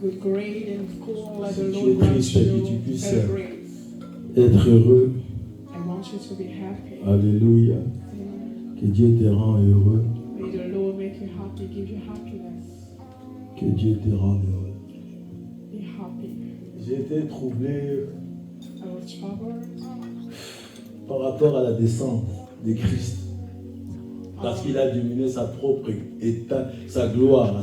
good grade in school. Let the Si tu es Lord grant triste, que tu you puisses better grades. être heureux. I want you to be happy. Alléluia. Amen. Que Dieu te rend heureux. May the Lord make you happy, give you happiness. Que Dieu te rende heureux. Be happy. J'ai été troublé I was troubled par rapport à la descente de Christ. Parce qu'il a diminué sa propre état, sa gloire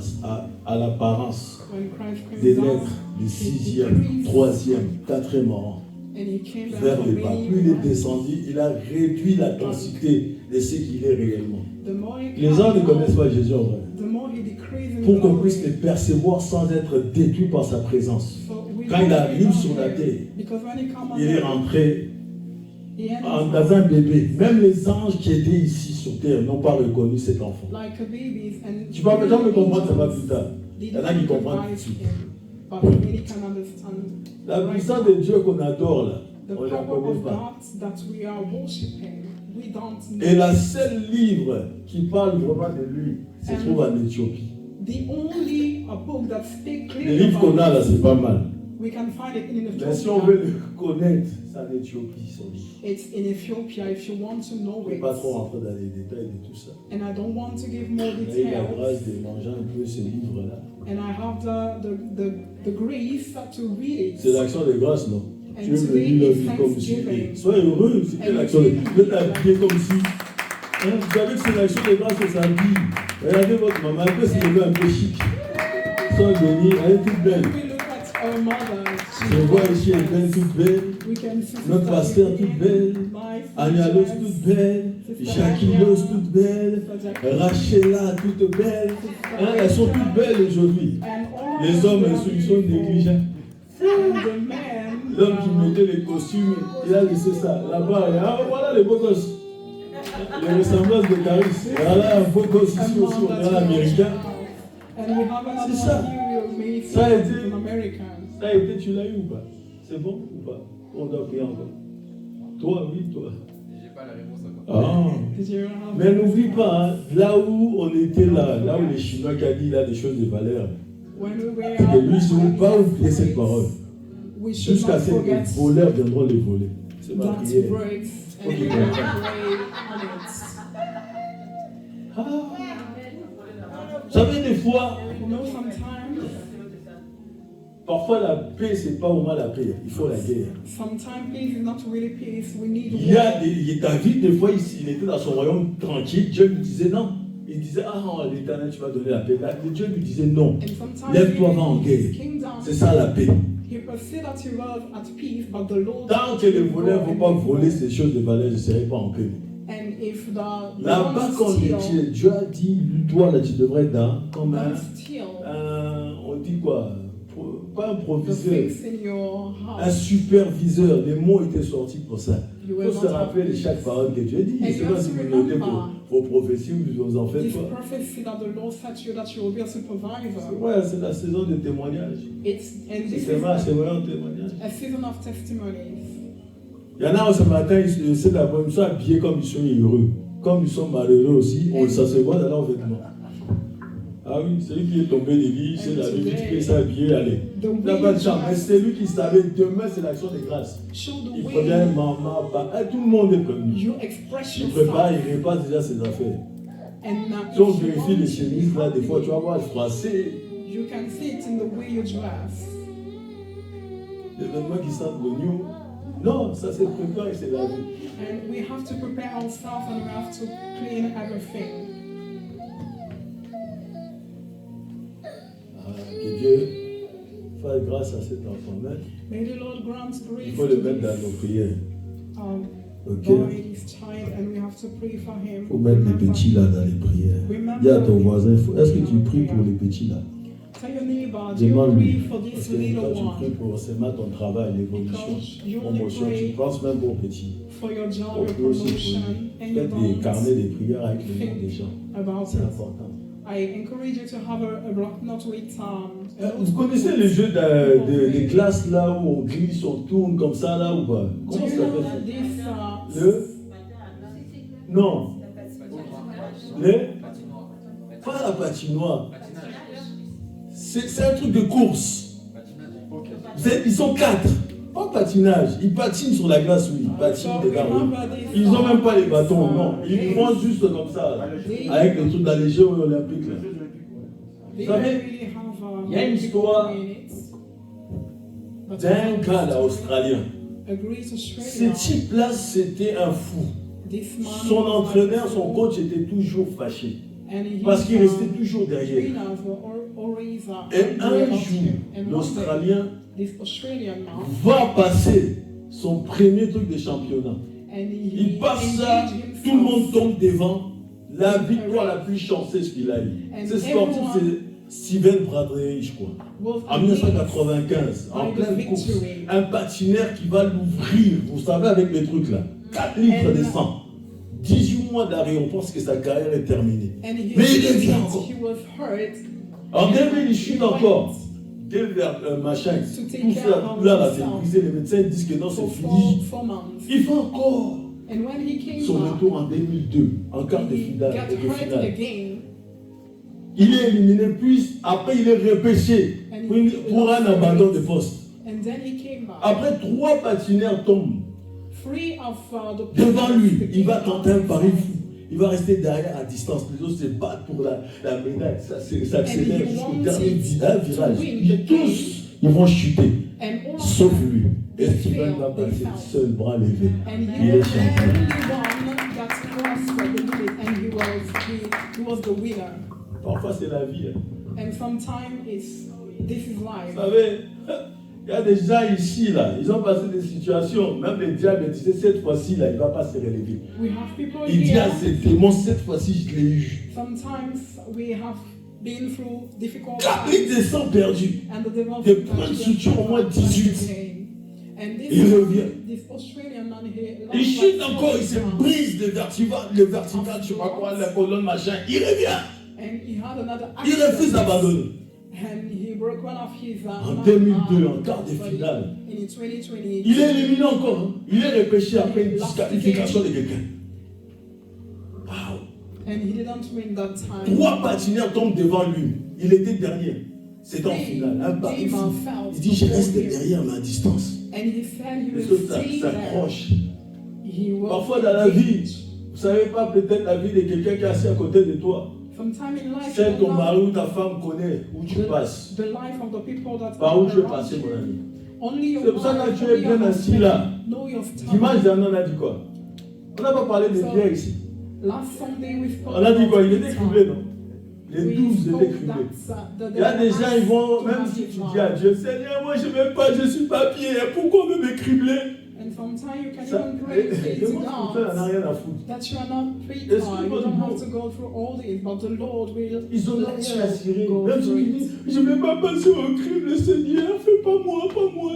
à l'apparence when Christ came des down. lettres du 6e, 3e, 4e rang And he came down vers from le bas. many Plus il est ranks. descendu, il a réduit la densité de ce qu'il est réellement. The more he Les came gens ne down, connaissent pas Jésus en vrai. the more he decreased in Pour qu'on glory. puisse le percevoir sans être détruit par sa présence. So we Quand il don't arrive see sur la him terre, because when he come on il est earth, rentré he entered dans un bébé. Même les anges qui étaient ici sur terre n'ont pas reconnu cet enfant. like a baby, and Tu vas jamais comprendre ça va angels plus tard. They Il y en a qui didn't comprennent tout de recognize suite. him, but many can understand. La puissance de Dieu qu'on adore là, The on ne la power connaît of pas. God that we are worshiping, we don't know. Et la seule livre qui parle vraiment de lui se trouve en Éthiopie. The only book that speaks Les clearly livres qu'on a là, about c'est pas mal. we can find it in Mais si on veut Ethiopia. le connaître, c'est en Éthiopie son livre. It's in Ethiopia if you want to know Je ne it. vais pas trop rentrer dans les détails de tout ça. And I don't want to give more J'ai eu la details. grâce de manger un peu ce livre-là. And I have the grace to read C'est it. l'action de grâce, non? And Tu veux me today lire la is vie comme si. Thanksgiving. Sois heureux, c'était And l'action de you grâce. feel Vous êtes habillé comme si. Hein, vous savez que c'est l'action de grâce que ça habille. Regardez votre maman, elle peut se lever un peu chic. Sois béni, elle est toute belle. We look at our mother. Je vois ici, elle est belle, toute belle. We can see Notre pasteur, toute belle. Nice. Agnalos, toute belle. Jaquilos, toute belle. Rachela, toute belle. Hein, elles sont toutes belles aujourd'hui. And all Les of hommes, them ils sont négligents. And the men, L'homme qui mettait les costumes, il a laissé ça. Là-bas, ah, voilà les beaux gosses. Les ressemblances de Caris. Voilà un beau gosse ici aussi, on est américain. And we have another C'est ça. one here made Ça a été- from Americans. Ça a été, tu l'as eu ou pas? C'est bon ou pas? On doit prier encore. Toi, oui, toi. J'ai pas la réponse encore. Ah. Did you have Mais n'oublie pas, hein, là où on était là où les Chinois qui a dit là des choses de valeur, when we were c'est que lui, il ne faut pas oublier cette parole. we should Jusqu'à not ce que forget les voleurs viendront les voler. C'est ma that prière. breaks and Ok. we will pray on it. Ah. Vous savez, des fois, You know, sometimes parfois la paix, c'est pas vraiment la paix, il faut la guerre. peace is not really peace. We need Il y a war. David, des fois, il était dans son royaume tranquille, Dieu lui disait non. Il disait, ah, l'Éternel, tu vas donner la paix. Là, Dieu lui disait non. And sometimes Lève-toi, he va en in guerre. his kingdom, C'est ça la paix. he perceived that he was at peace, but the Lord Tant que les voleurs ne vont pas voler ces choses de valeur, je ne serai pas en paix. And if the Là-bas, quand Dieu a dit, toi, là, tu devrais être dans, comme don't steal on dit quoi? Pas un the proviseur, things in your un house, superviseur. Les mots étaient sortis pour ça. you Il will faut se not rappeler have de chaque parole que Dieu dit. And C'est you pas have si to vous notez remember vos prophéties, vous en faites this pas. prophecy that the Lord said to you that you will be a supervisor. Ouais, c'est la saison de témoignage. And this C'est is vrai, c'est vrai un témoignage. a season of testimonies. Il y en a ce matin, c'est d'après-midi, ils sont habillés comme ils sont heureux. Comme ils sont malheureux aussi, ça se voit dans leurs vêtements. Ah oui, celui qui est tombé des lits, c'est la vie qui peut s'habiller, allez. Il n'a pas de chance, mais c'est lui qui savait, demain c'est l'action de grâce. Show Il the prévient way maman, papa, tout le monde est prévenu. you express Il prépare, yourself. il repasse déjà ses affaires. And Si on if you vérifie want les to chemises be là, des fois tu vas happy, voir froissé. you can see it in the way you dress. Les vêtements qui sentent l'oignon. Non, ça c'est préparé, c'est la vie. And we have to prepare ourselves and we have to clean everything. Que Dieu fasse grâce à cet enfant. Mais May the Lord grant grace il faut le to mettre dans this nos prières. Ok? boy, this child, and we have to pray for him. Il faut mettre les petits là dans les prières. Dis à ton voisin, est-ce que tu pries pour les petits là? Tell your neighbor, do you Demande-lui. pray for Parce this que little quand tu pries one? pour seulement ton travail, l'évolution, promotion, tu penses même pour petits. For your job, On your peut aussi promotion, prier. and you Faites des carnets don't de prières avec le nom des gens. about C'est it. important. I encourage you to have a block note with Vous connaissez les jeux des classes là où on glisse, on tourne comme ça là ou pas? Do Comment ça you know s'appelle this Le Non. Pas la patinoire. C'est un truc de course. Ils sont 4. Pas patinage. Ils patinent sur la glace, oui. Ils patinent dedans. Ils n'ont même pas les bâtons, non. Ils font juste comme ça, avec les trucs dans les Jeux olympiques. Là. Vous savez, il y a une histoire d'un gars là, australien. Ce type-là, c'était un fou. Son entraîneur, son coach était toujours fâché. Parce qu'il restait toujours derrière. Et un jour, l'Australien va passer son premier truc de championnat. Il passe ça, tout le monde tombe devant. La victoire la plus chanceuse qu'il a eue. Ce sportif, c'est Steven Bradley, je crois. En 1995, en pleine course. Un patineur qui va l'ouvrir, vous savez, avec les trucs là. 4 litres de sang. 18 mois d'arrêt, on pense que sa carrière est terminée. Mais il revient encore. En 2000, il chute encore. Machin, tout ça, là, c'est brisé. Les médecins disent que non, c'est fini. Il fait encore son retour en 2002, en quart de finale. Il est éliminé, puis après il est repêché pour un abandon de poste. Après 3 patineurs tombent devant lui. Il va tenter un pari fou. Il va rester derrière à distance. Les autres se battent pour la médaille. Ça s'accélère jusqu'au dernier virage. Tous, ils vont chuter. Sauf lui. Et Steven va passer seul, bras levé. Il est champion. Parfois, c'est la vie. This is life. Vous savez, il y a des gens ici, là, ils ont passé des situations, même les diables disaient, cette fois-ci, là, il ne va pas se relever. Il dit à ses démons, cette fois-ci, je l'ai eu. Sometimes we have been through difficult 4 litres de sang perdus. Des points de suture au moins 18. Il revient. Il chute encore, il se brise le vertical, je ne sais pas quoi, la colonne, machin. Il revient. Il refuse d'abandonner. En 2002, en quart de finale, il est éliminé encore. Il est repêché après une disqualification de quelqu'un. Wow. 3 patineurs tombent devant lui. Il était dernier. C'est en finale. Un pari fou. Il dit, je reste derrière, mais à distance. Les autres s'accrochent. Parfois dans la vie, vous ne savez pas peut-être la vie de quelqu'un qui est assis à côté de toi. Celle que ton mari ou ta femme connaît, où tu passes. Par où tu es passé, mon ami. C'est pour ça que tu es bien assis là. Dimanche dernier, on a dit quoi? On n'a pas parlé des pierres ici. On a dit quoi? Il était criblé, non? Les 12 étaient criblés. Il y a des gens, ils vont, même si tu dis à Dieu, Seigneur, moi je ne m'aime pas, je suis pas pied, pourquoi me cribler? Sometimes you can even pray to God that you are not free to you don't have to go through all this, but the Lord will go through it. Je ne vais pas passer au crible, Seigneur, fais pas moi,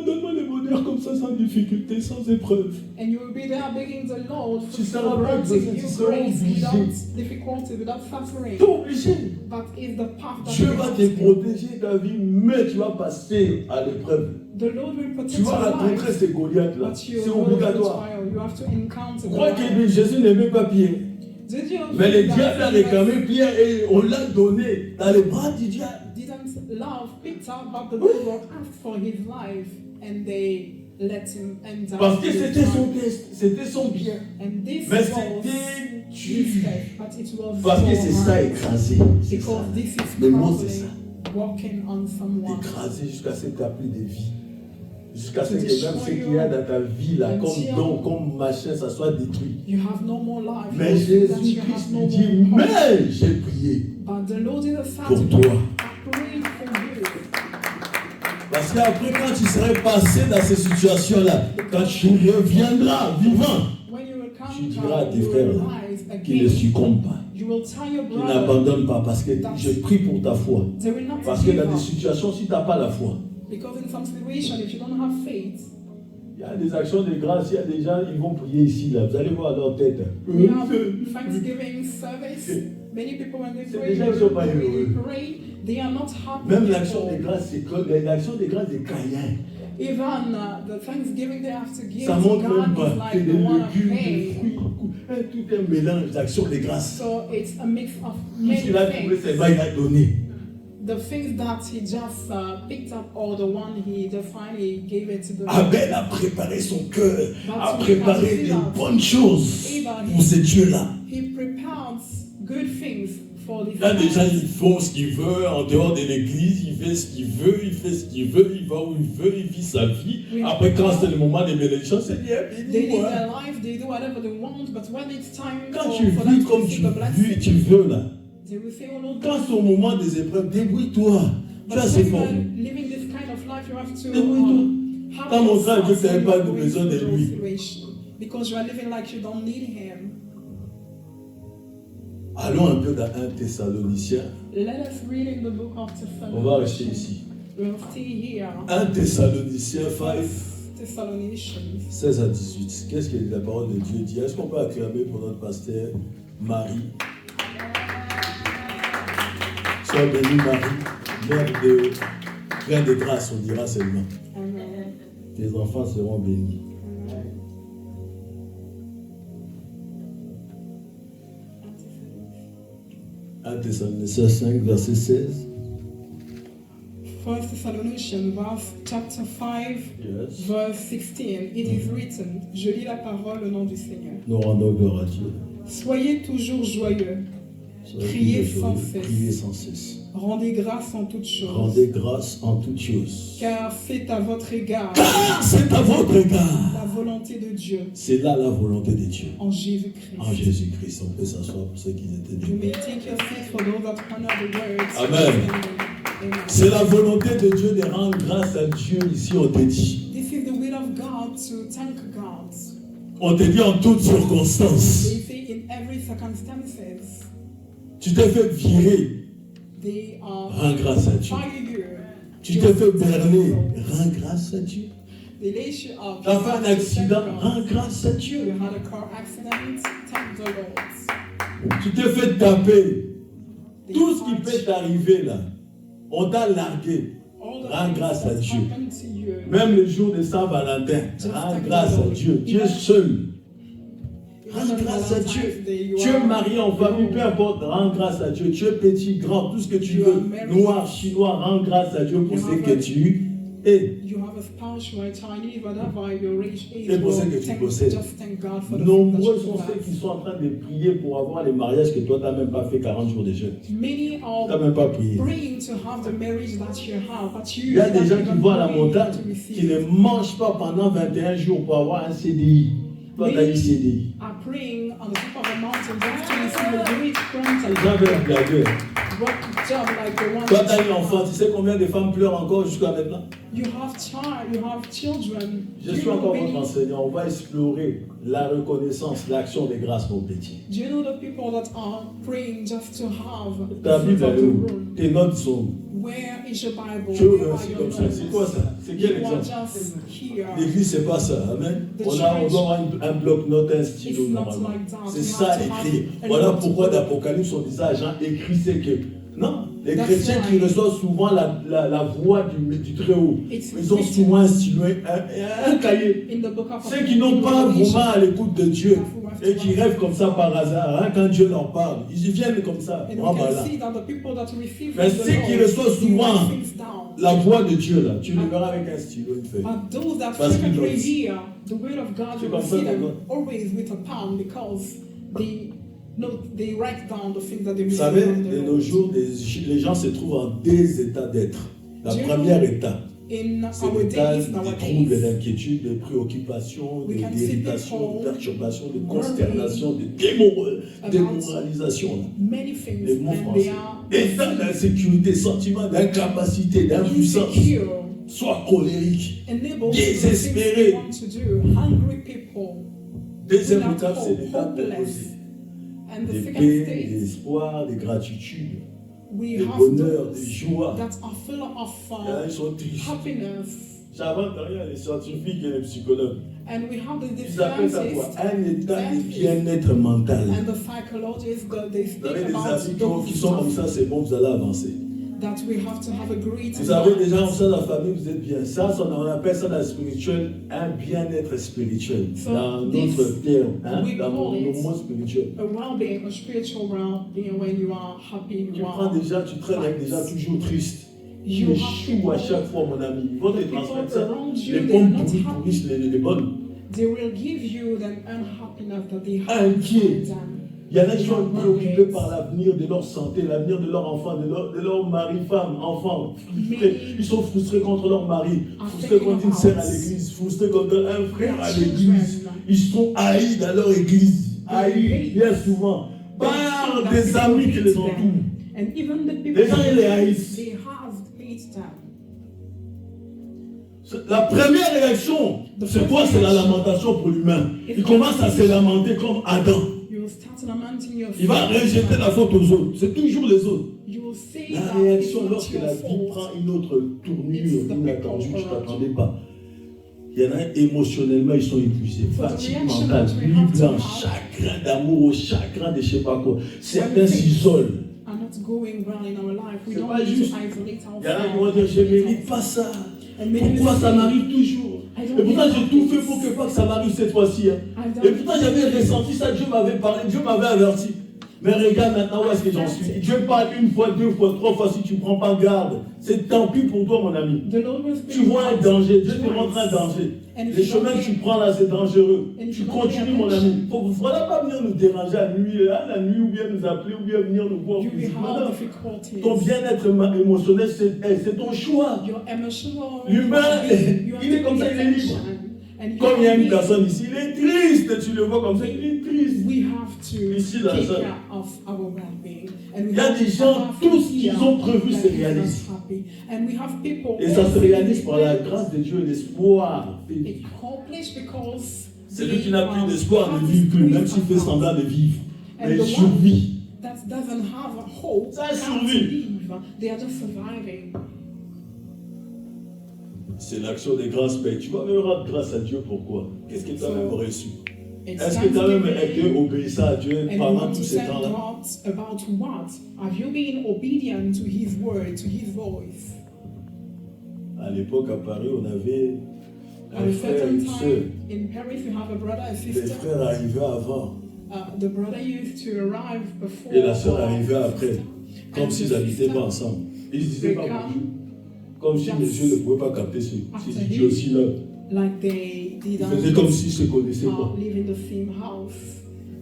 donne-moi le bonheur comme ça, sans difficulté, sans épreuve. And you will be there begging the Lord for granting you grace without difficulty, without suffering. Tu es obligé. But it's the path that Dieu va te protéger ta vie, mais tu vas passer à l'épreuve. Tu vas rencontrer ces Goliaths-là. C'est obligatoire. Crois que Jésus n'aimait pas Pierre. Mais le diable a réclamé Pierre et on l'a donné dans les bras du diable. Parce que c'était son test, c'était son bien. Mais c'était dur. Parce que c'est ça, écrasé. Le mot, c'est ça. Écrasé jusqu'à cette appli de vie. Jusqu'à ce que même ce qu'il y a dans ta vie, là, comme don, comme machin, ça soit détruit. Mais Jésus-Christ lui dit, mais j'ai prié pour toi. Parce qu'après, quand tu serais passé dans ces situations-là, quand tu reviendras vivant, tu diras à tes frères qu'ils ne succombent pas, qu'ils n'abandonnent pas, parce que je prie pour ta foi. Parce que dans des situations, si tu n'as pas la foi, because in some situation, if you don't have faith, il y a des actions de grâce, il y a des gens, ils vont prier ici, là. Vous allez voir leur tête. We have Thanksgiving service. Many people, when they pray, they are not happy. Même l'action de grâce, c'est l'action de grâce de Caïn. Even the Thanksgiving they have to give ça to montre God même pas is like des the one légumes, of des pain. fruits, tout un mélange d'actions de grâce. So it's a mix of Tout ce many qu'il a trouvé, things. c'est il a donné. the things that he just picked up, or the one he defined, he gave it to the Abel a préparé son cœur, a préparé des bonnes choses pour ces dieux-là. He prepared good things for the Là déjà ils font ce qu'il veut en dehors de l'église, il fait ce qu'il veut, il fait ce qu'il veut, il va où il veut, il vit sa vie. Après quand c'est le moment des bénédictions, c'est bien they béni. live their life, they do whatever they want, but when it's time Quand for tu them vis to comme receive the tu blessing, veux là, they will say, oh Lord, quand c'est au moment des épreuves, débrouille-toi. Tu but as ces when you are formes. living this kind of life, you have to Débrouille-toi. have Quand mon frère Dieu yourself n'avait pas when you are besoin going de through lui. those situations, because you are living like you don't need him. Allons un peu dans 1 Thessaloniciens. Let us read in the book of On va rester ici. We'll stay here. 1 Thessaloniciens 5, Thessalonians 16 à 18. Qu'est-ce que la parole de Dieu dit? Est-ce qu'on peut acclamer pour notre pasteur Marie? Sois bénie Marie, mère de plein de grâce, on dira seulement. Amen. Tes enfants seront bénis. Amen. 1 Thessaloniciens 5, verset 16. 1 Thessalonians chapter 5, Yes. verse 16. It is written, je lis la parole au nom du Seigneur. Nous rendons gloire à Dieu. Soyez toujours joyeux, Soyez Priez joyeux, sans cesse. priez sans cesse. rendez grâce en toutes choses, Rendez grâce en toutes choses. car c'est à votre égard Car c'est à votre égard. la volonté de Dieu C'est là la volonté de Dieu. en Jésus-Christ. En Jésus-Christ, on peut s'asseoir pour ceux qui étaient You debout. may take your seat for those that honor the words. Amen. Amen. C'est la volonté de Dieu de rendre grâce à Dieu ici, on te dit. This is the will of God to thank God. On te dit en toutes circonstances. They say in every circumstances, Tu t'es fait virer, they are rends grâce à Dieu. fire you. Tu t'es fait berner, rends grâce à Dieu. They lace you up. Tu as fait un accident, You rends grâce à Dieu. had a car accident, thank the Lord. Tu t'es fait taper. They Tout ce qui hurt peut t'arriver là, on t'a largué. all the Rends things grâce à that Dieu. happened to you. Même le jour de Saint-Valentin, rends grâce à Dieu. Dieu seul. Rends grâce à Dieu. Tu es marié en famille, peu importe, rends grâce à Dieu. Tu es petit, grand, tout ce que tu veux. Noir, chinois, rends grâce à Dieu pour ce que tu es. You have a spouse, you are Chinese, whatever your race is. Et pour ce que tu possèdes. Just thank God for the Nombreux things that sont you ceux have. qui sont en train de prier pour avoir les mariages que toi, tu n'as même pas fait 40 jours de jeûne. Many Tu are n'as même pas prié. praying to have the marriage that you have, but you Il y a des gens haven't qui vont à la prayed montagne, to qui receive. ne mangent pas pendant 21 jours pour avoir un CDI. Toi, tu as eu CDI. Are praying on the top of a mountain just to receive a great grant J'avais un blagueur. what job like the one Toi, tu that as you un enfant. have. Tu sais combien de femmes pleurent encore jusqu'à maintenant? You have children. Je Do suis you know encore votre many- enseignant. On va explorer la reconnaissance, l'action de grâce, mon petit. Do you know the people that are praying just to have Ta the Bible, fruit of elle est the où? womb? Tes notes sont. Where is your Bible? Tu veux Where are ainsi your comme ça. C'est notes? quoi ça? C'est quel You are exemple? just here. L'église, c'est pas ça. Amen. The On doit avoir un bloc-notes, un stylo It's not normalement. like that. C'est You ça have to have écrit. a Voilà lot pourquoi of- d'Apocalypse, on disait à Jean, écrit, c'est que. Non, les That's chrétiens why- qui reçoivent souvent la voix du Très-Haut, It's ils ont written souvent un stylo, un cahier. in the book of Ceux qui n'ont pas Revelation. vraiment à l'écoute de Dieu et qui rêvent comme ça par hasard, hein, quand Dieu leur parle, ils y viennent comme ça. And we Ah, voilà. can see that the people that receive Mais from the ceux qui Lord, reçoivent they souvent write things down. La voix de Dieu là, tu le verras avec un stylo, une feuille. But those that Parce qu'ils frequently notent. hear the word of God, C'est you comme will ça see them qu'on note. always with a pen because they write down the things that they Vous receive savez, from the de Lord. nos jours, les gens se trouvent en deux états d'être. La Dieu- première état, In c'est our l'état days, des troubles, nowadays, d'inquiétude, de préoccupation, We can see d'irritation, de people perturbation, de worrying consternation, de about démoralisation. là. many things, Les mots and they français. are État d'insécurité, sentiment d'incapacité, d'impuissance, insecure, soit colérique. unable to do the things Désespérés. they want to do, hungry people, Deuxième without étape, c'est hope, l'étape de hopeless. And the des second paix, stage, d'espoir, de gratitude, we de have bonheur, de those joie. that are full of Là, ils sont tristes. happiness. J'invente rien, les scientifiques et les psychologues. And we have the Ils appellent ça quoi? scientists Un état de scientists bien-être mental. and the psychologists that they Vous speak avez des about amis qui sont comme those ça, c'est bon, vous allez avancer. that we have to have a great Vous savez mind. déjà, au sein de la famille, vous êtes bien. Ça, on appelle ça dans le spirituel un bien-être spirituel. So dans this, notre terme, hein, we dans call nos it mots spirituels. a well-being, a spiritual well-being when you are happy, Tu you prends are déjà, tu traînes avec des gens toujours tristes. Tu You have échoues à people- chaque fois, mon ami. Ils vont te the people transmettre ça. around you, Les they pommes are not pourries happy. pourrissent les bonnes. They will give you that unhappiness that they have Inquiet. inside them. Il y en a qui sont préoccupés par l'avenir de leur santé, l'avenir de leur enfant, de leur mari, femme, enfant. Ils sont frustrés contre leur mari, frustrés contre une sœur à l'église, frustrés contre un frère à l'église. Ils sont haïs dans leur église, haïs bien souvent par des amis qui les entourent. And even the people Les gens, ils les haïssent. they have hate them. La première réaction, c'est quoi? C'est la lamentation pour l'humain. Il commence à se lamenter comme Adam. You will start lamenting your Il va rejeter la faute aux autres. C'est toujours les autres. You will say La that réaction it's lorsque not la your vie fault. prend une autre tournure inattendue, tu ne t'attendais pas. Il y en a émotionnellement, ils sont épuisés. Fatigue mentale, nuit blanche, chagrin d'amour, chagrin de je ne sais pas quoi. Certains s'isolent. Are not going well in our life. We C'est don't pas need juste. to isolate Il y en a qui vont ourselves. dire, je ne mérite pas ça. Pourquoi ça m'arrive toujours? Et pourtant, j'ai tout fait pour que pas que ça m'arrive cette fois-ci. Hein. Et pourtant, j'avais ressenti ça, Dieu m'avait parlé, Dieu m'avait averti. Mais regarde maintenant où est-ce que j'en suis. Dieu parle une fois, deux fois, trois fois, si tu ne prends pas garde. C'est tant pis pour toi, mon ami. The Lord will speak Tu vois un danger, Dieu te twice. montre un danger. And if Les you chemins don't que tu pay- prends là, c'est dangereux. And if Tu you don't continues, pay mon attention, ami. Il ne faudra pas venir nous déranger à la nuit, ou bien nous appeler, ou bien venir nous voir you will physiquement. have Non. difficulties. Ton bien-être émotionnel, c'est ton choix. Your emotional L'humain, well-being, you have il est to comme pay ça, il est libre. attention. And you Comme il y a have une to- personne ici, il est triste, tu le vois comme ça, il est triste. We have to Ici, dans take ça. care of our well-being. And we Il y a have des to gens, have tout ce fear qu'ils ont prévu that se makes us réalise. happy. And we have people Et ça se who réalise par la they grâce de Dieu et l'espoir. accomplish because Celui qui they n'a plus have d'espoir ne vit plus, même s'il fait faith. semblant de vivre. And Mais the il survit. That doesn't have a hope. Ça can't survit. live. They are just surviving. C'est l'action de grâce, mais tu vas même rendre grâce à Dieu pourquoi? Qu'est-ce que tu as même reçu? It's Est-ce que tu as même thanksgiving. été obéissant à Dieu And you pendant want tous to ces thank temps-là? God about what? Have you been obedient to His word, to His voice? À l'époque, à Paris, on avait At un a frère et certain une sœur. time in Paris, you have a brother, a Les sister. frères arrivaient avant The brother used to arrive before. et la sœur arrivait the après. sister. Comme And s'ils the n'habitaient sister pas ensemble. Ils ne se disaient pas become bonjour. Comme si les yeux ne pouvaient pas capter ces after idiots aussi là. Like they Ils didn't faisaient comme s'ils ne se connaissaient pas. live in the same house.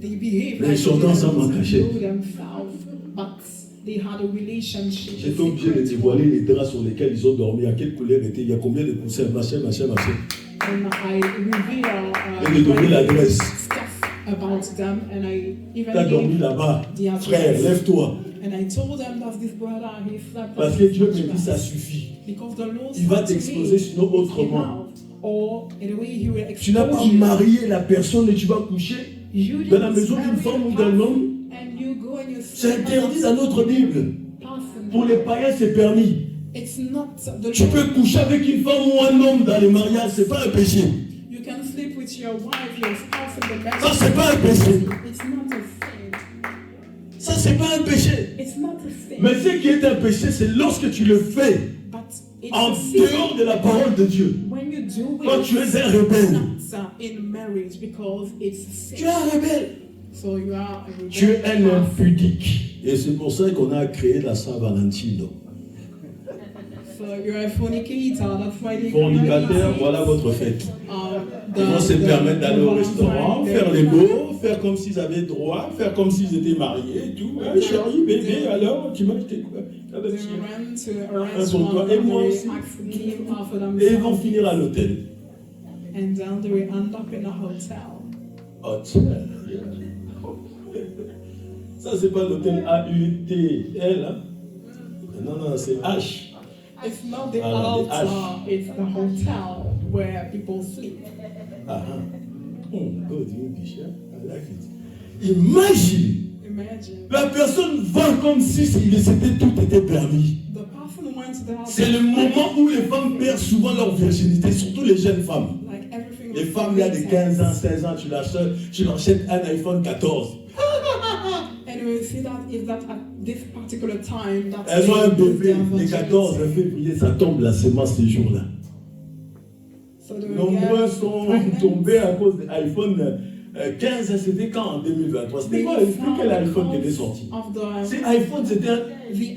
They behaved Mais like ils sont they ensemble en didn't cachette. know themselves, but they had a relationship. J'étais obligé de dévoiler les draps sur lesquels ils ont dormi. À quelle couleur était, il y a combien de coussins, machin. And I reveal Et de donner l'adresse. stuff about them, and I even Tu as dormi gave là-bas. the address. Frère, lève-toi. And I told them that this brother he slept. Parce at que this Dieu me dit, mattress. ça suffit. Because the Lord Il va said to t'exposer me, sinon autrement. enough. Or in a way he will Tu n'as pas expose you. marié la personne et tu vas coucher You dans la didn't maison d'une marry femme the ou d'un homme. and you go and you C'est sleep interdit with dans notre Bible. person. Pour les païens, c'est permis. It's not the Tu peux coucher avec une femme ou un homme dans les mariages, c'est pas un péché. You can sleep with your wife, your spouse in the marriage. Ça, c'est pas un péché. It's not a sin. Ça, c'est pas un péché. It's not a sin. Mais ce qui est un péché, c'est lorsque tu le fais But it's en a sin dehors de la parole de Dieu. when you do Quand it tu es un rebelle. not in marriage because it's a Tu sin. es un rebelle. So you are a Tu es un rebel. impudique. Et c'est pour ça qu'on a créé la Saint-Valentino. So you're a fornicator. That's why they Fornicateur, voilà votre fête. Ils vont se permettre d'aller au restaurant, faire les beaux, faire comme s'ils avaient droit, faire comme s'ils étaient mariés et tout. Ah, chérie, bébé, alors, tu manges tes quoi? Ah, ben, They tiens. went to a Un pour restaurant toi et moi and aussi. they asked me for them. Et ils vont finir à l'hôtel. And then they will end up in a hotel. Hôtel. Ça, c'est pas l'hôtel A-U-T-L. Hein? Non, non, c'est H. It's not the Ah, the altar, it's the hotel where people sleep. Ah, God English, hein? I like it. Imagine, Imagine. la personne va comme si tout était permis. The person went there. C'est le moment où les femmes perdent souvent leur virginité, surtout les jeunes femmes. Like everything Les was femmes là de permitted. 15 ans, 16 ans, tu leur achètes un iPhone 14. And will see that is that at this particular time that Elles ont un they lose bébé their le 14 virginity. février, ça tombe la semence ces jours-là. So they will Nombreux get sont pregnant. tombés à cause de l'iPhone 15, c'était quand en 2023? C'était quoi? Quel iPhone qui était sorti? C'est iPhone, c'était un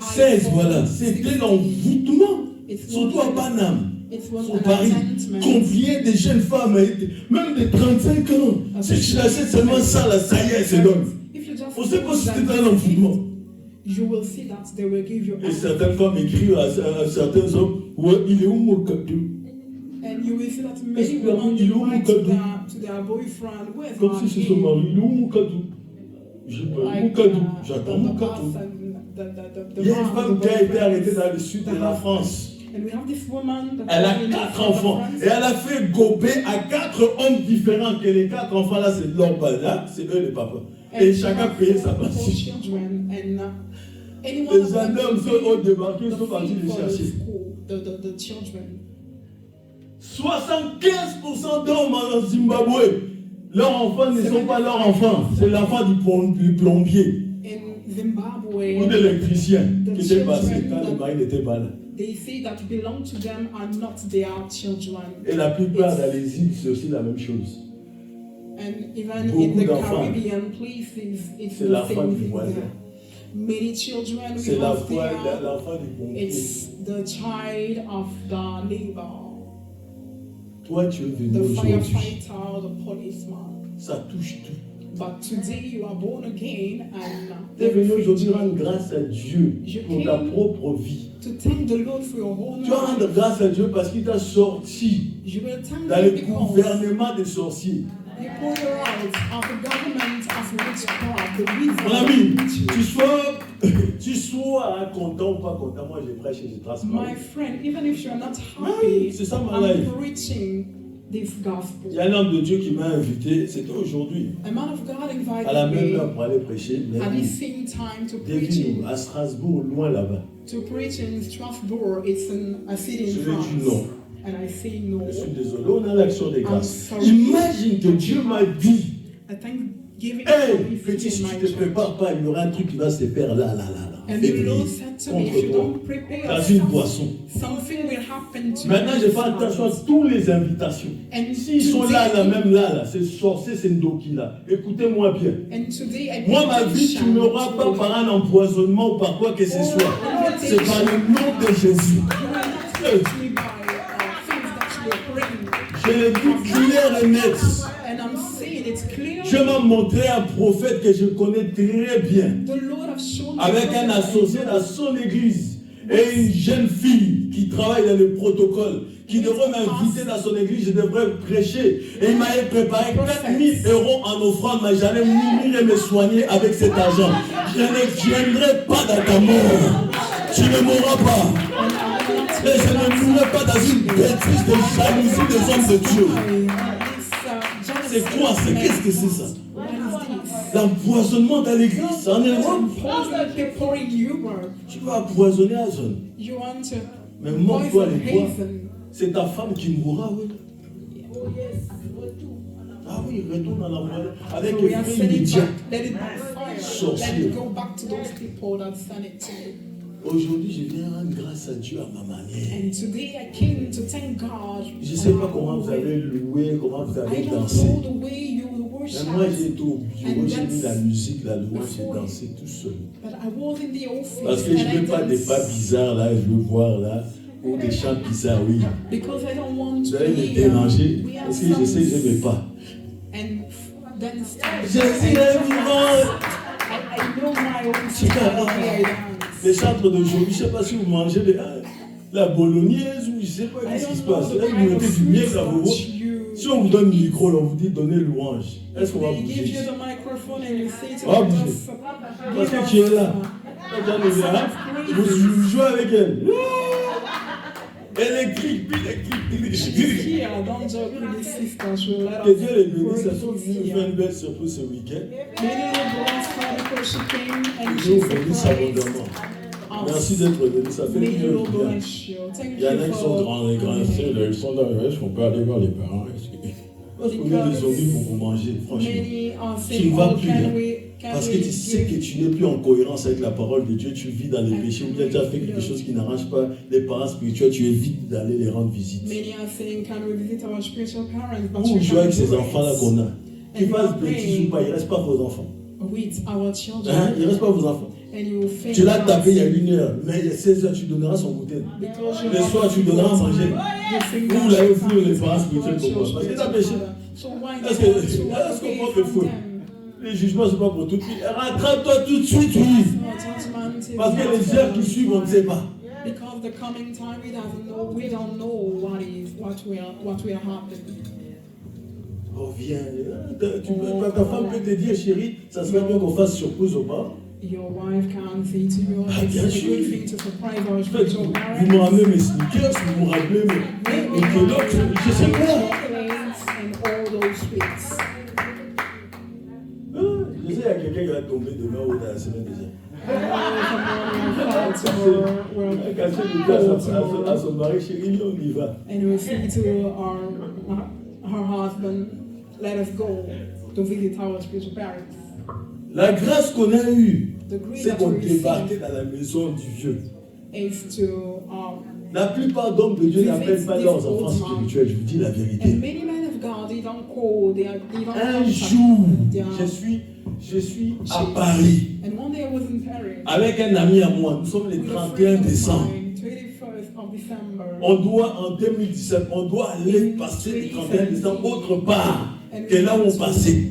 16, voilà. C'était l'envoûtement. Surtout à Paname. Sur Paris. Combien de jeunes femmes, même de 35 ans, si tu l'achètes seulement ça, là, ça y est, c'est l'homme. On sait pas si c'était un envoûtement. You will see that they will give you. Et certaines femmes écrivent à certains hommes, ouais, il est où mon cadeau? And you will see that many women write to their boyfriend, where's Comme si c'est son mari, il est où mon cadeau? J'ai pas mon cadeau, j'attends mon cadeau. Il y a une femme qui a été arrêtée dans le sud de la France. And we have this woman Elle a 4 enfants et elle a fait gober à 4 hommes différents. Que les 4 enfants là, c'est leur papa, là, c'est eux les papas. Et chacun payait sa partie. Les hommes sont débarqués, ils sont partis les chercher. 75% d'hommes en Zimbabwe, leurs enfants ne sont pas leurs enfants, c'est l'enfant du plombier ou de l'électricien qui était passé quand le mari n'était pas là. They say that belong to them are not their children. Et la plupart dans les îles, c'est aussi la même chose. And even in the Caribbean places, it's c'est the l'enfant same du thing voisin. there. Many children we C'est have there. l'enfant du pompier. It's the child of the neighbor, Toi, tu es venu the aujourd'hui. firefighter, the policeman. Ça touche tout. But today you are born again and Tu es venu aujourd'hui rendre grâce à Dieu pour ta propre vie. to thank the Lord for your whole Tu vas rendre life. grâce à Dieu parce qu'il t'a sorti You will thank dans Him le because gouvernement des sorciers. He pulled you out of the government of witchcraft, the Mon wizard ami, witches. tu sois content ou pas content, moi je prêche et je transmets. My friend, even if you're not Oui, happy, c'est ça ma I'm life. preaching this gospel. Il y a un homme de Dieu qui m'a invité, c'était aujourd'hui, A man of God à la même invited heure me pour aller prêcher. Mais at the same time to preach devine-nous, à Strasbourg, loin là-bas. in Strasbourg. It's a city in Je lui ai France. dit non. And I say no. Je suis désolé, on a l'action des grâces. I'm sorry. Imagine que Dieu m'a dit, I thanksgiving hey, for petit, si my tu ne te church. prépares pas, il y aura un truc qui va se faire là. And the Février, Lord said to me, if contre you toi, don't prepare dans une yourself, boisson. something will happen to Maintenant, you. je fais attention à toutes les invitations. And S'ils sont même là, c'est sorcier, c'est Ndoki là. Écoutez-moi bien. And today I Moi, ma vie, tu ne m'auras pas par un empoisonnement ou par quoi que ce soit. C'est par le nom de Jésus. Je le dis clair et net. And I'm saying it's clear. Je m'ai montré un prophète que je connais très bien. The Lord has shown me Avec un associé dans son église et une jeune fille qui travaille dans le protocole, qui devrait m'inviter dans son église, je devrais prêcher. Et il m'avait préparé 4 000 € en offrande, mais j'allais mourir et me soigner avec cet argent. Je ne viendrai pas dans ta mort. Tu ne mourras pas. Et je ne mourrai pas dans une bêtise de jalousie des hommes de Dieu. C'est quoi? Qu'est-ce que c'est ça? L'empoisonnement dans l'église en Europe. Tu vas empoisonner la zone. Mais mort-toi les bois. C'est ta femme qui mourra, oui. Ah oui, retourne à la mort avec un fruit immédiat. Sorcier. Aujourd'hui, je viens rendre grâce à Dieu à ma manière. Je ne sais pas comment vous avez loué, comment vous avez dansé. Mais moi, j'ai été au bureau, j'ai mis la musique, la louange, j'ai dansé tout seul. Parce que je ne veux pas des pas bizarres là, je veux voir là, ou des chants bizarres, oui. Vous allez me déranger, parce que je sais que je ne vais pas. Jésus est vivant. Les chantres d'aujourd'hui, je ne sais pas si vous mangez la bolognaise ou je ne sais pas ce qui se passe. Là, vous mettez du miel à vos voix. Si on vous donne le micro, on vous dit donnez louange. Est-ce qu'on va bouger? On va bouger. Parce que tu es là. Vous jouez avec elle. Électrique, électrique. Que Dieu les bénisse. Ça sont venus faire une belle surprise ce week-end. Dieu vous bénisse abondamment. Merci d'être venu, ça fait du bien. Il y en a qui sont grands, les grands sœurs, ils sont là, est-ce qu'on peut aller voir les parents? Parce qu'on a des zombies pour vous manger, franchement. Tu ne vas plus. Parce que tu sais que tu n'es plus en cohérence avec la parole de Dieu, tu vis dans les péchés, ou bien tu as fait quelque chose qui n'arrange pas les parents spirituels, tu évites d'aller les rendre visite. Ou jouer avec ces enfants-là qu'on a. Qu'ils fassent bêtises ou pas, il ne reste pas vos enfants. Il ne reste pas vos enfants. Tu l'as tapé il y a 1 heure, mais il y a 16 heures, tu donneras son goûter. Le soir, tu donneras à manger. Vous l'avez fouillé les parents spirituels pour moi. Parce que tu as péché. Est-ce qu'on prend le fou? Les jugements, ce n'est pas pour tout de suite. Rattrape-toi tout de suite, oui. Parce que les heures qui suivent, on ne sait pas. Because the coming time we don't know what will happen. Oh, viens. Ta femme peut te dire, chérie, ça serait bien qu'on fasse surprise au bar. Your wife can say to you, it's a good thing to surprise our spiritual parents. Vous me ramenez mes sneakers, vous me ramenez mes culottes, je sais quoi. And all those sweets. Je sais, il y a quelqu'un qui va tomber demain ou dans la semaine déjà. We'll casser le gars à son mari, chérie, on y va. And we say to her husband, let us go to visit our spiritual parents. La grâce qu'on a eue, c'est qu'on débarquait dans la maison du vieux. La plupart d'hommes de Dieu n'appellent pas leurs enfants spirituels, je vous dis la vérité. Un jour, je suis à Paris avec un ami à moi. Nous sommes le 31 décembre. On doit, en 2017, on doit aller passer le 31 décembre autre part que là où on passait.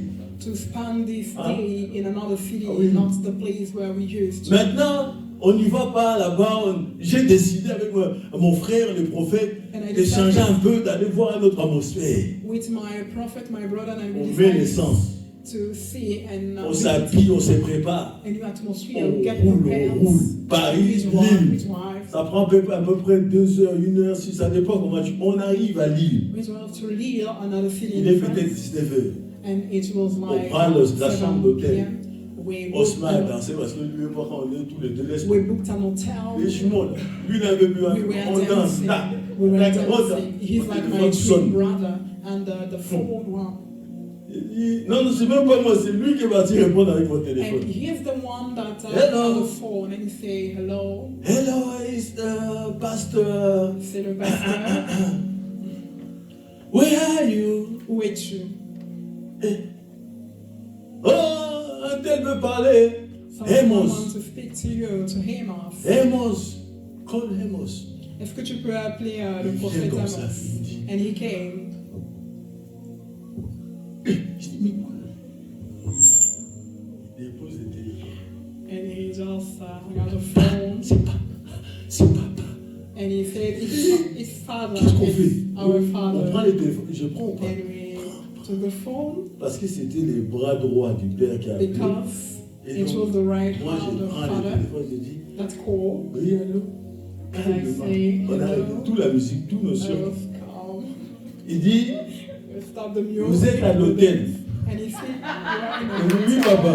To spend this day in another city, not the place where we used to. Maintenant, on n'y va pas là-bas. J'ai décidé avec mon frère, le prophète, d'échanger un peu, d'aller voir une autre atmosphère. With my prophet, my brother, and on met l'essence. To see and on s'habille, on se prépare. A new atmosphere, on roule. Paris, Lille. Ça prend à peu près 2 heures, 1 heure, si ça dépend comment on arrive à Lille. Il est peut-être 19 heures. On prend la chambre d'hôtel. On se met à danser parce que lui et moi, quand on est tous les deux, les jumeaux, là, lui n'avait plus on danse là. He's like my twin brother and the phone. Non, c'est même pas moi, c'est lui qui est parti répondre avec mon téléphone. And he's the one that on the phone and he say hello. Hello, it's the pastor. C'est le pasteur. Where are you? Où es-tu? Oh, un tel veut parler. Amos. To speak to you, to Amos. Amos. Call Amos. Est-ce que tu peux appeler le prophète Amos? And he came. Il dépose le téléphone. And he just got the phone. C'est papa. And he said, it's father. Qu'est-ce qu'on fait? Our father. On prend le téléphone. Je prends. And we took the phone. Parce que c'était les bras droits du père qui a appelé. Because it was the right hand of father. Je dis, that's cool. Oui, allô? On a arrêté toute la musique, tous nos sons. Il dit, vous êtes à l'hôtel. Oui, papa.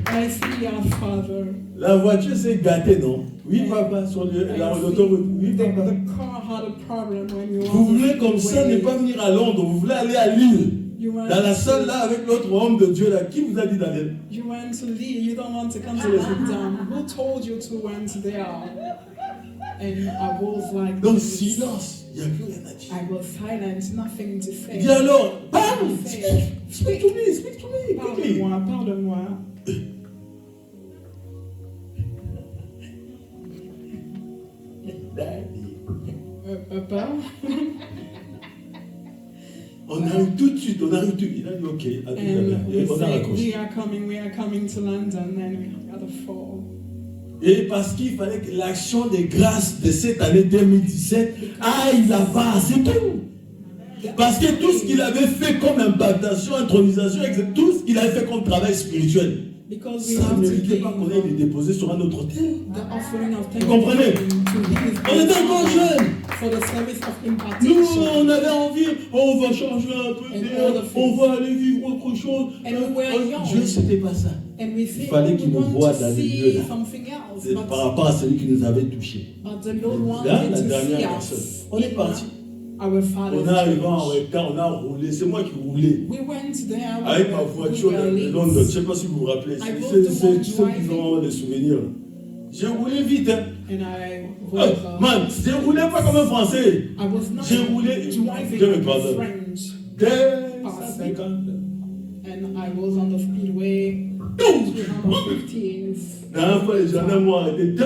I see your father. La voiture s'est gâtée, non? Oui, papa, sur l'autoroute. Oui, papa. The car had a problem when you vous voulez comme ça ne pas venir à Londres, vous voulez aller à Lille. Dans la salle là avec l'autre homme de Dieu là, qui vous a dit d'aller? You went to Lille, you don't want to come to London. Who told you to went there? And I was like, donc silence, il n'y a plus rien à dire. I was silent, nothing to say. Dis alors, parle, speak to me. Parle-moi, parle-moi. Papa. On arrive tout de suite, Il a dit ok, on a raccroché. We are coming to London, and we got a phone. Et parce qu'il fallait que l'action de grâce de cette année 2017 aille là-bas, c'est tout. Parce que tout ce qu'il avait fait comme implantation, intronisation, tout ce qu'il avait fait comme travail spirituel, ça ne méritait pas qu'on aille les déposer sur un autre terre. Vous comprenez? On était encore jeunes. Nous, on avait envie, on va changer un peu d'air, on va aller vivre autre chose. Dieu, c'était pas ça. Il fallait qu'il nous voie dans les lieux là. C'est par rapport à celui qui nous avait touchés. Là, la dernière personne. On est parti. our Father's On est arrivé en church. retard, on a roulé. C'est moi qui roulais. We went there Avec ma voiture de Londres. Je ne sais pas si vous vous rappelez. C'est ceux qui ont les souvenirs. J'ai roulé vite. Hein. and I Oh, was, man, j'ai roulé pas comme un Français. I was not J'ai roulé. driving Je me like a pardonne. French, Dès Passé. 150. and I was on the speedway 315. La dernière fois, les gendarmes m'ont arrêté.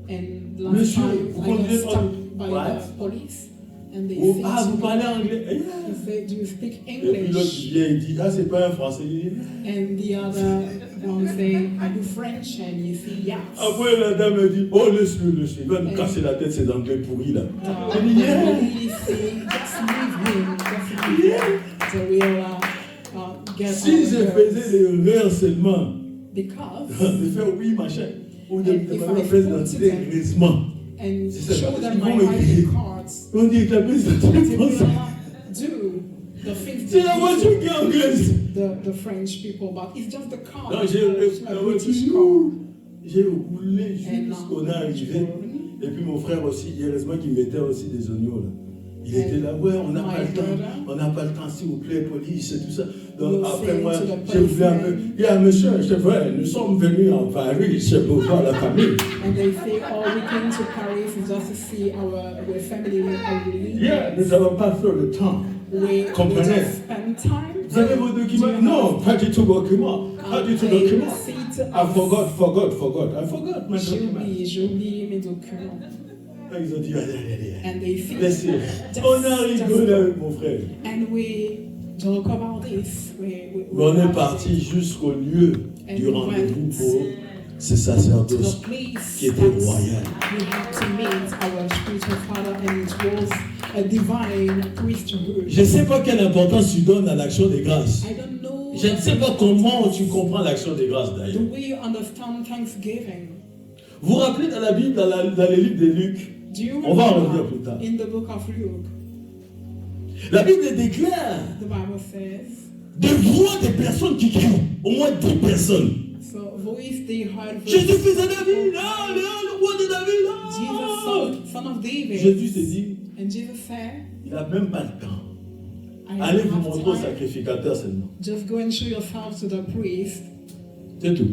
And last Monsieur, time vous I got conduisez pas. stopped by What? the police, and they Oh, said ah, to vous me, parlez anglais? they said, "Do you speak Et puis l'autre English?" vient et dit, ah, c'est pas un Français. Il dit, And the other one say, "Are you French?" And you say, "Yes." après, la dame me dit, oh, laisse-le. Il va me casser la tête, ces anglais pourris là. The Elle dit, yeah. lady say, "Just leave him, just leave him." So we'll get Si our je girls. faisais l'erreur seulement Because de faire oui, machin, ou de And me if demander I la pièce put d'identité them- grisement, and C'est ça, show parce them qu'ils my vont m'écrire. ID cards, on dit que la pièce they d'identité will française. do the things C'est la voiture they qui est anglaise. the French people, but it's just the car. Non, It's a British car. j'ai roulé And jusqu'on est arrivé. Et puis mon frère aussi, heureusement qu'il mettait aussi des oignons là. Il And était là, ouais, on n'a pas my le temps, brother on n'a pas le temps, s'il vous plaît, police et tout ça. Donc will après say moi, to the j'ai voulu un peu, policeman- il y a monsieur, c'est vrai, nous sommes venus en Paris, c'est pour voir la famille. And they say, "Oh, we came to Paris just to see our family, our religion. Yeah, nous n'avons pas fait le temps. We Comprenez. just spend time." Vous avez vos documents? Non, pas du tout documents. Pas du tout documents. I forgot. I forgot my documents. J'ai oublié mes documents. Ils ont dit, allez. And they say, Laissez. On a rigolé avec mon frère. and we joke about this. We Mais on est laugh parti jusqu'au lieu And du we rendez-vous went pour ce to sacerdoce the place qui était that royal. we had to meet our spiritual father, and it was a divine priesthood. Je ne sais pas quelle importance tu donnes à l'action des grâces. I don't know. Je ne sais pas comment tu comprends l'action des grâces Do d'ailleurs. we understand Thanksgiving? Vous vous rappelez dans la Bible, dans les livres de Luc, Do you on va en remember revenir plus tard. in the book of Luke, La Bible déclare the Bible says, des voix des personnes qui crient, au moins 10 personnes. so voice they heard Jésus, voice, fils de David, ah, le roi de David, ah. Jesus, son of David. Jésus s'est dit, And Jesus said, il n'a même pas le temps. I Allez don't vous have montrer au time. sacrificateur seulement. Just go and show yourself to the priest. C'est tout.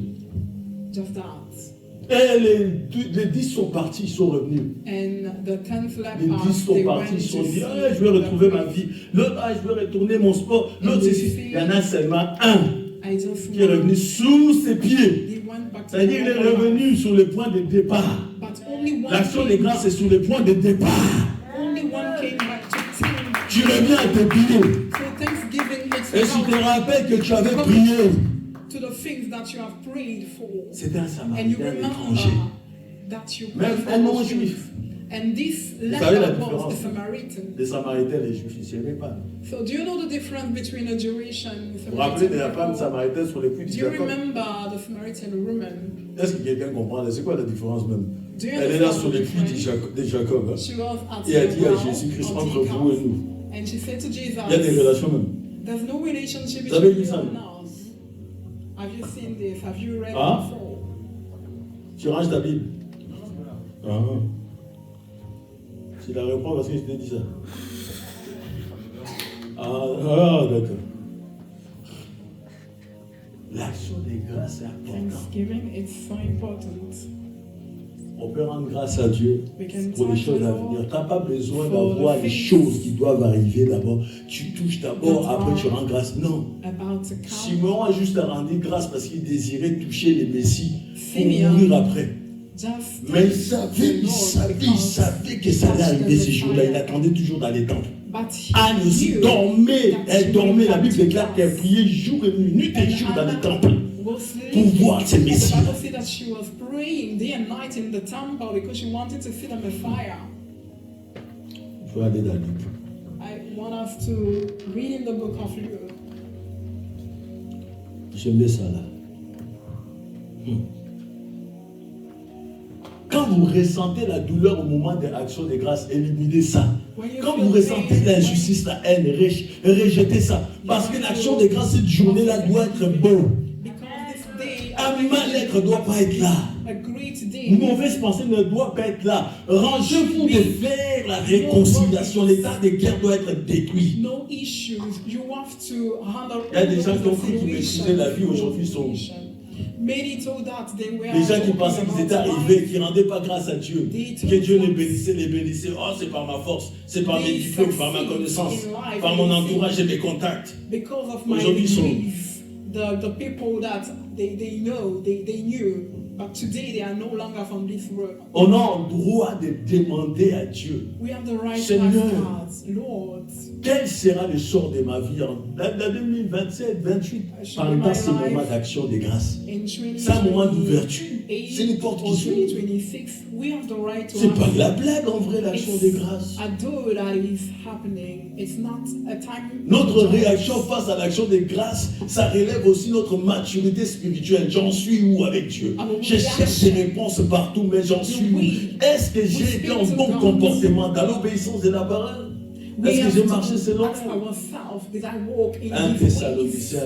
Just that. Et les 10 sont partis, ils sont revenus. And the 10th Les 10 lepers, sont they partis, went ils to sont dit, see ah, je vais retrouver the ma priest. vie. L'autre, ah, je vais retourner mon sport. L'autre, c'est ici. Il y en a seulement un I just qui est revenu sous ses pieds. They went back to C'est-à-dire qu'il est revenu sur le point de départ. But only one L'action des came grâces est sur le point de départ. Only one came back to thank. Tu reviens à tes pieds. So Thanksgiving it's Et tu te about rappelles que tu avais prié. to the things that you have prayed for. C'était un And you Samaritain remember étranger. that you Même prayed un for those non-juif. things. And this Vous savez la leper was différence? a Samaritan. Les Samaritains et les Juifs, ils ne s'aimaient pas. So do you know the difference between a Jewish and Vous vous rappelez de la Samaritan femme people? samaritaine sur les puits Do du you Jacob? remember the Samaritan woman? Est-ce que quelqu'un comprend? C'est quoi la différence même? Do you Elle est là understand sur les the puits difference? de Jacob. Hein? She was at Et elle the dit à well Jésus-Christ, of entre Jacob, vous et nous. and she said to Jesus, Il y a des relations même. there's no relationship Vous avez between lu you ça? and us. Have you seen this? Have you read Ah? it before? Tu ranges ta Bible. Ah. Tu la reprends parce que je t'ai dit ça. Ah, d'accord. L'action des grâces est importante. Thanksgiving, it's so important. On peut rendre grâce à Dieu We can pour les thank choses the à Lord venir. Tu n'as pas besoin for d'avoir the les things choses qui doivent arriver d'abord. Tu touches d'abord, that après tu are rends grâce. Non. about to come. Simon a juste à rendre grâce parce qu'il désirait toucher les Messies pour Simeon mourir après. Just Mais il thank savait the Lord que ça allait arriver ces jours-là. Il attendait toujours dans les temples. But he Anne aussi knew dormait. that Elle she dormait. would La have Bible to déclare qu'elle fast. priait jour et nuit, nuit et jour dans les Anna temples. was pour sleeping. voir ces The Messies. Bible said that she was praying day and night in the temple because she wanted to see the Messiah. Il faut aller dans le livre. I want us to read in the book of Luke. J'aimais ça là. Quand vous ressentez la douleur au moment de l'action de grâce, éliminez ça. Quand vous ressentez l'injustice, la haine, rejetez ça. Parce que l'action de grâce, cette journée-là doit être beau. Because this day, Un mal-être ne doit pas être là. a great today, mauvaise pensée ne doit pas être là. Rangez-vous de faire la réconciliation. L'état de guerre doit être détruit. no issues. You have to handle Il y a des gens qui ont all cru the qu'ils situation. maîtrisaient la vie, aujourd'hui sont... Many thought that they were Les gens qui talking pensaient qu'ils étaient about arrivés, life. qui ne rendaient pas grâce à Dieu, que Dieu les bénissait, les bénissait. Oh, c'est par ma force, c'est par mes diplômes, par ma connaissance, par mon entourage et mes contacts. Because of my Aujourd'hui, ils sont... degrees, the people that they know, they knew, but today they are no longer from this world. On a le droit de demander à Dieu, We have the right to Seigneur, ask God, Lord, quel sera le sort de ma vie en 2027, 28, pendant ce moment d'action de grâce. in C'est un moment d'ouverture. 2028 C'est n'importe or qui soit. 2026, we have the right to C'est pas de ask. la blague en vrai, l'action de grâce. I do that is happening. It's not a time. Notre réaction face à l'action de grâce, ça relève aussi notre maturité spirituelle. J'en suis où avec Dieu? Je cherche des réponses partout, mais j'en suis où? Est-ce que j'ai été en bon comportement dans l'obéissance de la parole? Est-ce que j'ai marché selon? Ask ourselves, did I walk in 1 His ways? Thessaloniciens.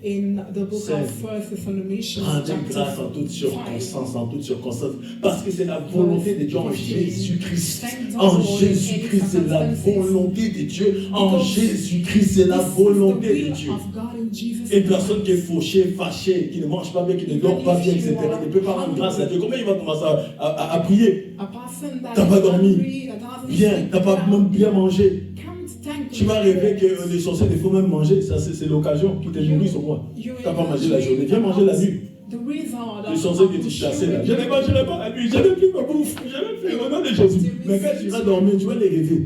In the book C'est- of 1 Thessalonians, Rendez chapter grâce en toutes 5. circonstances, en toutes circonstances, parce que c'est la volonté de Dieu en Jésus-Christ. Thank En God in Jésus-Christ, any c'est la circumstances. volonté de Dieu. En Because Jésus-Christ, c'est la This is the volonté de will Dieu. of God in Jesus Une personne Christ. qui est fauchée, fâchée, qui ne mange pas bien, qui ne dort pas bien, etc., ne peut pas rendre grâce à Dieu. Comment il va commencer à prier? A person that T'as is pas dormi hungry, that doesn't Bien, sleep t'as pas well, même bien mangé. can't thank Tu vas God. rêver que les sorciers, il faut même manger. Ça, c'est l'occasion qui te nourrit sur moi. T'as pas mangé la journée, viens manger la nuit. The result Les of sorciers que tu chassais là. Je ne mangerai pas la nuit, je n'ai plus ma bouffe, je vais faire au nom de Jésus. Mais quand tu iras dormir, tu vas les rêver.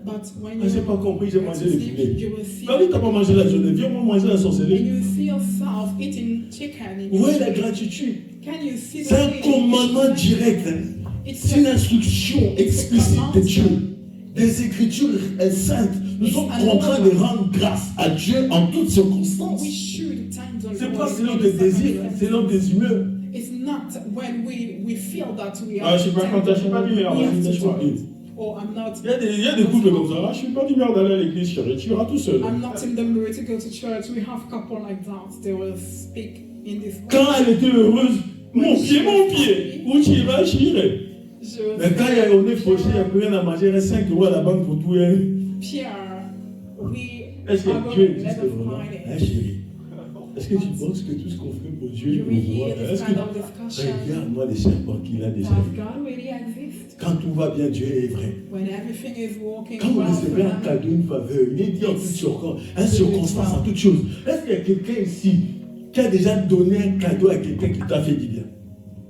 But when Ah, j'ai pas compris, j'ai mangé le sleep, poulet. you will see. Bah oui, t'as pas mangé la journée, viens manger la When sorcellerie. you see yourself eating chicken, Où est la gratitude? can you see the C'est un way- commandement direct. Hein. It's C'est une a- instruction explicite de Dieu. Des Écritures saintes. Nous sommes contraints de rendre grâce à Dieu en toutes circonstances. we should thank the C'est Lord pas in selon any tes désirs, circumstance. c'est selon tes humeurs. It's not when we feel that we Ah, are. je suis pas content, je suis pas d'humeur, we have vas-y, to laisse-moi do it. aller. Or I'm not. Il y a des couples comme ça. Ah, je suis pas d'humeur d'aller à l'église, chérie. Tu iras tout seul. I'm not in the mood to go to church. We have couple like that. They will speak in this way. Quand elle était heureuse, mon pied, où tu iras, j'irai. Je- Mais quand on est fauché, il n'y a plus rien à manger, il reste 5 € à la banque pour tout. Hein. Pierre, we Est-ce are que Dieu going to existe let us vraiment? find Hein, it. chérie? Est-ce que tu penses que tout ce qu'on fait pour Dieu, You pour will voir, hear this est-ce kind que... of discussion. Regarde-moi les serpents qu'il a déjà Does vus. God really exist? Quand tout va bien, Dieu est vrai. When everything is walking Quand vous well for recevez un them, cadeau, une faveur, il est dit en toute circonstance, en toute chose. Est-ce qu'il y a quelqu'un ici qui a déjà donné un cadeau à quelqu'un qui t'a fait du bien?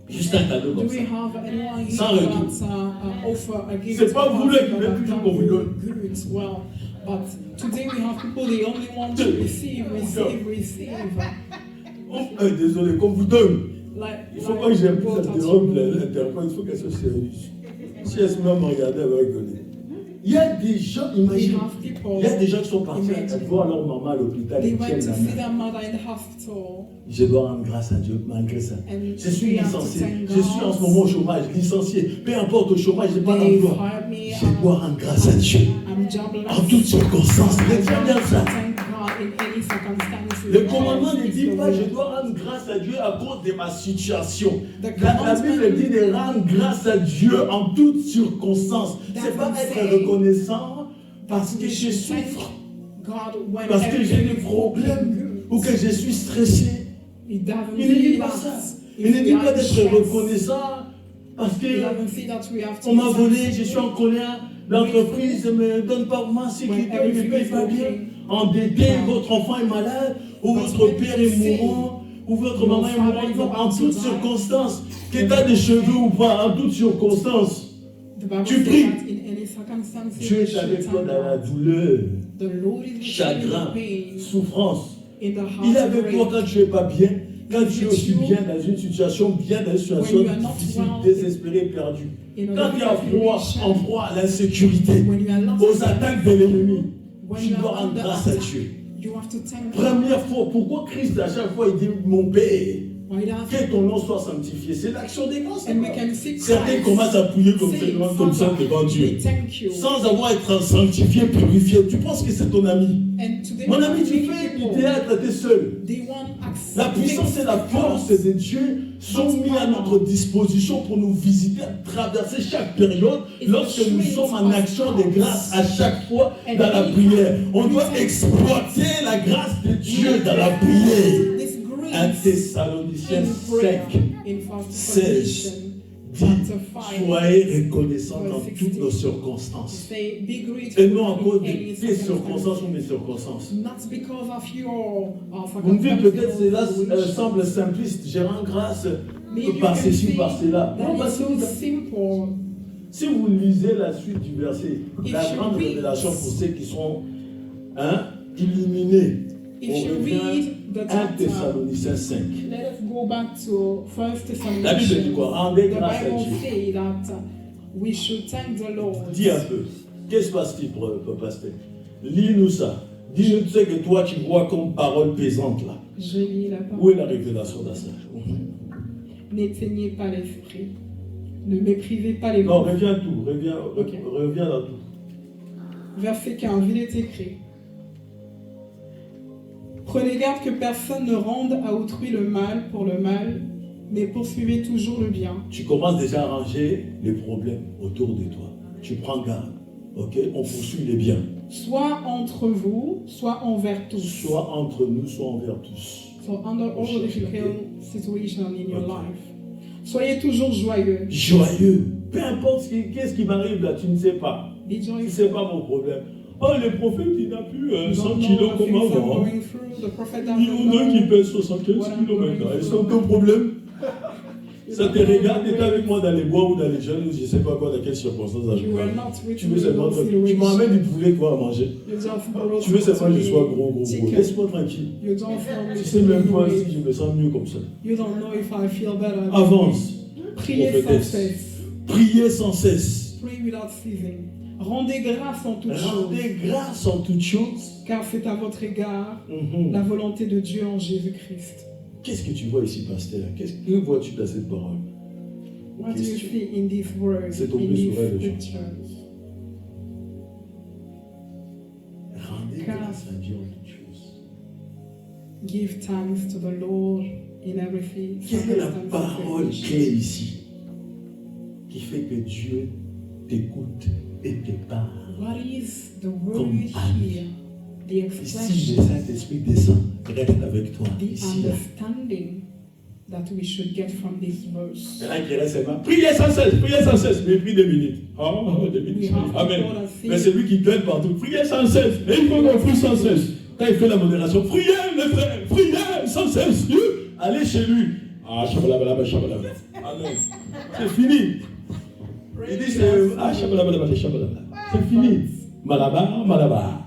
Juste un cadeau do comme we ça. have anyone Sans here retour. that offer a gift? C'est pas vous là qui that mettez have toujours done qu'on vous donne. good? Well, but today we have people they only want to receive. Oh, désolé, qu'on vous donne. Like, Il ne faut pas que j'aime plus people that interrompre you- l'interprète, il faut qu'elle soit sérieuse. Si elle se met à me regarder, elle va rigoler. Il y a des gens, we imagine, have people. il y a des gens qui sont partis Imagine. voir leur maman à l'hôpital They et went tiennent to la see main. their mother in the hospital. Je dois rendre grâce à Dieu malgré ça. And Je suis we have to licencié. thank Je suis en ce God. moment au chômage, licencié. Peu importe au chômage, je n'ai pas They've d'emploi. hired me. Je dois rendre grâce à Dieu. I'm jobless. En toutes circonstances. Retiens bien ça. Thank God in any circumstances. Le commandement ne It's dit the pas je will. dois rendre grâce à Dieu à cause de ma situation. The La Bible dit de rendre grâce à Dieu en toutes circonstances. C'est pas être reconnaissant parce que je souffre, God when parce que j'ai everything des is problèmes walking ou que je suis stressé. good. It doesn't Il ne dit see pas that ça. if Il ne dit we pas are d'être stressed. reconnaissant parce It que doesn't see that we have to on m'a be volé, thankful. je suis en colère, l'entreprise ne me donne pas ma sécurité, ne me paye pas bien. Endetté, votre enfant est malade, ou votre père est mourant, ou votre maman est mourante. En toutes circonstances, que tu as des cheveux ou pas, en toutes circonstances, The Bible tu says pries. that in any circumstances, Dieu we est should avec toi thank dans la God. douleur, The Lord is with you in chagrin, the pain, souffrance. in the Il est heart avec toi quand tu n'es pas bien, quand tu es aussi bien dans une situation, bien dans une situation When you are not difficile, well, désespérée, perdue. in Quand a tu as froid, en froid à l'insécurité, when you are lost, aux attaques de l'ennemi, when tu you dois are rendre under grâce à attack, Dieu. you have to thank God. Première fois, pourquoi Christ à chaque fois il dit mon Père? Que ton nom soit sanctifié. C'est l'action des grâces. And we can see Certains Christ commencent à prier saying, comme ça Father, devant Dieu. we thank you. Sans avoir été sanctifié, purifié. Tu penses que c'est ton ami. And today, Mon ami, tu many fais du people, théâtre, tu es seul. they want access. La puissance et la force de Dieu sont mis à notre disposition pour nous visiter, à traverser chaque période lorsque nous sommes en action de grâce à chaque fois dans la prière. On doit exploiter la grâce de Dieu dans la prière. 1 Thessaloniciens 5, 16 dit, soyez reconnaissants dans toutes nos circonstances. Et non à cause de tes circonstances ou mes circonstances. Vous me dites peut-être que cela semble simpliste. Je rends grâce par ceci ou par cela. Non, parce que si vous lisez la suite du verset, la grande révélation pour ceux qui sont illuminés, on revient 1 Thessaloniciens 5. Let us go back to 1 Thessalonians. La Bible dit quoi? Rendez The grâce à Bible Dieu. say that we should thank the Lord. Dis un peu. Qu'est-ce qui se passe-t-il, pasteur? Lis-nous ça. Dis-nous ce que toi tu vois comme parole pesante là. Je lis la Où est parole. la révélation dans ça? N'éteignez pas l'esprit. Ne méprisez pas les Non, mots. reviens à tout. Ok. Reviens dans tout. Verset 15, il est écrit. Prenez garde que personne ne rende à autrui le mal pour le mal, mais poursuivez toujours le bien. Tu commences déjà à ranger les problèmes autour de toi. Tu prends garde. Ok? On poursuit les biens. Soit entre vous, soit envers tous. Soit entre nous, soit envers tous. So under all the difficult situations in your life. Soyez toujours joyeux. Joyeux. Peu importe qu'est-ce qui m'arrive là, tu ne sais pas. Be Ce joyful. n'est pas mon problème. Oh, le prophète, il n'a plus You 100 don't know kilos the comme things I'm avant. going through. The prophet Il y en a qui pèsent 75 kilos maintenant. Est-ce qu'il y a aucun problème? Ça te regarde, tu es avec moi dans les bois ou dans les jeunes, ou je ne sais pas quoi, dans quelles circonstances. You were not with Tu me veux in seulement, those tu m'emmènes du poulet quoi à manger. You just brought Tu veux seulement que je sois me gros. chicken. Laisse-moi tranquille. You don't want me Tu to sais même pas be si je me sens mieux comme ça. You don't know if I feel better. Avance. Priez sans prophétesse. cesse. Priez sans cesse. Pray without ceasing. Rendez grâce en toutes choses, Rendez grâce en toutes choses. car c'est à votre égard Mhm. la volonté de Dieu en Jésus-Christ. Qu'est-ce que tu vois ici, pasteur? Que vois-tu dans cette parole? What do you Question. see in these words, C'est tombé in these sur elle, le scriptures? Rendez grâce à Dieu en toutes choses. Give thanks to the Lord in everything. Quelle est la parole clé ici qui fait que Dieu t'écoute et te parle? What is the word Comme ami. here? The Ici, expression, le Saint-Esprit descend, reste avec toi. the Ici, là. understanding that we should get from this verse. Il y en a qui restent seulement. Priez sans cesse, mais prie 2 minutes. Oh, 2 minutes. We have to Amen. go and see. Mais c'est lui qui gueule partout. Priez sans cesse. Et il faut qu'on prie sans cesse. Quand il fait la modération, priez les frères, priez sans cesse. Allez chez lui. Ah, chabalabalaba, chabalabalaba. Amen. C'est fini. Il dit, ah, chabalabalaba, chabalabalaba. C'est fini. Malabar.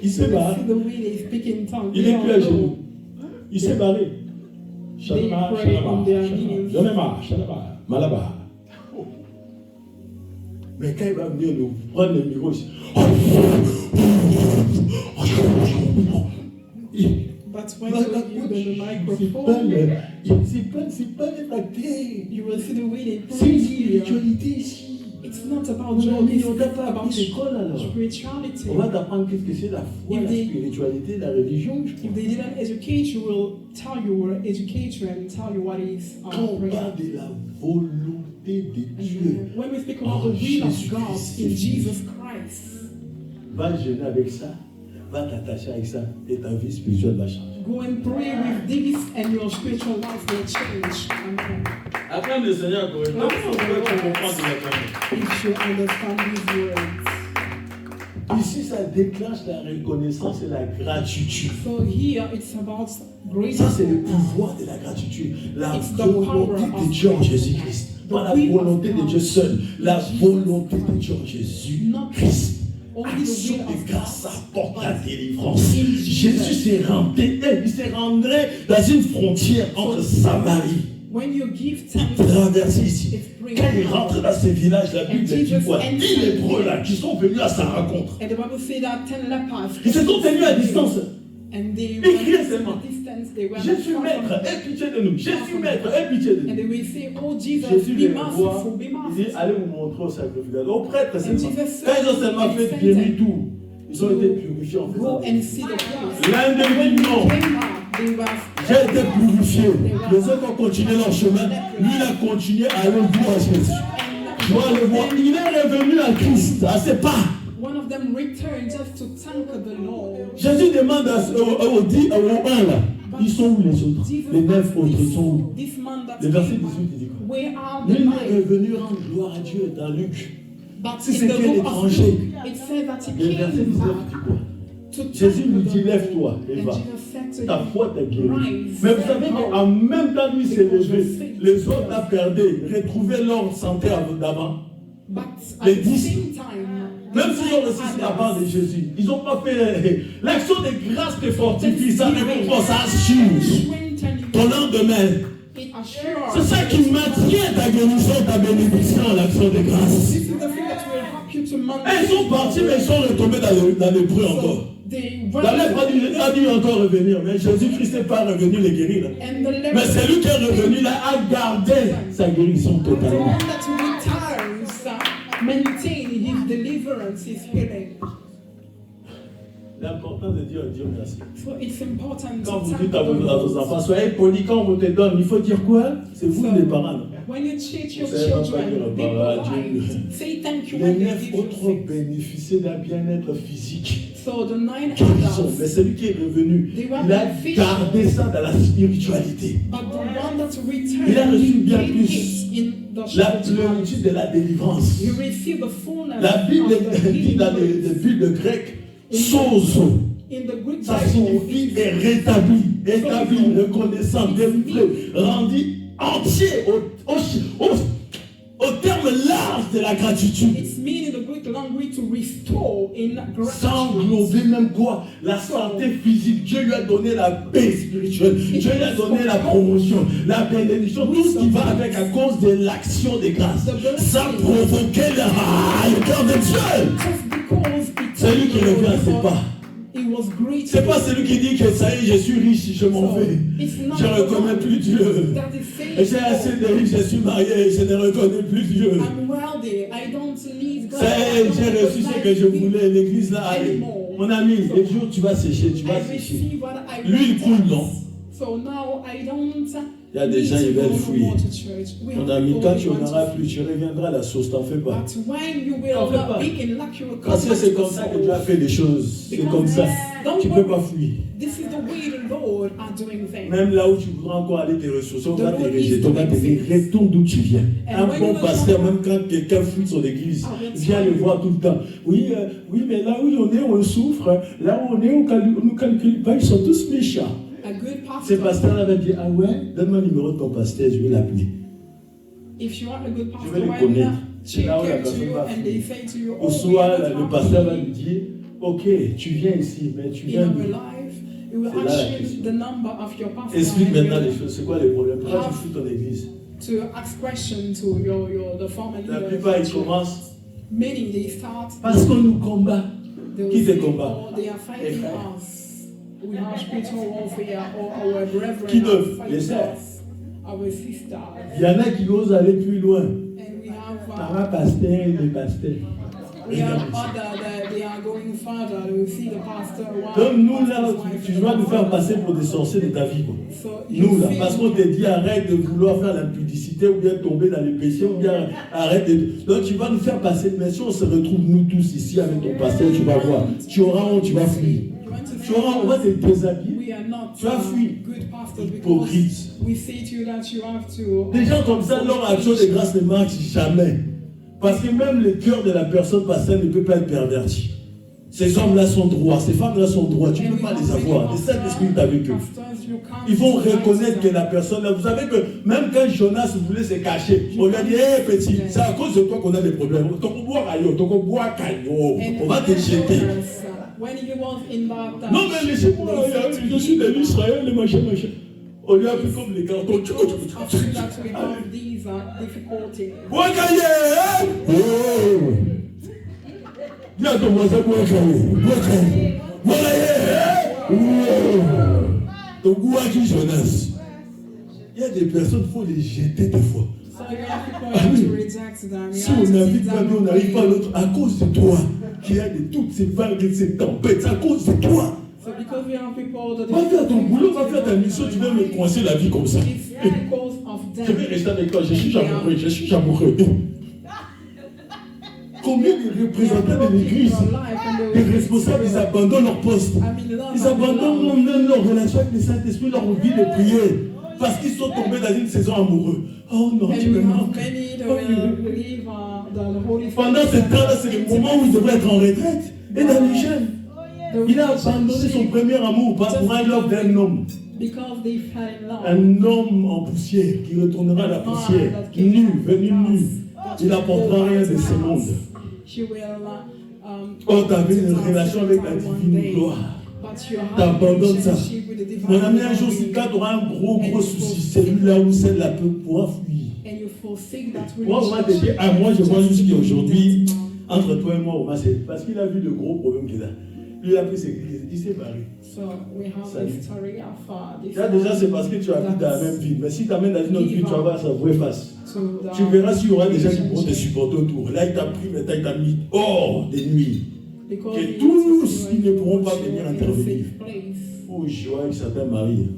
Il s'est barré. See the way they speak in tongues. Il They n'est plus à don't genoux. know. Il s'est barré. They pray on their knees. Malabar. Mais quand il va venir nous prendre le micro ici. But when you use the microphone, C'est pas les bactéries. you will see the way they C'est pray une here. spiritualité ici. It's not about Non, joy, it's on ne t'a pas about appris l'école alors. spirituality. On va t'apprendre qu'est-ce que c'est la foi, la spiritualité, la religion. Je If crois. they didn't educate you, will tell you, will educate you and tell you what is Quand on prayer. parle de la volonté de Dieu, When we speak about Oh, the will of Jésus God Christ. in Jesus Christ, va jeûner avec ça, va t'attacher avec ça et ta vie spirituelle va changer. go and pray with this and your spiritual life will change. Acclame le Seigneur correctement. Tu comprends de la famille. If you understand these words. Ici, ça déclenche la reconnaissance et la gratitude. So here it's about grace. Ça, c'est le pouvoir de la gratitude. La It's the volonté power de of Dieu en God. Jésus-Christ. Pas la The will of volonté de God. Dieu seul. La Jesus volonté de Christ. Dieu en Jésus-Christ. Only the Action will de of grâce God. apporte la délivrance. In Jésus Jesus. s'est rentré, il s'est rentré dans une frontière entre Samarie. When you give thanks, Traversé ici. it's bring Quand il rentre dans ces villages, la Bible dit quoi? And 10 lépreux là qui sont venus à sa rencontre. And the Bible says that 10 lepers. Ils se sont tenus à distance. And they Ils were criaient at seulement. a distance, they were Jésus not far maître, from aie pitié de nous. Jésus maître, aie pitié de And nous. they will say, oh Jesus, Jésus be les voit, merciful, be il dit, merciful. allez vous montrer au sacrificateur, au prêtre seulement. Jesus Quand ils ont seulement said, fait guérir tout, ils ont été purifiés en faisant Go des and choses. see the priest. L'un d'eux dit non, Came back, they were j'ai été purifié. Les autres ont continué leur chemin. Lui, il a continué à aller voir Jésus. Je dois le voir. Il est revenu à Christ, à ses pas. one of them returned just to thank the Lord. Jésus demande au 1 là, ils sont où les autres? Les 9 autres, ils sont où? This man that Le verset came 18, back, il dit quoi? where are Lui, the il est nine? revenu rendre gloire à Dieu dans Luc. But Si in c'était the book of l'étranger. Luke, it says that he Le verset came 19 back dit quoi? to Jésus thank lui the dit, Lord. lève-toi et And va. Jesus said to Ta him, foi t'a guéri. Rise. Mais vous savez qu'en même temps, lui s'est levé. Les autres l'ont perdu, retrouvé leur santé d'avant. But Les at the 10. same time, Même s'ils ont reçu la part de Jésus, ils n'ont pas fait l'action de grâce te fortifie, ça récompense, ça assure ton lendemain. C'est ça qui maintient ta guérison, ta bénédiction, l'action de grâce. This is the thing that will help you to Et ils sont partis, mais ils sont retombés dans le bruit encore. La lèpre a dû encore revenir, mais Jésus-Christ n'est pas revenu les guérir. Mais c'est lui qui est revenu là, a gardé sa guérison The totalement. one that returns, maintain his deliverance, his healing. L'important de dire Dieu merci. So it's important Quand to vous thank dites à the vos enfants, Lord. soyez polis quand on vous te donne, il faut dire quoi? C'est vous les parents. Non? When you treat your Vous savez pas children, dire be bah, polite. Dieu. Say thank you Les when they 9 give you autres things. bénéficiaient d'un bien-être physique. So the 9 Guérison. Mais others, celui qui est revenu, il a gardé ça dans la spiritualité. but the one that Il a reçu returned, bien he plus gave it in the la spirituality. plénitude de la délivrance. You receive the fullness La Bible of the dit healing dans le grace. Bible grec, sozo. In the Greek Ça Bible, signifie rétabli, établi, reconnaissant, délivré, rendu entier au terme large de la gratitude. it's mean in the Greek language to restore in Sans gratitude. englober même quoi? La santé physique. Dieu lui a donné la paix spirituelle. Dieu lui a donné la promotion, la bénédiction, tout ce qui va avec à cause de l'action des grâces. Ça provoquait le cœur de Dieu. Just because it C'est lui qui revient à ses pas. it was great. C'est pas celui qui dit que ça y est, je suis riche, je m'en vais. Je ne reconnais plus Dieu. That is saying, J'ai assez de riches, je suis marié, je ne reconnais plus Dieu. I'm wealthy, I don't need God. J'ai reçu ce que je voulais, l'église là, allez. Mon ami, les jours tu vas sécher, tu vas I sécher. receive what I L'huile coule, non? So now I don't. Il y a des gens, ils veulent fuir. Mon Mon ami, quand tu n'en auras plus, tu reviendras à la source, t'en fais pas. But when you will T'en fais not pas. be in lack, you will come Parce que back c'est to comme the ça que soul. Dieu a fait les choses. C'est comme ça. Tu ne peux pas fuir. This is the way the Lord are doing things. Même là où tu voudras encore aller te ressourcer, on va te rejeter, on va te dire, retourne d'où tu viens. Un bon pasteur, même quand quelqu'un fuit son église, viens le voir tout le temps. Oui, mais là où on est, on souffre. Là où on est, on nous calcule pas. Ils sont tous méchants. A good Ces pastor, pasteurs-là vont dire, ah ouais, donne-moi le numéro de ton pasteur, je vais l'appeler. if you want a good Je vais le pastor, connaître. when C'est they là où la came to personne you va and they fuir. say to you, Au oh, soir, we are le not pasteur va happy lui dire, ok, tu viens ici, mais tu in viens our d'où? life, you will C'est là la ask question. him the number of your pastor Explique and maintenant you les choses. C'est quoi les problèmes? Pourquoi tu fuis ton église? to ask questions to the former La leader. plupart, ils commencent Many they start. parce qu'on nous combat. They will Qui te say, combat? oh, they are fighting frères. us. We have spiritual warfare, or our brethren Qui are d'autre? Les fighting sœurs. us, our sisters. Il y en a qui osent aller plus loin. And we have Parents pasteurs et des pasteurs. we have other that they are going further. We see the pastor. Wow, Donc nous là, pastor's wife tu and dois nous faire pastor. passer pour des sorciers de ta vie. Quoi. So you Nous là, feel- parce qu'on te dit arrête de vouloir faire l'impudicité ou bien tomber dans les péchés ou bien arrête de... Donc tu vas nous faire passer, mais si on se retrouve nous tous ici avec ton pasteur, tu vas voir. Tu auras honte, tu vas fuir. You want to Tu auras, on va te déshabiller. we are not Tu vas fuir. good pastors Hypocrite. because we say to you that you have to. Des gens comme ça, leur action de grâce ne marche jamais. Parce que même le cœur de la personne pasteur ne peut pas être perverti. Ces hommes-là sont droits, ces femmes-là sont droits, tu ne peux pas les avoir. Le Saint-Esprit est avec eux. Ils vont reconnaître que la personne là, vous savez que même quand Jonas voulait se cacher, on lui a dit, hé petit, c'est à cause de toi qu'on a des problèmes. On va te jeter. When he was in that, Non mais laissez-moi, je suis de l'Israël, machin. On lui a pris comme les cartons. after that we have these difficulties. Dis à ton voisin, Donc, où est Jonas? Il y a des personnes, il faut les jeter des fois. Si on n'invite pas, on n'arrive pas à l'autre, à cause de toi, qui a de toutes ces vagues et ces tempêtes, c'est à cause de toi. Va faire ton boulot, va faire ta mission, tu vas me coincer la vie comme ça. Je vais rester avec toi, je suis amoureux, je suis amoureux. Combien de représentants de l'église, des responsables, ils abandonnent leur poste. Ils abandonnent même leur relation avec le Saint-Esprit, leur vie de prière. Parce qu'ils sont tombés dans une saison amoureuse. Oh non, tu me manques. Pendant ce temps-là, c'est le moment où il devrait être en retraite. Et dans les jeunes, il a abandonné son premier amour pour un love d'un homme. Un homme en poussière qui retournera à la poussière, nu, venu nu. Il n'apportera rien de ce monde. Oh, tu avais une relation avec la divine gloire. T'abandonnes ça. Mon ami, un jour, si tu auras un gros souci, celui-là où celle-là pourra fuir. Moi, on va te dire, moi, je vois juste qu'aujourd'hui, entre toi et moi, c'est parce qu'il a vu le gros problème qu'il a. Lui, il a pris ses églises, il s'est barré. Là, déjà, c'est parce que tu habites dans la même ville. Mais si tu amènes dans une autre ville, tu vas voir sa vraie face. Tu verras s'il y aura des gens qui pourront te supporter autour. Là, il t'a pris, mais il t'a mis hors des nuits. Que tous, ils ne pourront pas venir intervenir. Oh, joie avec certains maris.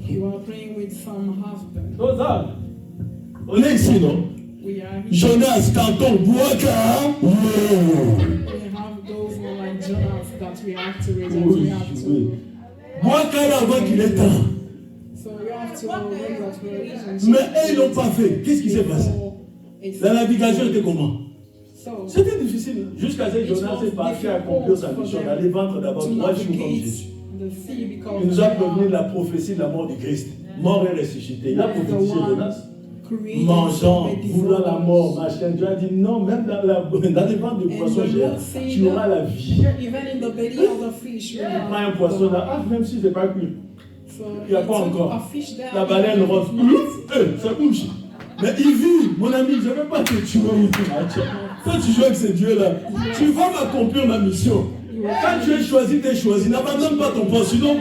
On est ici, non? Jonas, Canton, Boaka. Oui. Boaka avant qu'il est temps. Mais eux, ils n'ont pas fait. Qu'est-ce qui s'est passé? La navigation était comment? C'était difficile. Jusqu'à ce que Jonas est parti accomplir sa mission, d'aller vendre d'abord 3 jours comme Jésus. Il nous a prévenu la prophétie de la mort du Christ. Mort et ressuscité. Il a prophétisé Jonas. Mangeant, voulant la mort, machin. Dieu a dit non, même dans les ventes de poissons géants, tu auras la vie. Tu prends un poisson là, même si ce n'est pas cuit. Il n'y a pas encore. La baleine rose. Ça bouge. Mais il vit, mon ami, je ne vais pas te tuer. Quand tu joues avec ces dieux-là, tu vas m'accomplir ma mission. Quand tu es choisi, tu es choisi. N'abandonne pas ton poste, sinon,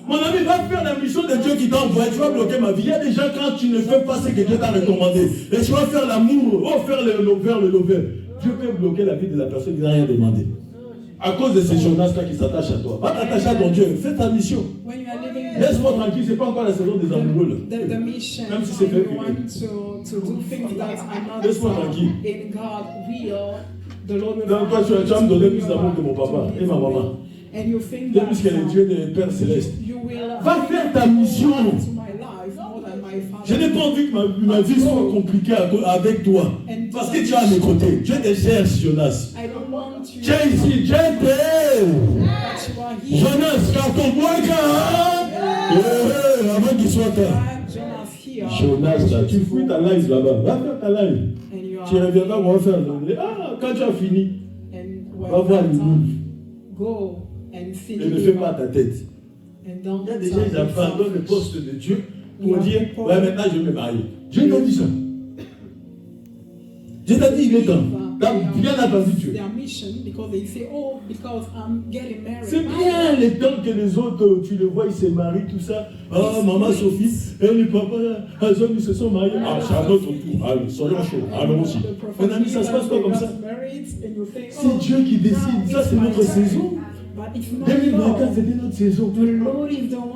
mon ami, va faire la mission de Dieu qui t'a envoyé. Tu vas bloquer ma vie. Il y a des gens, quand tu ne fais pas ce que Dieu t'a recommandé, et tu vas faire l'amour, faire le lover. Dieu peut bloquer la vie de la personne qui n'a rien demandé. À cause de ces Jonas-là qui s'attachent à toi. Va t'attacher à ton Dieu. Fais ta mission. Laisse-moi tranquille. Ce n'est pas encore la saison des amoureux. Même si c'est fait. Laisse-moi tranquille. Donc toi, tu vas me donner plus d'amour que mon papa et ma maman. Plus que les dieux des Pères Célestes. Va faire ta mission. Je n'ai pas envie que ma vie soit compliquée avec toi. Parce que tu es à mes côtés. Dieu te cherche, Jonas. Tu es ici, Dieu t'aime. Jonas, carton bois, avant qu'il soit tard. Jonas, là, tu fouilles ta live là-bas. Va faire ta live. Tu reviendras, on va faire le. Quand tu as fini, va voir le livre. Et ne fais pas ta tête. Il y a des gens qui abandonnent le poste de Dieu pour dire, ouais, maintenant je vais me marier. Dieu t'a dit ça. Dieu t'a dit, il est temps. T'as bien attendu Dieu. C'est bien les temps que les autres, tu le vois, ils se marient, tout ça. Ah, maman Sophie, et les papas, ils se sont mariés. Ah, c'est à notre tour. Allez, soyons chauds. Allons-y. Mon ami, ça se passe pas comme ça. C'est Dieu qui décide. Ça, c'est notre saison. 2024, c'était notre saison.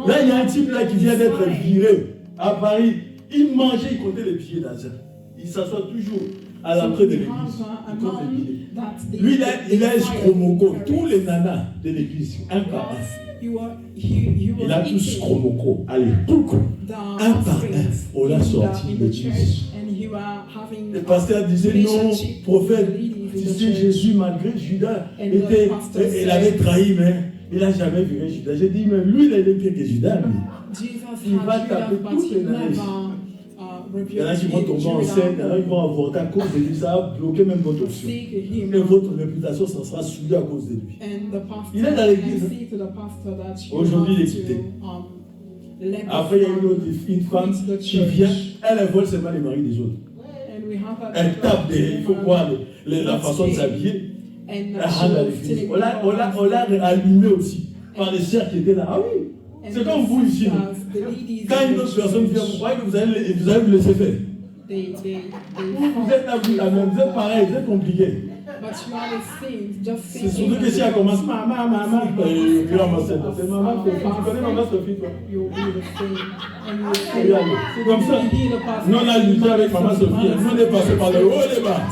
Là, il y a un type là qui vient d'être viré à Paris. Il mangeait, il comptait les billets d'argent. Il s'assoit toujours à l'entrée de l'église. Il compte les billets. Lui, il a escromoco. Tous les nanas de l'église, un par un. Il a tous chromoco. Allez, un par un. On l'a sorti de l'église. Le pasteur disait non, prophète. Tu sais, Jésus, malgré Judas, il avait trahi, mais il n'a jamais viré Judas. J'ai dit, mais lui, il est pire que Judas. Il va taper toutes les nains. Il y en a qui vont tomber enceintes, il y en a qui vont avorter à cause de lui. Ça va bloquer même votre option. Et votre réputation, ça sera souillée à cause de lui. Il est dans l'église. Aujourd'hui, il est quitté. Après, il y a une femme qui vient, elle vole seulement les maris des autres. Elle tape il faut voir la façon de s'habiller. And rendre à l'église. On l'a allumé aussi par les sœurs qui étaient là. Ah oui, c'est comme vous ici. Quand une autre personne vient, vous croyez que vous allez vous laisser faire. Vous êtes là, vous êtes pareil, vous êtes compliqué. C'est surtout que si elle commence, maman, puis on va s'aider. C'est maman, tu connais maman Sophie, toi? C'est comme ça. Nous, on a lutté avec maman Sophie. Nous, on est passé par le haut et les bas.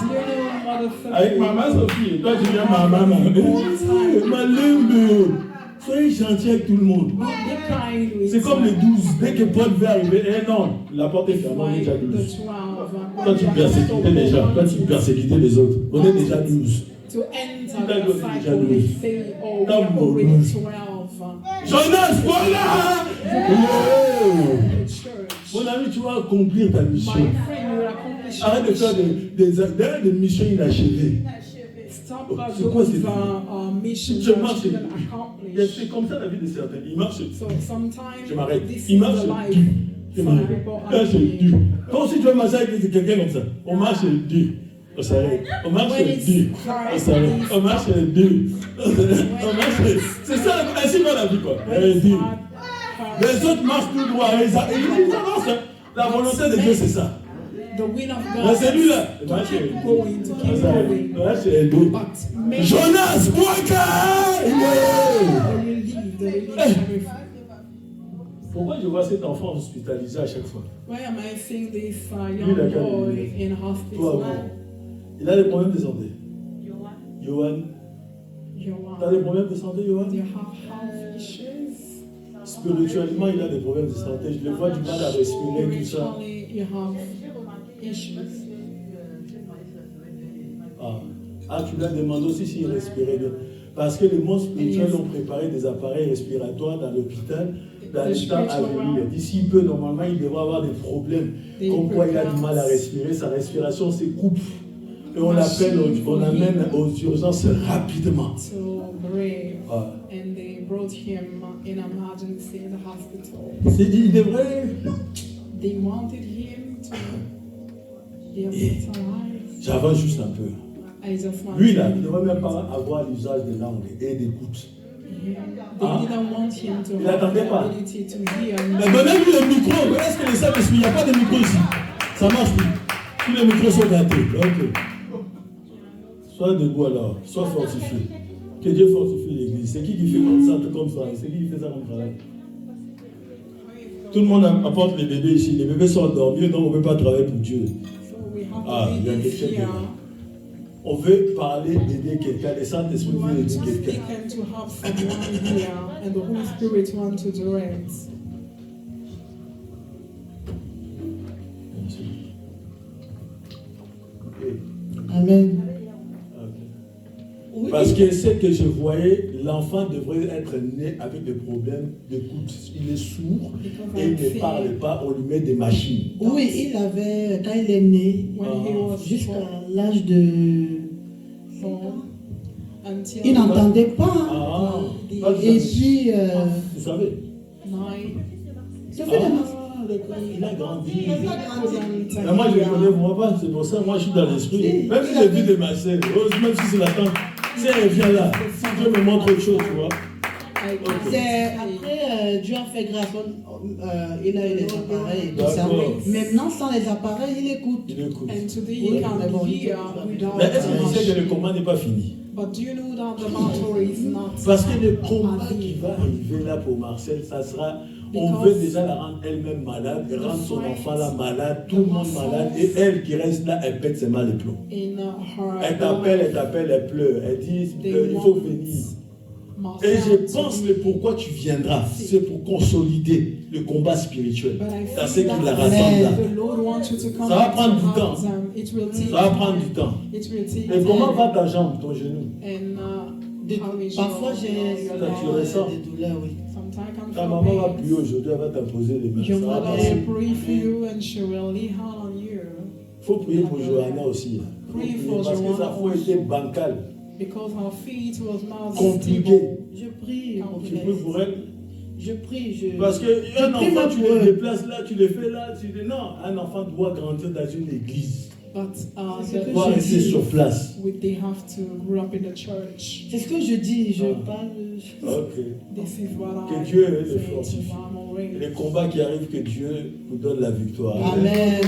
Avec maman Sophie. Toi, tu viens maman. Malembe. Soyez gentil avec tout le monde. C'est comme les 12. Dès que Paul veut arriver, non, la porte est fermée, on est déjà 12. Toi, tu persécutais déjà. Toi, tu persécutais les autres. On est déjà 12. Jonas, voilà! Mon ami, tu vas accomplir ta mission. Arrête de faire des missions inachevées. C'est quoi ces missions? Je marche. C'est comme ça la vie de certains. Ils marchent. Je m'arrête. Ils marchent dur. Je m'arrête. Dur. Toi aussi, tu vas marcher avec quelqu'un comme ça. On marche dur. On s'arrête. On marche dur. On s'arrête. On marche dur. On marche. C'est ça, ainsi va la vie, quoi. Les autres marchent tout droit. Ils avancent. La volonté de Dieu, c'est ça. Mais c'est lui là. Jonas, pourquoi je vois cet enfant hospitalisé à chaque fois? Why am I seeing this young boy in hospital? Il a des problèmes de santé. Johan. Tu as des problèmes de santé, Johan? Spirituellement, il a des problèmes de santé. Je le vois du mal à respirer, tout ça. Tu lui as demandé aussi s'il respirait bien. Parce que les mondes spirituels ont préparé des appareils respiratoires dans l'hôpital dans le temps à venir. D'ici peu, normalement, il devrait avoir des problèmes. Comme quoi il a du mal à respirer, sa respiration se coupe. Et on l'amène aux urgences rapidement. Il devrait. J'avance juste un peu. Lui, là, il ne devrait même pas avoir l'usage de langue et d'écoute. Il n'attendait pas. Mais donnez-lui le micro. Est-ce que les Saint-Esprit, il n'y a pas de micro ici? Ça marche plus. Tous les micros sont gâtés. Ok. Sois debout alors. Sois fortifié. Que Dieu fortifie l'église. C'est qui fait comme ça? C'est qui fait ça comme travail? Tout le monde apporte les bébés ici. Les bébés sont endormis, donc on ne peut pas travailler pour Dieu. Il y a quelqu'un qui est là. On veut parler, d'aider quelqu'un. Les Saint-Esprit veulent aider quelqu'un. Amen. Okay. Parce que c'est que je voyais, l'enfant devrait être né avec des problèmes d'écoute. Il est sourd et il ne parle pas, on lui met des machines. Oui, il avait, quand il est né, jusqu'à l'âge de... il n'entendait pas. Et puis... vous savez, il a grandi. Mais moi, je ne le vois pas, c'est pour ça, moi, je suis dans l'esprit. Même si j'ai vu des machins, même si c'est la tante, si elle vient là, Dieu me montre autre chose, tu vois. Après, Dieu a fait grâce. Il a eu les appareils et tout ça. Maintenant, sans les appareils, il écoute. Il écoute. Mais est-ce que tu sais que le combat n'est pas fini? Parce que le combat qui va arriver là pour Marcel, ça sera... On veut déjà la rendre elle-même malade, et rendre son enfant là malade, tout le monde malade, et elle qui reste là, elle pète ses mains les plombs. Elle t'appelle, elle pleure, elle dit il faut venir. Et je pense que pourquoi tu viendras, c'est pour consolider le combat spirituel. C'est ce qui la rassemble là. Ça va prendre du temps. Ça va prendre du temps. Et comment va ta jambe, ton genou? Parfois j'ai des douleurs, oui. Ta maman va prier aujourd'hui, elle va t'imposer les mains. Il faut prier pour Johanna aussi. Parce que sa foi était bancale. Compliqué. Je prie. Tu pries pour elle? Je prie. Parce qu'un enfant, tu le déplaces là, tu le fais là. Tu dis non, un enfant doit grandir dans une église. Faut rester sur place. They have to grow up in the church. C'est ce que je dis, je parle. Ok. This is what Que I Dieu les say to fortifie. them. Les combats qui arrivent, que Dieu nous donne la victoire. Amen.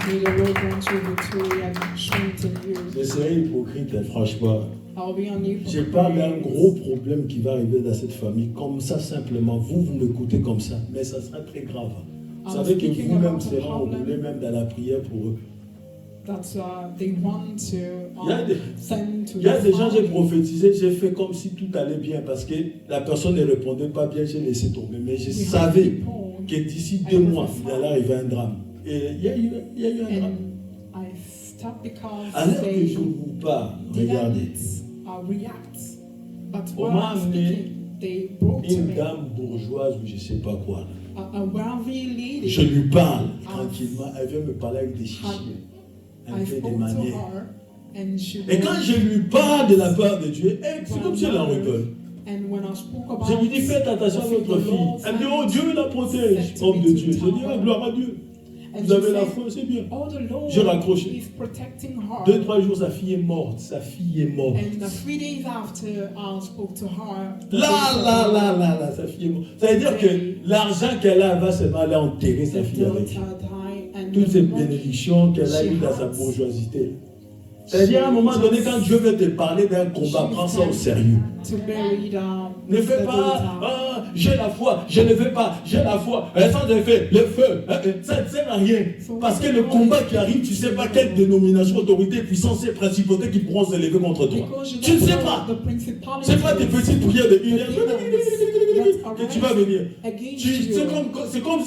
May the Lord grant you victory and strengthen you. Je serais hypocrite, hein, franchement. I'll be on you. J'ai pas d'un gros problème qui va arriver dans cette famille, comme ça simplement. Vous m'écoutez comme ça, mais ça sera très grave. Vous savez que vous-même serez enroulés même dans la prière pour eux. They want to send to Il y a des gens, j'ai the prophétisé, j'ai fait comme si tout allait bien parce que la personne ne répondait pas bien, j'ai laissé tomber. Mais je savais que d'ici 2 mois, il allait arriver un drame. Et il y a eu un drame. Alors que je vous parle, regardez. On m'a amené une dame bourgeoise ou je ne sais pas quoi. Je lui parle tranquillement, elle vient me parler avec des chiens. Elle fait des manières. Et quand je lui parle de la part de Dieu, c'est comme si elle en rigole. Je lui dis, faites attention à votre fille. Elle me dit, oh Dieu la protège, homme de Dieu. Je dis, oh gloire à Dieu. Vous avez la foi, c'est bien. J'ai raccroché. 2-3 jours, sa fille est morte. Sa fille est morte. Là, sa fille est morte. Ça veut dire que l'argent qu'elle a, elle va seulement aller enterrer sa fille avec. Toutes ces bénédictions qu'elle a eues dans sa bourgeoisité. C'est-à-dire, à un moment donné, quand Dieu veut te parler d'un combat, prends ça au sérieux. Ne fais pas, j'ai la foi, je ne veux pas, j'ai la foi. Ça te fait le feu, ça ne sert à rien. Parce que le combat qui arrive, tu ne sais pas quelle dénomination, autorité, puissance et principauté qui pourront s'élever contre toi. Tu ne sais pas. Ce n'est pas des petites prières de 1 heure que tu vas venir.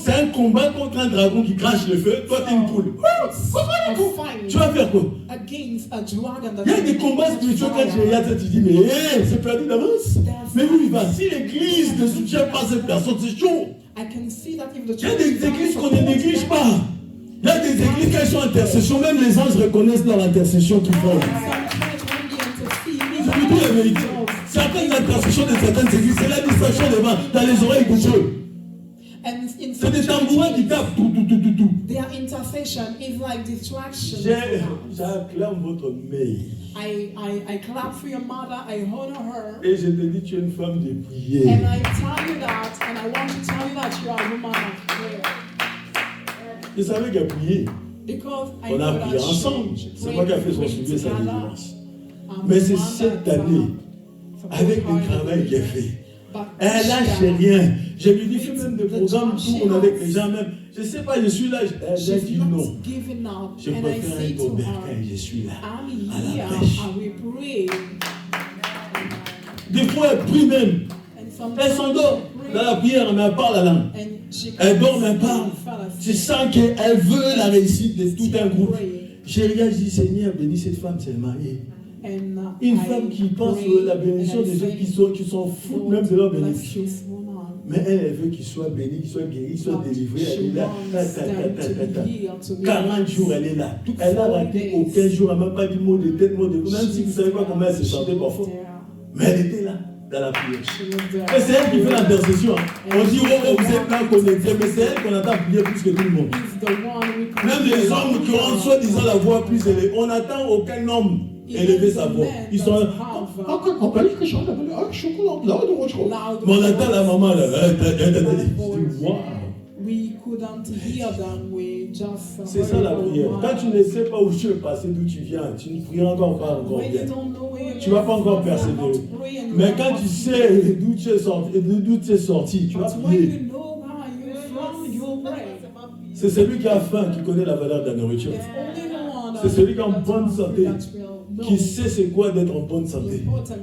C'est un combat contre un dragon qui crache le feu, toi tu es une poule. Tu vas faire quoi? Il y a des combats spirituels quand tu regardes ça, tu dis, mais c'est perdu d'avance. Mais oui, si l'église ne soutient pas cette personne, c'est chaud. Il y a des églises qu'on ne néglige pas. Il y a des églises, quand elles sont en intercession, même les anges reconnaissent dans l'intercession qu'ils font. Je vous dis la vérité. Certaines intercessions de certaines églises, c'est la distraction des mains dans les oreilles de Dieu. C'est des tambourins qui tapent tout. Their intercession is like distraction. J'acclame votre mère. I clap for your mother, I honor her. Et je te dis, tu es une femme de prière. And I tell you that, and I want to tell you that you are a woman of prayer. Vous savez qu'elle a prié. On a prié ensemble. C'est moi qui ai fait son suivi sa délivrance. Mais c'est cette année, avec le travail qu'elle fait. Elle lâche rien. Je lui dis, fais même des programmes, tourne avec les gens même. Je ne sais pas, je suis là. Elle a dit non. Je préfère être au bercail, je suis là. À la pêche. Des fois, elle prie même. Elle s'endort dans la prière, mais elle parle la langue. Elle dort, mais elle parle. Tu sens qu'elle veut la réussite de tout un groupe. J'ai regardé, je dis, Seigneur, bénis cette femme, c'est mariée. Une femme qui pense à la bénédiction des autres qui sont fous même de leur bénédiction. Mais elle veut qu'il soit béni, qu'il soit guéri, qu'il soit délivré. Elle est là. 40 jours, elle est là. Elle n'a raté aucun jour. Elle n'a même pas dit mot de tête, mot de cou. Même si vous ne savez pas comment elle se sentait parfois. Mais elle était là, dans la prière. Et c'est elle qui fait l'intercession. On dit, oh, vous êtes là connectés. Mais c'est elle qu'on attend prier plus que tout le monde. Même les hommes qui ont soi-disant la voix plus élevée. On n'attend aucun homme élever sa voix. Ils sont là. Mais on attend la maman là. C'est ça la prière. Quand tu ne sais pas où tu es passé, d'où tu viens, tu ne prieras encore pas encore bien. Tu ne vas pas encore persévérer. Mais quand tu sais d'où tu es sorti, tu vas prier. C'est celui qui a faim qui connaît la valeur de la nourriture. C'est celui qui est en bonne santé qui sait c'est quoi d'être en bonne santé.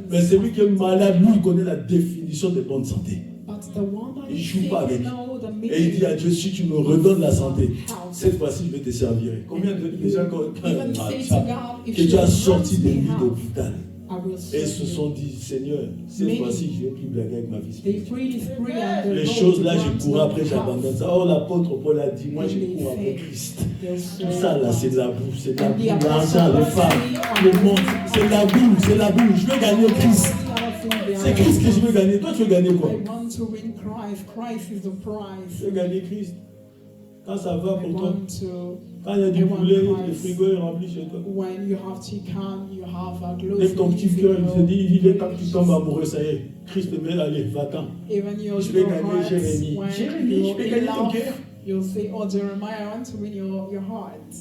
Mais celui qui est malade, lui, il connaît la définition de bonne santé. Il ne joue pas avec. Et il dit à Dieu, si tu me redonnes la santé, cette fois-ci, je vais te servir. Combien de gens que tu as sorti des lits d'hôpital et se sont dit, Seigneur, cette fois-ci, je ne vais plus blaguer avec ma vie. Les choses là, je cours après, j'abandonne ça. Oh, l'apôtre Paul a dit, moi, je cours après Christ. Tout ça là, c'est de la boue, c'est de la boue, l'argent, les femmes, le monde, c'est de la boue, c'est de la boue. Je veux gagner Christ. C'est Christ que je veux gagner. Toi, tu veux gagner quoi? Je veux gagner Christ. Quand ça va pour I toi. want to. Quand il y a du poulet, le frigo est rempli chez toi. When you have chicken, you have a Dès que ton petit gluten. cœur, il se dit, il est quand tu tombes amoureux, ça y est. Christ te met, allez, va-t'en. Even your Je vais little gagner heart, Jérémie. when Jérémie, je vais you're gagner in ton love, cœur. you'll say, oh Jeremiah, I want to win your heart.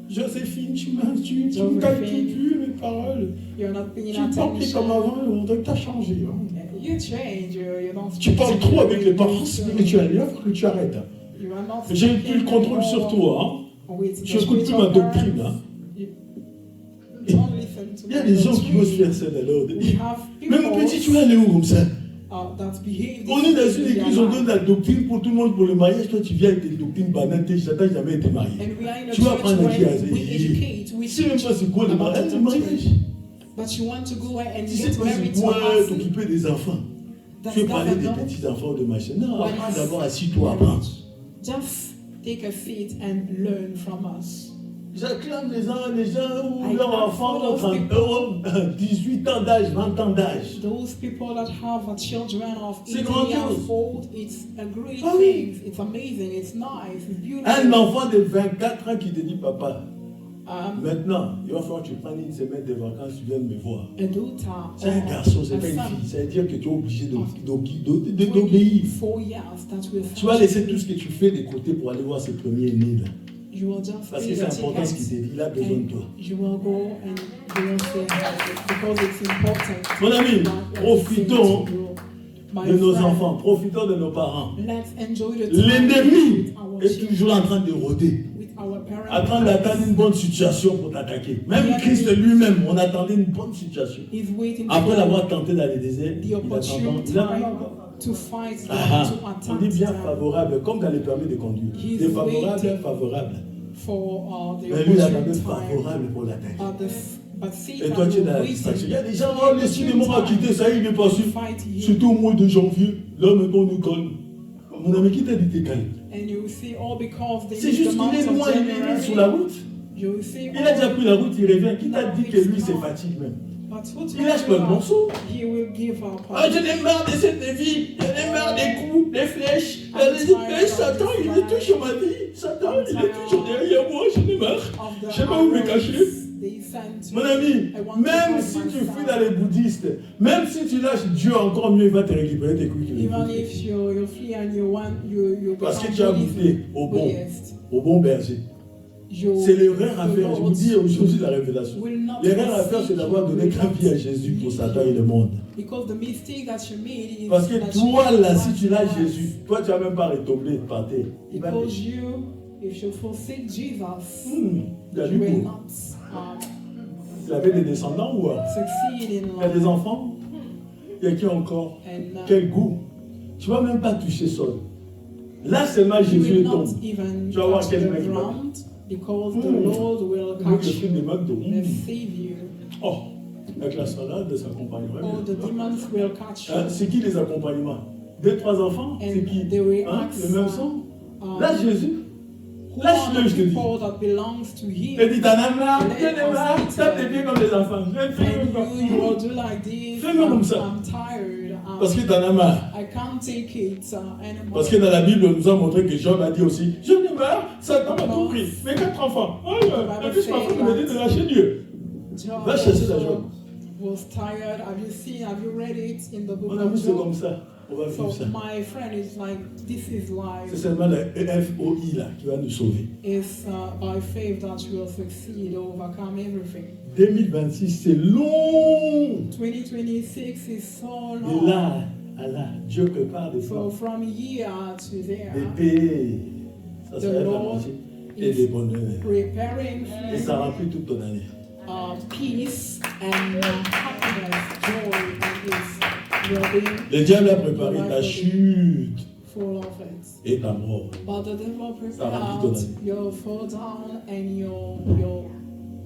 Joséphine, tu me calcules plus mes paroles. You're not paying Tu parles plus comme attention. avant, on dirait que tu as changé. Hein. You change, you don't Tu speak parles to trop avec les parents you. spirituels. Il faut que tu arrêtes. Hein. You are not J'ai plus le speaking contrôle sur anymore toi. Hein. with Je the n'écoute plus spiritual ma doctrine. parents. Hein. You don't listen to Il y a my des gens qui doctrine. osent faire ça alors. We have Mais mon people, petit, tu vas aller où comme ça? that behave On est dans une differently église, in on their donne life. la doctrine pour tout le monde pour le mariage. Toi, tu viens avec tes doctrines banales, tu n'as jamais été marié. And we are in a Tu vas church apprendre à qui where we à educate, we Tu sais même teach pas c'est quoi le about mariage. the Le mariage. doctrine. But you want to go ahead and Tu sais get pas married c'est to quoi a person t'occuper des enfants. that Tu veux parler doesn't des know. petits-enfants ou de machin. Non, Why apprends not? d'abord, assis-toi, apprends. Just take a seat and learn from us. J'acclame les gens où I leurs clap enfants for ont those 18 ans d'âge, 20 ans d'âge. Those people that have a children of C'est 18 grandiose. years old, it's a great Ah oui. thing. It's amazing. It's nice. It's beautiful. Un enfant de 24 ans qui te dit, papa, Um, maintenant, il va falloir que tu prennes une semaine de vacances, tu viennes me voir. a daughter C'est un garçon, c'est a pas une son, fille. Ça veut dire que tu es obligé d'obéir. 24 years that will Tu vas laisser tout ce que tu fais de côté pour aller voir ce premier né là. You will just Parce que pay c'est the important ce qu'il ticket te dit. Il a besoin de toi. and you will go and you will say because it's important. Mon ami, But profitons to you, my de nos friend, enfants, profitons de nos parents. Let's enjoy the time L'ennemi with our est children, toujours en train de rôder, with our parents. en train d'attendre une bonne situation pour t'attaquer. Même Christ lui-même, on attendait une bonne situation. He's waiting Après for l'avoir tenté dans les déserts, the il attend. opportune Il attend time encore. to fight them, Ah, to on attack dit bien them favorable, comme dans les permis de conduire. He's Défavorable, waiting. favorable. for the Mais lui, il attendait opportune time. favorable pour l'attaquer. But Et toi, tu es dans la Satan distraction. Il y a des waiting gens, oh, le cinéma a quitté, ça y est, il est pas sûr. to fight you. Surtout au mois de janvier, là maintenant on nous calme. Mon ami, qui t'a dit t'es calme? And you see all because they C'est use juste the qu'il month est of loin, il est January. sur la route. You see Il a déjà all, pris la route, il revient. Qui t'a dit que lui, c'est fatigue même? but what Il lâche pas le morceau. He will give up. Ah, j'en ai marre de cette vie, j'en ai marre des coups, des flèches. Satan, il est toujours ma vie. Satan, il est toujours derrière moi, j'en ai marre. Je sais pas où me cacher. Mon ami, même si tu fuis dans les bouddhistes, même si tu lâches Dieu, encore mieux, il va te récupérer tes couilles. Even if you flee and you Parce que become tu as Buddhist, goûté Buddhist, au bon berger. you- C'est l'erreur à the faire. Je vous Lord dis aujourd'hui la révélation. will not L'erreur à faire, forsake c'est d'avoir you, donné will ta not vie à Jésus pour leave Satan you. et le monde. Because the mistake that you made is Parce que that toi, you là, si tu lâches Christ. Jésus, toi, tu vas même pas retomber par terre. Il va Because te- if you forsake Jesus, Il a you du will coup. not Il avait des descendants ou succeed in il y a des life. enfants? Il y a qui encore? And Quel goût? Tu vas même pas toucher sol. Là seulement you Jésus will est not tombé. even Tu vas voir touch quel the mec il va. ground because the Mm. Lord will Le catch fruit des you McDo. and save you. Oh, avec la salade, ça accompagnerait. All the demons will catch Hein, you. c'est qui les accompagnements? 2-3 enfants? C'est qui? And they will Hein, ask, le même sang? um, Là Jésus. who Lâche-le, are the je te dis. people that belongs to Il him? dit, t'en as marre, t'en as marre, tape tes pieds comme des enfants. And you will do like this. Fais-le comme ça. I'm tired. Parce que t'en as marre. I can't take it anymore. Parce que dans la Bible, on nous a montré que Job a dit aussi, j'en ai marre, Satan m'a tout pris. Mes 4 enfants. Oh, et puis ma femme me dit de lâcher Dieu. Job Va chercher la also Job. was tired. Have you read it in the book Mon of ami, c'est comme Job? ça. On va vivre So ça. my friend is like, this is C'est life. seulement le FOI là qui va nous sauver. It's by faith that you will succeed, overcome everything. 2026, c'est long. 2026 is so Et long. là, à là, Dieu prépare des So plans, from here to des there, paix. Ça The sera la Lord manger et des bonheurs. preparing Et for ça remplit toute ton année. peace and happiness, joy, and his well-being. Le diable a préparé ta chute Full of it. et ta mort. But the devil Ça remplit ton prepared année. your fall down and your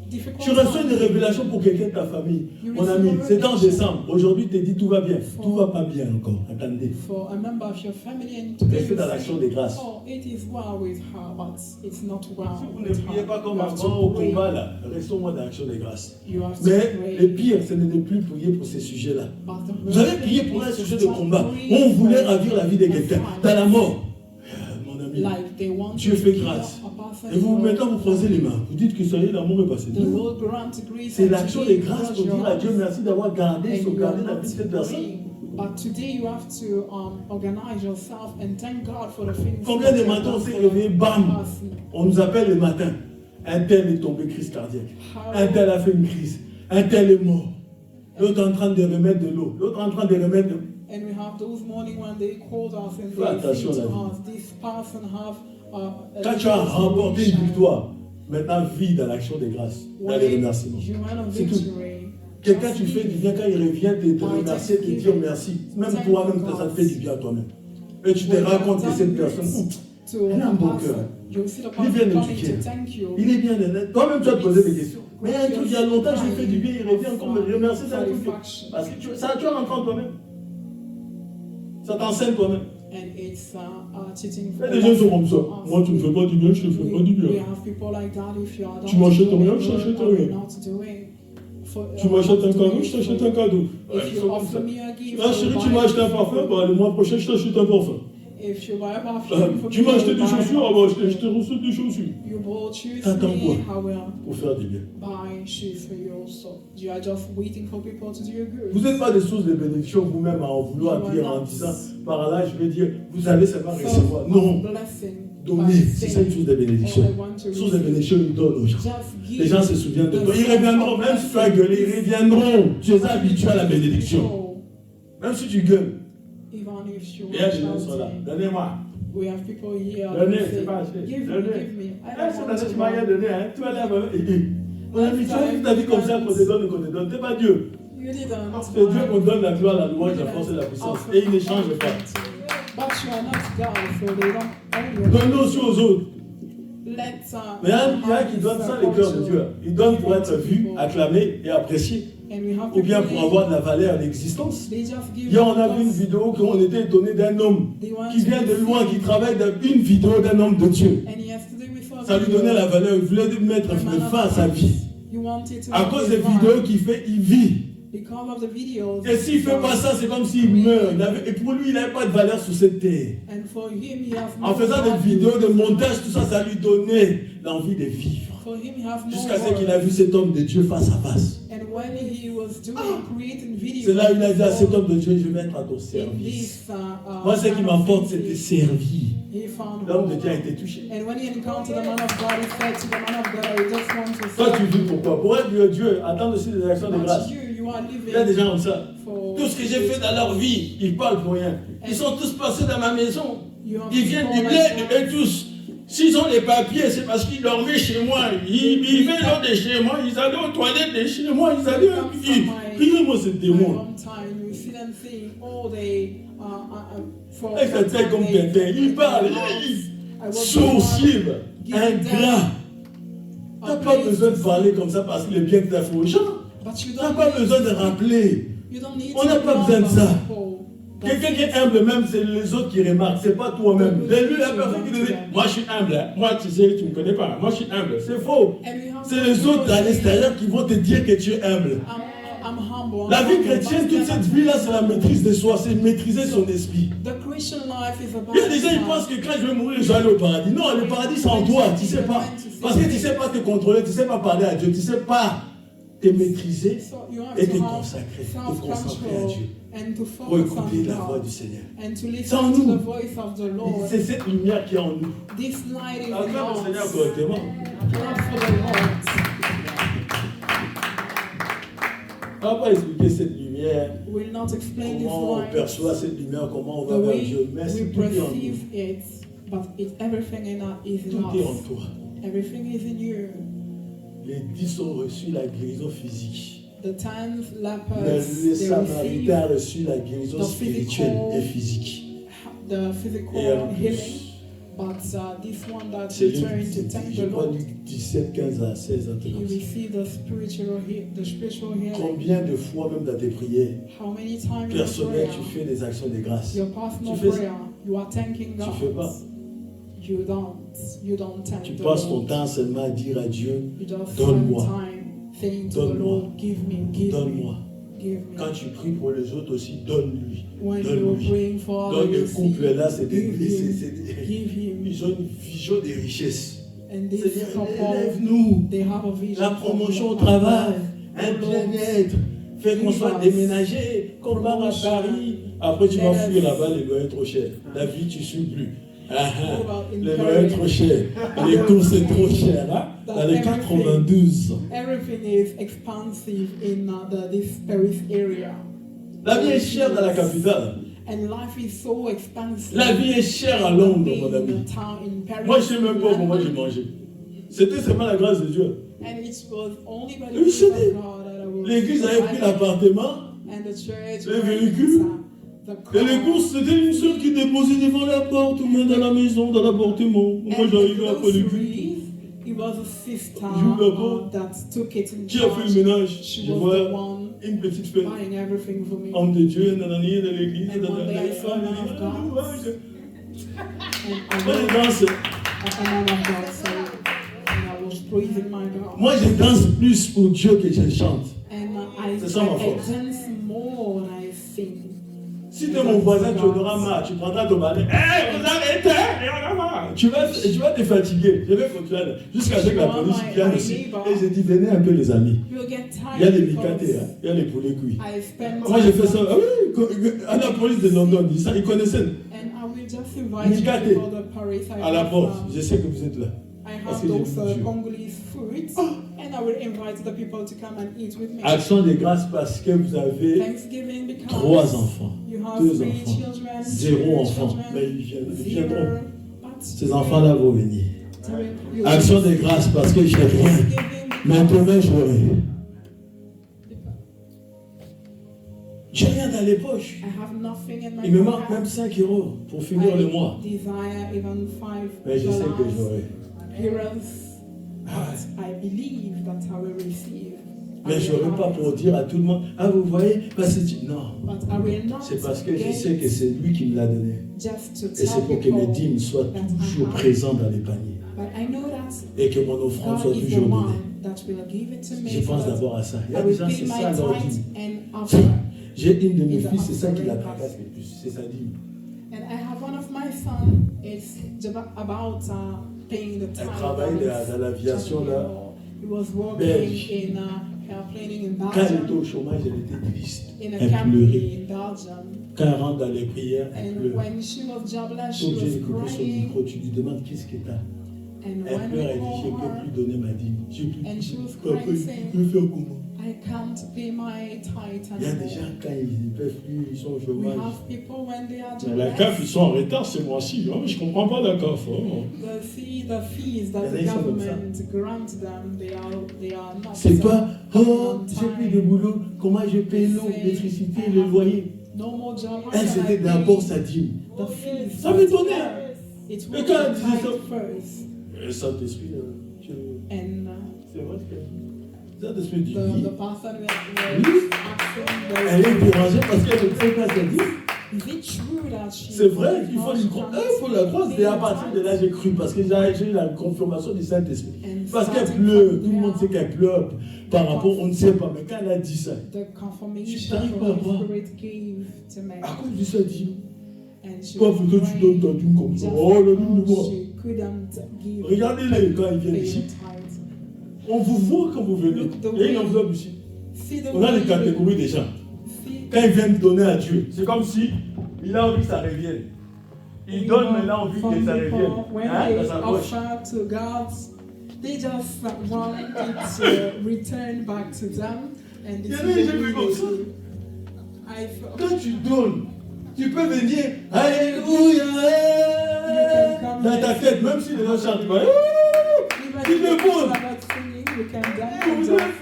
difficult Tu reçois une times. révélation pour quelqu'un de ta famille. Mon ami, c'est en décembre. Aujourd'hui, tu te dis tout va bien. Tout va pas bien encore. Attendez. For a member of your family and today Restez you dans say, l'action des grâces. oh, it is well with her, but it's not well Si vous ne with priez her. pas comme You have to avant au pray. combat, là, restons-moi dans l'action des grâces. You have to Mais pray. le pire, ce n'est de plus prier pour ces sujets-là. But the Vous avez worst prié thing pour un is to sujet de stop combat. praying On voulait for ravir la vie de quelqu'un. Dans la mort. Mon ami, famille. Like they want Dieu to fait kill grâce. a person Et vous, in maintenant, your vous croisez les family. mains. Vous dites que ça y est, l'amour est passé. The Lord grant grace C'est and l'action today des grâces you pour cross dire à your Dieu hands merci d'avoir gardé, and you are sauvegardé la vie de cette not personne. praying. But today you have to organize yourself and thank God for the things Combien that de you have matins on done s'est for the réveillé, bam, person. on nous appelle le matin. Un tel est tombé crise cardiaque. Un tel a fait une crise. Un tel est mort. L'autre en train de remettre de l'eau. L'autre en train de remettre de... And we have those morning when they called us and Fais they attention said à to la us, this person have Quand tu as remporté une victoire, maintenant vis dans l'action des grâces, dans les remerciements. C'est tout. Quelqu'un, tu fais du bien, quand il revient, te remercier, te dire merci. Même toi-même, ça te fait du bien à toi-même. Et tu te rends compte que cette personne, elle a un bon cœur. Il est bien éduqué. Il est bien honnête. Toi-même, tu vas te poser des questions. Mais il y a un truc, il y a longtemps, je lui fais du bien, il revient encore me remercier. C'est un truc. Parce que tu vas rentrer en toi-même. Ça t'enseigne toi-même. Et les gens sont comme ça. Moi, tu ne me fais pas du bien, je te fais pas du bien. Tu m'achètes rien, je t'achète rien. Tu m'achètes un cadeau, je t'achète un cadeau. Ah chérie, tu m'as acheté un parfum, bah, le mois prochain, je t'achète un parfum. Tu m'as acheté des chaussures, ah bah, je te reçois des chaussures. T'attends quoi pour faire du bien? Vous n'êtes pas des sources de bénédiction vous-même à en vouloir dire en disant, par là, je vais dire, vous allez seulement recevoir. Non. Donner, c'est ça une source de bénédiction. Source de bénédiction, ils donnent aux gens. Les gens se souviennent de toi. Ils reviendront, même si tu as gueulé, ils reviendront. Tu es habitué à la bénédiction. Même si tu gueules. Et il y a des gens qui sont là. Donnez-moi. Donnez, c'est pas acheté. Donnez. Cette année, tu m'as rien donné. Hein. Tu vas là. On a mis ta vie comme ça qu'on te donne et qu'on te donne. Tu n'es pas Dieu. C'est Dieu qu'on donne la gloire, la louange, la force et la puissance. Et il n'échange pas. Donne-le aussi aux autres. Mais il y a qui donnent ça le cœur de Dieu. Ils donnent pour être vus, acclamés et appréciés. Ou bien pour avoir de la valeur d'existence. Hier, on a vu une vidéo où on était étonné d'un homme qui vient de loin, qui travaille dans une vidéo d'un homme de Dieu. Ça lui donnait la valeur. Il voulait mettre fin à sa vie. À cause des vidéos qu'il fait, il vit. Et s'il ne fait pas ça, c'est comme s'il meurt. Et pour lui, il n'avait pas de valeur sur cette terre. En faisant des vidéos, des montages, tout ça, ça lui donnait l'envie de vivre. Jusqu'à ce qu'il a vu cet homme de Dieu face à face. C'est là où il a dit à cet homme de Dieu, je vais être à ton service. Moi, ce qui m'importe, c'est de servir. L'homme de Dieu a été touché. Toi, tu vis pourquoi? Pour être Dieu, attendre aussi des actions de grâce. Il y a des gens comme ça. Tout ce que j'ai fait dans leur vie, ils parlent pour rien. Ils sont tous passés dans ma maison. Ils viennent du bled et tous. S'ils ont les papiers, c'est parce qu'ils dormaient chez moi. Ils vivaient lors de chez moi. Ils allaient aux toilettes de chez moi. Ils allaient. Priez-moi ce démon. Avec sa tête comme quelqu'un. Il parle. Sourcil. Ingrat. Tu n'as pas besoin de parler comme ça parce qu'il est bien que tu as fait aux gens. Tu n'as pas besoin de rappeler. On n'a pas besoin de ça. Quelqu'un qui est humble même, c'est les autres qui remarquent, c'est pas toi-même. C'est lui la personne qui te dit, moi je suis humble, moi tu sais, tu ne me connais pas, moi je suis humble. C'est faux. C'est les autres à l'extérieur qui vont te dire que tu es humble. La vie chrétienne, toute cette vie-là, c'est la maîtrise de soi, c'est maîtriser son esprit. Il y a des gens qui pensent que quand je vais mourir, je vais aller au paradis. Non, le paradis c'est en toi, tu ne sais pas. Parce que tu ne sais pas te contrôler, tu ne sais pas parler à Dieu, tu ne sais pas te maîtriser et te consacrer, te concentrer à Dieu. Pour écouter la voix du Seigneur. C'est en nous. C'est cette lumière qui est en nous. Acclame le Seigneur correctement. On va pas expliquer cette lumière, comment on perçoit cette lumière, comment on va vers Dieu. Mais c'est tout est en nous. Tout est en toi. Les 10 ont reçu la guérison physique. Mais les Samaritains ont reçu la guérison spirituelle et physique. Et en plus, c'est Luc, je crois Luc 17, 15 à 16. Combien de fois même dans tes prières personnelles tu fais des actions de grâce? Tu fais ça? Tu fais pas? Tu passes ton temps seulement à dire à Dieu, donne-moi, donne-moi, donne-moi, give me. Quand tu pries pour les autres aussi, donne-lui. When you're Donne-lui. praying for Donc les others, couples là, c'est des, give him. Give him. ils ont une vision des richesses. And this C'est-à-dire, couple, élève-nous. they have a vision. La promotion au travail, un Oh, Lord. bien-être, fais qu'on soit déménagé, qu'on part à Paris. Après, tu vas fuir là-bas, les loyers trop chers. La vie, tu ne suis plus. Les loyers trop chers. Les courses, c'est trop cher. Hein? Dans les 92. Everything is expensive in this Paris area. La vie est chère dans la capitale. And life is so expensive. La vie est chère à Londres, mon ami. Moi, je ne sais même pas comment j'ai mangé. C'était seulement la grâce de Dieu. And it was only by the Oui, grace je of dis. God that I was L'église avait pris l'appartement. and the church Les véhicules. Et les courses, c'était une soeur qui déposait devant la porte, ou même dans la maison, dans l'appartement. Moi, j'arrivais après les cultes. It was a sister that took it in Qui a fait le ménage? She Je was vois the one une petite fête. buying everything for me. Homme de Dieu, nanani, de l'église. And one day I saw a man of God. Moi, And je danse. a man of God sang, and I was praising my God. Moi, je danse plus pour Dieu que je chante. And C'est ça, ma force. I dance more when I sing. Si tu es mon voisin, tu auras marre, tu prendras ton balai. Hé, vous arrêtez, tu vas te fatiguer. Je vais continuer jusqu'à ce que la police vienne aussi. Et je dis, venez un peu les amis. Il y a les micatés, hein? Il y a les poulets cuits. Moi j'ai fait ça, ah oui, à la police de London, ils connaissaient. Micaté, à la porte, je sais que vous êtes là. I have those Congolese foods, and I will invite the people to come and eat with me. Action de grâce parce que vous avez Thanksgiving because 3 enfants, you have 2 3 enfants, children, 0 enfants. children, Mais ils viendront. zero, but Ces enfants-là vont venir. you Action de grâce parce que j'ai rien. Thanksgiving Maintenant because j'aurai. J'ai rien dans les poches. I have nothing in my Il me manque pocket. même 5 euros pour finir le mois. I desire even Mais je sais que $5 j'aurai. appearance, but I believe that I will receive. Mais je n'aurai pas pour dire à tout le monde, ah vous voyez, parce que non. But I will not C'est parce que je get sais que c'est lui qui me l'a donné. just to Et c'est tell pour que mes people dîmes soient that toujours I have. présents dans les paniers. But I know that Et que mon offrande soit God is the toujours donnée. one that will give it to me. Je pense so that d'abord à ça. Il y a I des will gens, pay c'est my ça leur tithe dîme. and offer. J'ai une de mes Is the filles, c'est ça qui la offering tracasse le plus. C'est sa dîme. And I have one of my sons. It's about paying the tithe. Elle travaille dans l'aviation là. He was working Belge. in airplaning in Quand elle était Belgium, au chômage, elle était triste. in a Elle company pleurait. in Belgium. Quand elle rentre dans les prières, elle And pleure. when she was jobless, she Sauf que j'ai was coupé son crying. micro, tu lui demandes qu'est-ce que t'as. And Elle when pleure, we elle dit, je ne call peux her, plus donner ma dîme. Je peux and she was Papa, crying, je saying, peux faire comment? I can't pay my tithe Il y a des anymore. gens, quand ils ne peuvent plus, ils sont au We chômage. have people when they are Mais la CAF, ils jobless. sont en retard ce mois-ci. Hein? Je ne comprends pas la CAF. Hein? The fees that the Il y en a qui sont comme government grants them, they are not. C'est pas, oh, on j'ai time. plus de boulot, comment je paye l'eau, l'électricité, le loyer. No more job. How Elle, can I c'était pay d'abord sa dîme. the fees? Ça m'étonnait. It Mais will quand elle be disait tithe ça, first. le Saint-Esprit, And c'est vrai que le Saint-Esprit dit oui. the person Oui. asking Elle est dérangée parce qu'elle ne sait pas ce qu'elle dit. is it true that she C'est vrai qu'il faut, la croire. Et à partir de là, j'ai cru parce que j'ai eu la confirmation du Saint-Esprit. Parce qu'elle pleure, tout le monde sait qu'elle pleure par rapport, on ne sait pas, mais quand elle a dit ça, the confirmation Je t'arrive pas à the voir. Spirit gave to me. à cause de ça, dit, And she toi, was plutôt tu donnes ta dîme comme ça. just Oh, le dîme de because moi. she couldn't give Regardez-les quand ils viennent pay ici. the tithe. On vous voit quand vous venez. Il y a une enveloppe ici. See the On a way les catégories des gens. see Quand ils viennent donner à Dieu, c'est comme si il a envie que ça revienne. Il donne maintenant envie que ça revienne. When Hein, they dans sa poche. offer to God, they just want it to return back to them. And Il y this en a is des the gens way comme they ça. do. I thought, Quand tu donnes, tu peux venir Alléluia dans ta tête, même si les gens chantent pas. even Il le if pose. it's not singing, you can dance and just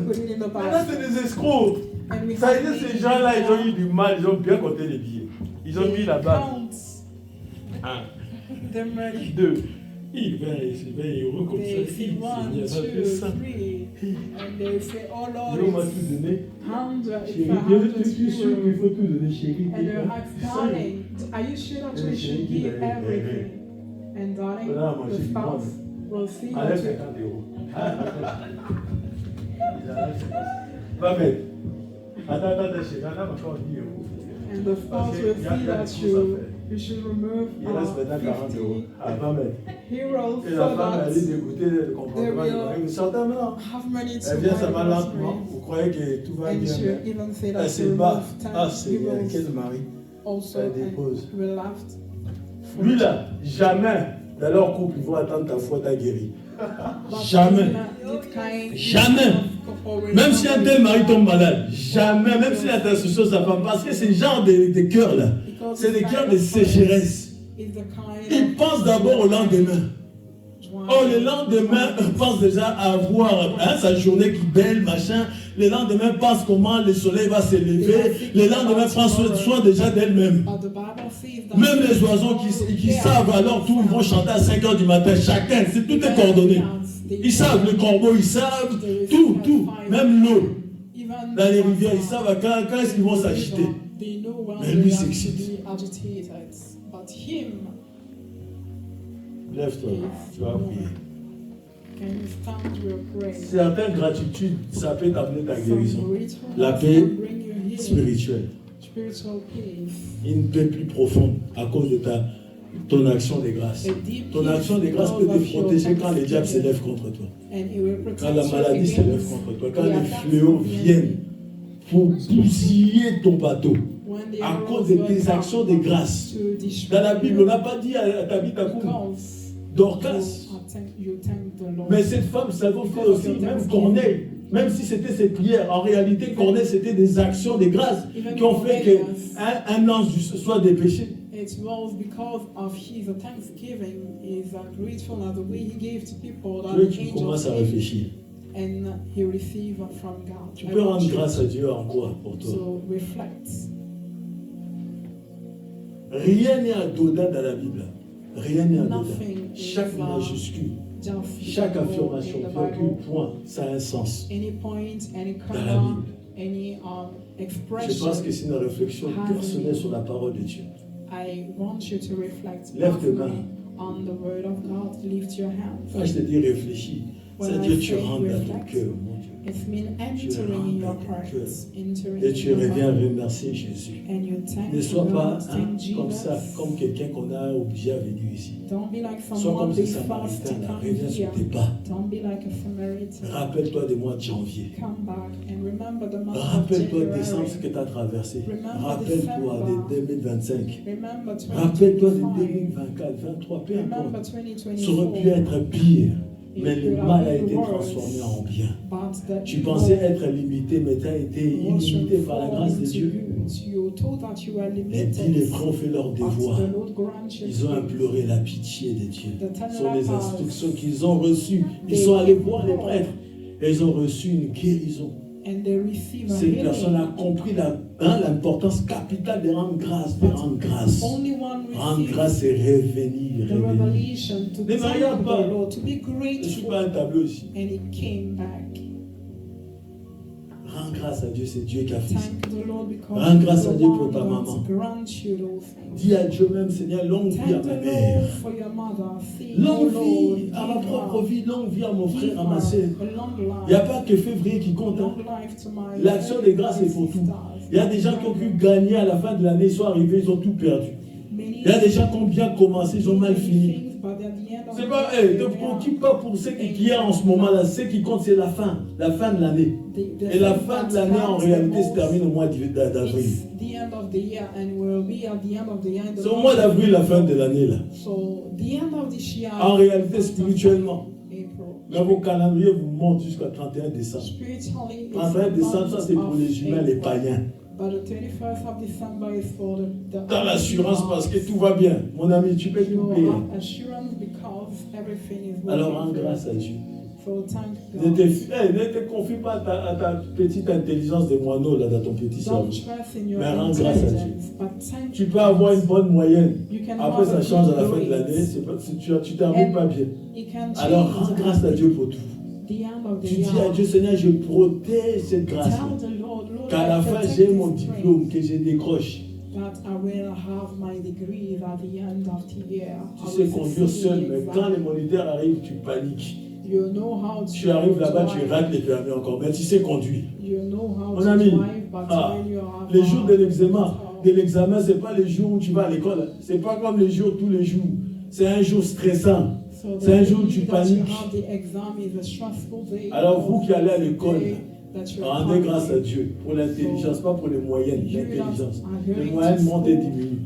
put it in the Maintenant, c'est basket. des escrocs. And we Ça veut have dire ces these gens-là, ils ont people, eu du mal, ils ont bien compté les billets. Ils ont mis là-bas. count 1, the money. 2. Il va heureux comme ça. They say Il 1, Seigneur, 2, ça fait ça. 3, and they say, oh Dieu m'a Lord, tout donné. it's 100, Chérie, it's je suis sûr qu'il 100 faut tout donner, chérie. And they're asking, darling, are you sure that we should give everything? And darling, Voilà, moi, the j'ai dit, spouse will see Enlève that 50 euros. Va mettre. Attends, chérie, And the spouse will see that you should remove il reste maintenant 40 euros. 50 Avant même. euros Et so la femme, that elle est dégoûtée du comportement du mari. Mais sortant maintenant. have money to Elle vient buy seulement lentement. groceries. Vous croyez que tout va And bien. she'll even say Elle that se you bat. remove 10 Ah, Seigneur, euros quel mari. also Elle dépose. and will laugh. Lui là, jamais dans leur couple, ils vont attendre ta foi t'a guéri. But Jamais. that kind Jamais. of couple will Même not si un be- tel mari tombe malade, jamais, même si l'intercession sa femme, parce que c'est le genre de cœur là, c'est des cœurs de sécheresse. is the kind Ils pensent d'abord au lendemain. Oh, le lendemain, pense déjà à avoir sa journée qui belle, machin. Le lendemain, pense comment le soleil va se lever. Le lendemain, prend soin déjà d'elle-même. But the Bible says that Même les oiseaux qui savent alors tout, ils vont chanter à 5 h du matin, chacun, c'est tout est coordonné. Ils savent, le corbeau, ils savent tout, même l'eau. even Dans les rivières, ils savent quand est-ce qu'ils vont s'agiter. they know when Mais lui they have to s'excite. be agitated. But him, Lève-toi, tu vas prier. can you stand your prayer? Certaines gratitudes, ça peut t'amener ta Some guérison. gratefulness La can paix bring you healing, spirituelle. spiritual peace. Une paix plus profonde à cause de ton action de grâce. A deep Ton peace action de grâce peut because te of your protéger quand le diable thanksgiving. s'élève contre toi. And it will protect Quand la you maladie s'élève against contre toi. Quand the les attacks fléaux of the viennent enemy. pour bousiller ton bateau. When the À arrows cause de will tes come actions de grâce. to destroy Dans la Bible, on you n'a pas dit à Tabitha Koum, because Dorcas. you thank the Lord. Mais cette femme, ça vous fait aussi, même Corneille, même si c'était ses prières, en réalité, Corneille, c'était des actions de grâce qui ont fait qu'un ange soit dépêché. It was because of his thanksgiving, his gratefulness, the way he gave to people Je that veux the que tu angels commences à gave, réfléchir. and he received from God. Tu I peux want rendre you grâce à Dieu en quoi pour toi? to reflect. Rien n'est anodin dans la Bible. Rien n'est anodin. Nothing is, Chaque majuscule, Just chaque affirmation, in the virgule, Bible. point, ça a un sens. Any point, any Dans la comma, Bible. any Je expression. pense que c'est une réflexion personnelle sur la parole de Dieu. I want you to reflect Lève tes mains. personally on the word of God. Lift your hands. Quand je te dis réfléchis, c'est-à-dire tu rentres dans ton cœur, mon Dieu. It's mean entering in your heart, entering Et tu in your reviens heart, remercier Jésus. and you thank Ne sois pas God, thank comme ça, Jesus. comme quelqu'un qu'on a obligé à venir ici. Don't be like Sois someone comme ce being forced to Samaritain, là. come Reviens sur here. tes pas. Don't be like a Samaritan. Rappelle-toi des mois de janvier. Come back and remember the month of Rappelle-toi de décembre ce January. que tu as traversé. Remember Rappelle-toi de 2025. Remember Rappelle-toi de 2025. 2024, 2023, peu Remember importe. 2024. Ça aurait pu être pire, mais le mal a été transformé en bien. But the Tu pensais être limité, mais tu as été illimité par la grâce de Dieu. You thought that you were Les limited. dix lépreux ont fait leur But devoir. the Lord granted Ils ont you. imploré la pitié de Dieu. Ce sont les instructions qu'ils ont reçues. Ils sont allés voir les prêtres et ils ont reçu une guérison. And they receive a Cette personne healing. a compris l'importance capitale de rendre grâce, de rendre grâce. Only one Rendre received grâce et revenir, the revenir. revelation to Ne me thank regarde the pas. Lord, to be Je ne suis grateful. pas un tableau ici. And he came back. Rends grâce à Dieu, c'est Dieu qui a fait ça. Thank the Lord because Rends grâce he's à the Dieu one pour ta that maman. grants you those things. Dis à Dieu même, Seigneur, longue vie à Thank ma the mère. Lord for your mother. See, Longue oh vie Lord, à ma give propre her- vie, longue vie à mon give frère, à ma her soeur. a long Il n'y a life. pas que février qui compte. hein. Long life to my L'action de grâce est pour tout. Il y a des gens qui ont pu gagner à la fin de l'année, ils sont arrivés, ils ont tout perdu. Il y a des gens qui ont bien commencé, ils ont mal fini. C'est pas, ne te préoccupe pas pour ce qui est en ce moment-là. Ce qui compte, c'est la fin de l'année. Et la fin de l'année, en réalité, se termine au mois d'avril. C'est au mois d'avril, la fin de l'année, là. En réalité, spirituellement. Mais vos calendriers vous montent jusqu'à 31 décembre. 31 décembre, ça c'est pour les humains, les païens. T'as l'assurance parce que tout va bien. Mon ami, tu peux tout payer. Alors rends grâce à Dieu. Ne te confie pas à ta petite intelligence de moineau là, dans ton petit cerveau. Mais rends grâce à Dieu. Tu peux avoir une bonne moyenne. Après, ça change à la fin de l'année. Tu termines pas bien. Alors rends grâce à Dieu pour tout. Tu dis à Dieu, Seigneur, je protège cette grâce. Qu'à la fin, j'ai mon diplôme, que je décroche. Tu sais conduire seul, mais quand les moniteurs arrivent, tu paniques. You know how to Tu arrives là-bas, tu drive. rates les permis encore, mais tu sais conduire. You know how Mon to ami, drive, but when you have les jours de l'examen, ce n'est pas les jours où tu vas à l'école. Ce n'est pas comme les jours tous les jours. C'est un jour stressant. C'est un jour où tu paniques. Alors vous qui allez à l'école, rendez grâce à Dieu pour l'intelligence, pas pour les moyennes, l'intelligence. Les moyennes montent et diminuent.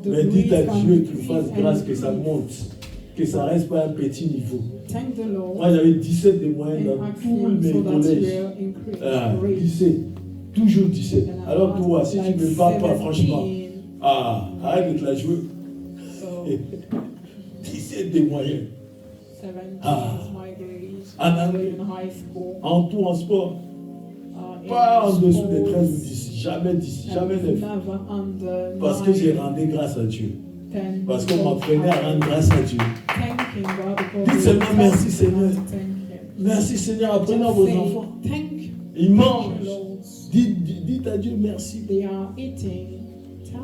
Mais dites à Dieu qu'il fasse grâce, que ça monte, que ça ne reste pas un petit niveau. Moi j'avais 17 de moyenne dans tous mes collèges. 17. Toujours 17. Alors toi, si tu ne me parles pas franchement, arrête de te la jouer. 17 de moyenne. En tout, en sport. Pas en dessous des 13 ou 10. Jamais 10, jamais 9. Parce que j'ai rendu grâce à Dieu. Parce qu'on m'apprenait à rendre grâce à Dieu. Dites seulement merci Seigneur. Merci Seigneur, apprenez à vos enfants. Ils mangent. Dites à Dieu merci.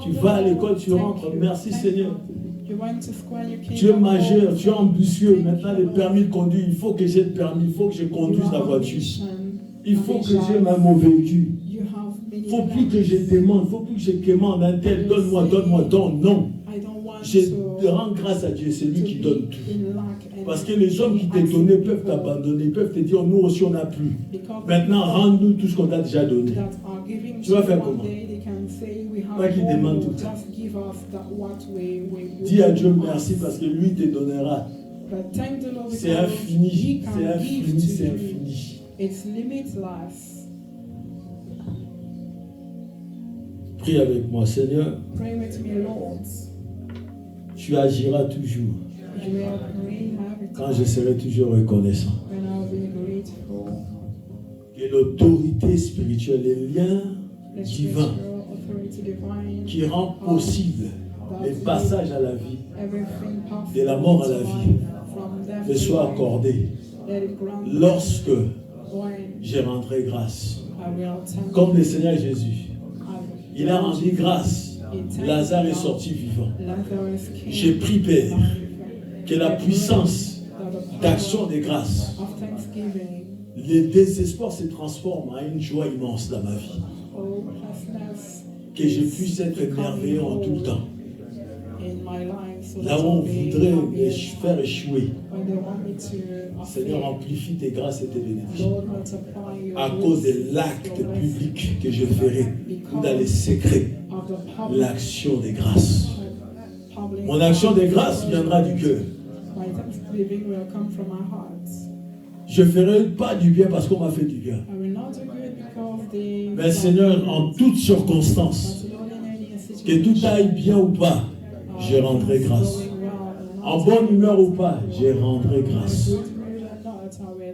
Tu vas à l'école, tu rentres. Merci Seigneur. Tu es majeur, tu es ambitieux. Maintenant, le permis de conduire, il faut que j'ai le permis, il faut que je conduise la voiture. Il faut que j'ai mon véhicule. Il ne faut plus que je demande, il ne faut plus que je commande un tel, donne-moi, donne. Non. Je rends grâce à Dieu, c'est lui qui donne tout. Parce que les hommes qui t'ont donné peuvent t'abandonner, peuvent te dire, nous aussi on n'a plus. Maintenant, rends-nous tout ce qu'on t'a déjà donné. Tu vas faire comment? Pas qu'il demande tout ça. Dis à Dieu merci parce que lui te donnera. C'est infini, c'est infini, c'est infini. Prie avec moi, Seigneur. Tu agiras toujours quand je serai toujours reconnaissant. Que l'autorité spirituelle, les liens divins qui rend possible les passages à la vie, de la mort à la vie, me soient accordés lorsque j'ai rendu grâce. Comme le Seigneur Jésus, il a rendu grâce. Lazare est sorti vivant. J'ai pris, Père, que la puissance d'action de grâce, le désespoir se transforme en une joie immense dans ma vie. Que je puisse être merveilleux en tout temps. Là où on voudrait me faire échouer, Seigneur, amplifie tes grâces et tes bénédictions. À cause de l'acte public que je ferai, ou dans les secrets, l'action des grâces. Mon action des grâces viendra du cœur. Je ne ferai pas du bien parce qu'on m'a fait du bien. Mais Seigneur, en toutes circonstances, que tout aille bien ou pas, je rendrai grâce. En bonne humeur ou pas, je rendrai grâce.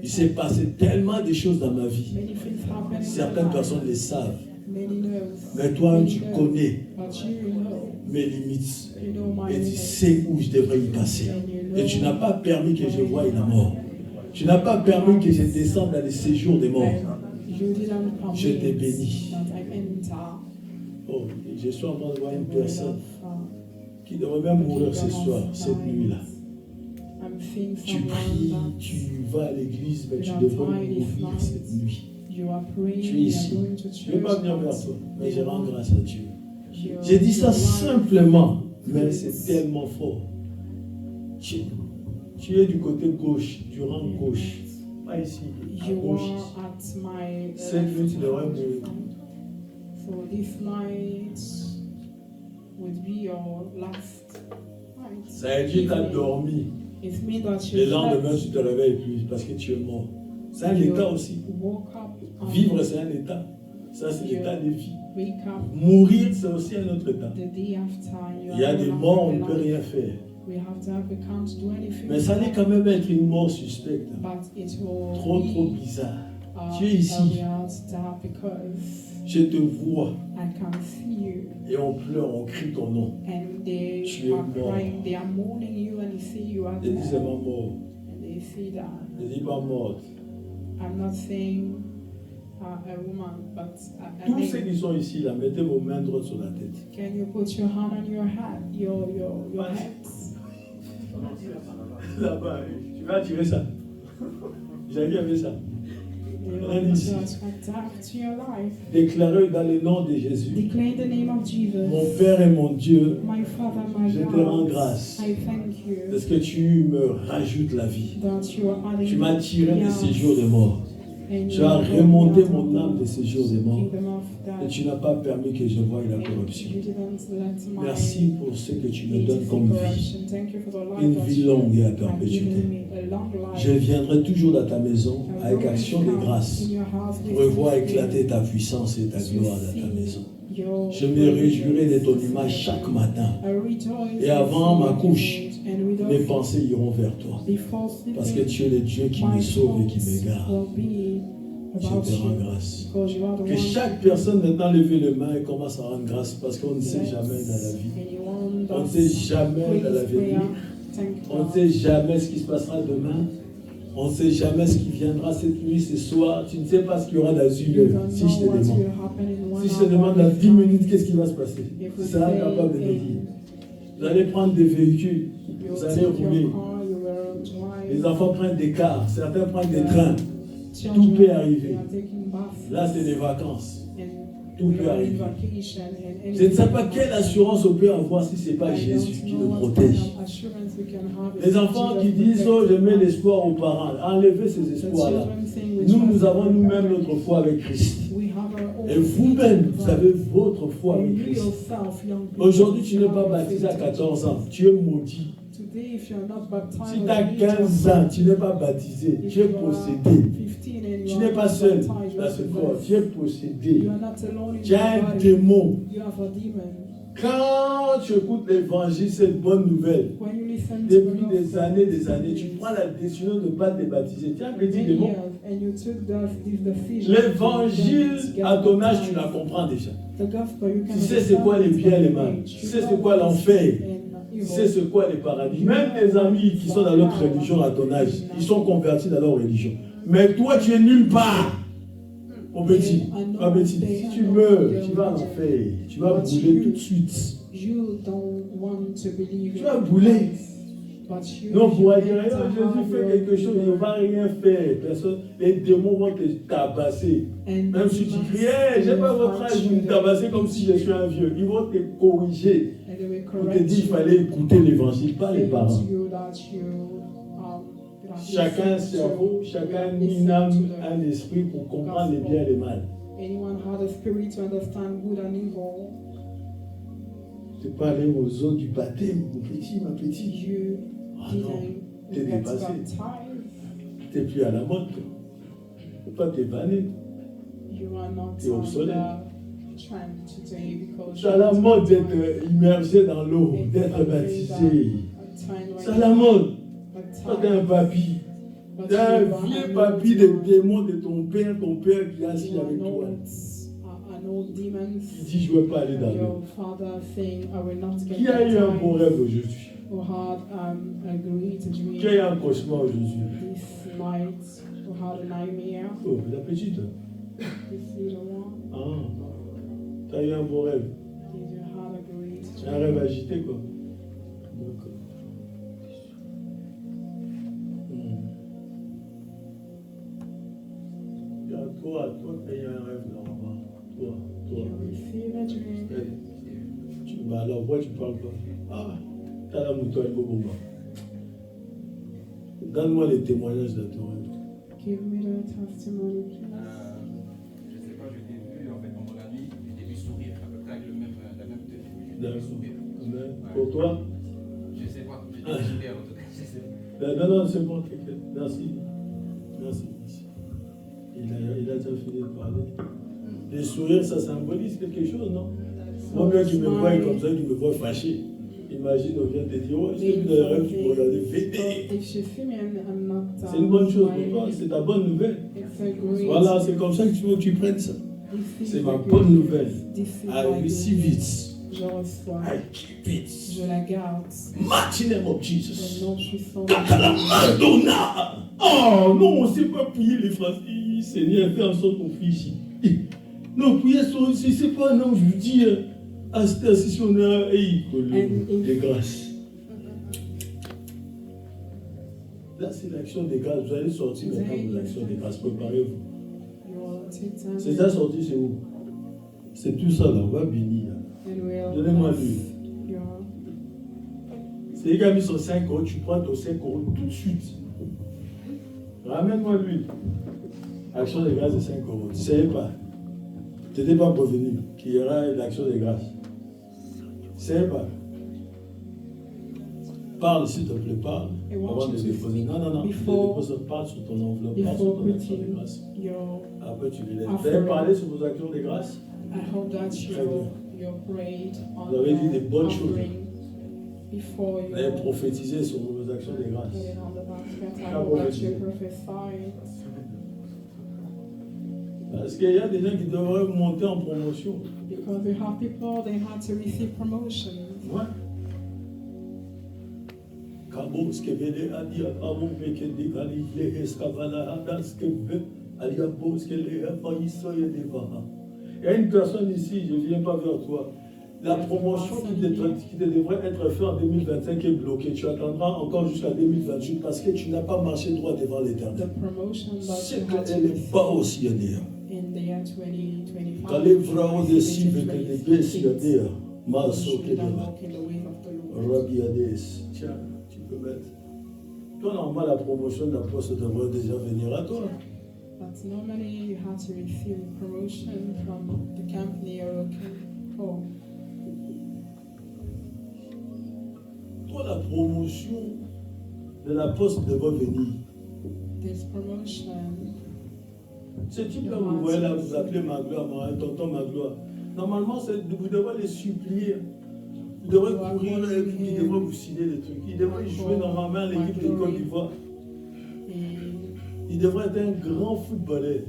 Il s'est passé tellement de choses dans ma vie. Certaines personnes le savent. Mais toi, tu connais mes limites. Et tu sais où je devrais y passer. Et tu n'as pas permis que je voie la mort. Tu n'as pas permis que je descende dans les séjours des morts. Je t'ai béni. Oh, je suis en train de voir une personne qui devrait même mourir ce soir, cette nuit-là. Tu pries, tu vas à l'église, mais tu devrais mourir cette nuit. Tu es ici. Je ne vais pas venir vers toi, mais je rends grâce à Dieu. J'ai dit ça simplement, mais c'est tellement fort. Tu es du côté gauche, du rang gauche. Pas ici, à gauche ici. Cette nuit, tu devrais mourir. So this night would be your last night. Ça veut dire que tu as dormi. Le lendemain, tu te réveilles plus parce que tu es mort. C'est un état aussi. Vivre, c'est un état. Ça, c'est l'état de vie. Mourir, c'est aussi un autre état. Il y a des morts, on ne peut rien faire. Mais ça allait quand même être une mort suspecte. Trop bizarre. Tu es ici. Je te vois. Et on pleure, on crie ton nom. Tu es mort. Et dis seulement mort. Ne dis pas morte. Tous ceux qui sont ici, là, mettez vos mains droites sur la tête. Can you put your hand on your head? Your head. Là-bas, tu vas attirer ça. J'ai avait ça. Déclarez dans le nom de Jésus. Declare the name of Jesus. Mon Père et mon Dieu, My Father, my je te God, rends grâce I thank you parce que tu me rajoutes la vie. that you are adding Tu m'as tiré de yes, ces jours de mort. and Tu you as are remonté bringing mon us âme de ces jours de mort. kingdom of Et God. tu n'as pas permis que je voie la And corruption. you didn't let my Merci pour ce que tu me need donnes to comme see vie. corruption. Thank you for the life Une that vie you longue et à have given perpétuité. me, a long life. Je viendrai toujours dans ta maison I will avec always action de come grâce in your house with pour revoir thanksgiving éclater ta puissance et ta to gloire dans ta see maison. your Je me réjouirai de ton presence. image chaque matin. I rejoice Et avant in ma your couche, image, and without mes pensées iront vers toi. before Parce que sleeping, tu es le Dieu qui me my sauve et qui thoughts me garde. will be Je about te rends you, grâce. because you are the Que one chaque personne maintenant lève les mains et commence à rendre grâce parce qu'on ne sait jamais dans la vie. Anyone On ne that sait jamais dans la prays prayer, vie. thank On ne God. sait jamais ce qui se passera demain. On ne sait jamais ce qui viendra cette nuit, ce soir. Tu ne sais pas ce qu'il y aura dans une You heure. don't Si know je te what demande. will happen in one Si je te demande hour. dans 10 minutes, qu'est-ce qui va se passer? If we Ça say n'a pas de me dire. in- Vous allez prendre des véhicules. you Vous will allez take rouler. your car, you will drive. Les enfants prennent des cars. Certains prennent des trains. Children, Tout peut arriver. they are taking baths, Là, c'est des vacances. and Tout we peut are in arriver. vacation, and Je ne sais pas anything quelle can assurance on peut avoir si ce n'est pas happen. I Jésus don't qui know nous what protège. kind of assurance we can have if Les enfants Jesus qui disent, oh, je protects mets us. l'espoir aux parents. Enlevez ces The espoirs-là. children think we Nous, trust nous avons our nous-mêmes parents. notre foi avec Christ. We have our own Et vous-même, faith in vous avez God. votre foi And avec you Christ. yourself, young people, Aujourd'hui, tu n'es have pas your baptisé à faith in 14 ans. Jesus. Tu es maudit. Today, if you're not baptized Si tu at as the age 15 of ans, tu n'es pas baptisé. if Tu es you are possédé. 15 and Tu you n'es are pas not seul baptized, you dans are ce corps. possessed. Tu es possédé. You are not alone in Tu as your un body. démon. You have a demon. Quand tu écoutes l'évangile, cette bonne nouvelle, When you listen to depuis the des années, tu prends la décision de ne pas te baptiser. Tu as un petit many démon. years, and you took this decision. L'évangile, to get à ton âge, tu baptized. la comprends déjà. The gospel, you can Tu sais c'est quoi les understand biens et les it mal. by age. Tu You sais know c'est quoi what is l'enfer. good and Tu evil. sais c'est quoi les paradis. Même tes amis qui sont dans l'autre religion à ton âge, ils sont convertis dans leur religion. Mais toi, tu es nulle part. Mon petit, ma petite, si tu meurs, tu vas en enfer. Tu vas brûler tout de suite. You don't want to believe Tu in vas brûler. Christ, but you Non, pour you dire, need to Jésus have fait your quelque chose, il ne va rien faire. Personne, les démons vont te tabasser. And Même si tu demons cries, hey, j'ai pas will votre âge, vous me fight tabassez you. comme si je suis un vieux. Ils vont te corriger. And they will Pour te correct dire qu'il you, fallait écouter l'évangile, pas les saying parents. to you that Chacun listen cerveau, to- chacun listen une âme, to the un esprit pour comprendre les biens et les mal. Anyone had a spirit to understand good and evil. Tu peux aller aux eaux du baptême, mon petit, ma petite. You Ah non, t'es didn't get dépassé. baptized. Tu n'es plus à la mode. Il ne faut pas t'évaner. You are not T'es on obsolète. the trend today because C'est à la mode d'être immergé dans l'eau, d'être baptisé. C'est à la mode. Toi, t'es un papy. T'es un vieux papy des démons de ton père qui est assis avec toi. Qui dit je ne veux pas aller dans l'eau. Qui a eu un bon rêve aujourd'hui? Who had a great dream Qui a eu un cauchemar aujourd'hui? this night, who had a nightmare, Oh, la petite. this little one, Ah, tu as eu un bon rêve. did you have a great C'est un rêve dream? agité, quoi. D'accord. Toi, tu as eu un rêve normalement. Toi. You receive a dream. Alors, pourquoi tu parles pas? Ah, t'as la moutonne, Bobo. Donne-moi les témoignages de ton rêve. Give me the testimony, please. Je ne sais pas, je t'ai vu en fait pendant la nuit, je t'ai vu sourire à peu près avec la même tenue. Je t'ai vu sourire. Amen. Pour toi? Je ne sais pas, j'étais super en tout cas. Je sais pas. Non, c'est bon, t'inquiète. Merci. Merci. Il a déjà fini de parler. Les sourires, ça symbolise quelque chose, non? Moi, quand tu me vois comme ça, tu me vois fâché. Imagine, on vient te dire, oh, j'ai vu dans le rêve, tu me regardais fêter. If you see me and I'm not C'est une bonne chose pour toi, c'est ta bonne nouvelle. it's a great. Voilà, c'est comme ça que tu veux que tu prennes ça. This is C'est ma a bonne great- nouvelle. This is I my receive good it. news. Je reçois. I keep it. Je la garde. Mighty name of Au Jesus. nom puissant de Katalabadona. Oh non, on ne sait pas prier les phrases. Seigneur, fais en sorte qu'on prie ici. Non, prier, c'est pas un ange, je vous dis. À cette institution-là, des grâces. Là, c'est l'action des grâces. Vous allez sortir maintenant de l'action des grâces. Préparez-vous. C'est déjà sorti chez vous. C'est tout ça là. On va bénir. Donnez-moi l'huile. C'est les gars mis sur 5 euros. Tu prends ton 5 euros tout de suite. Ramène-moi l'huile. Action des grâces de 5 euros. Tu ne savais pas. Tu n'étais pas prévenu qu'il y aura l'action des grâces. Tu ne savais pas. Parle, s'il te plaît, parle. Avant de déposer. Non. Parle sur ton enveloppe. Parle sur ton action de grâce. Après, tu les laisses. Vous avez parlé sur vos actions de grâce? Vous avez dit des bonnes choses. Vous avez prophétisé sur vos actions de grâce. Parce qu'il y a des gens qui devraient monter en promotion. Because we have people, they had to receive promotion. Ouais. Kabo skevele adia kabo mekende kali le eskavala adas keve alia bo skele afayiso yedevaha. Il y a une personne ici, je ne viens pas vers toi. La promotion qui te devrait être faite en 2025 est bloquée. Tu attendras encore jusqu'à 2028 parce que tu n'as pas marché droit devant l'Éternel. C'est qu'elle n'est pas aussi adia. Kale vrao de sive que de besi adia. Maso kedeva. Rabbi Ades. Tiens. Toi, normalement, la promotion de la poste devrait déjà venir à toi. But normally you have to receive promotion from the company you're working for. Toi, la promotion de la poste devrait venir. This promotion. Ce type-là, vous voyez là, vous appelez Magloire, tonton Magloire. Normalement, vous devrez les supplier. Vous devrez courir là et puis ils devraient vous signer des trucs. Ils devraient jouer normalement l'équipe de Côte d'Ivoire. Il devrait être un grand footballeur.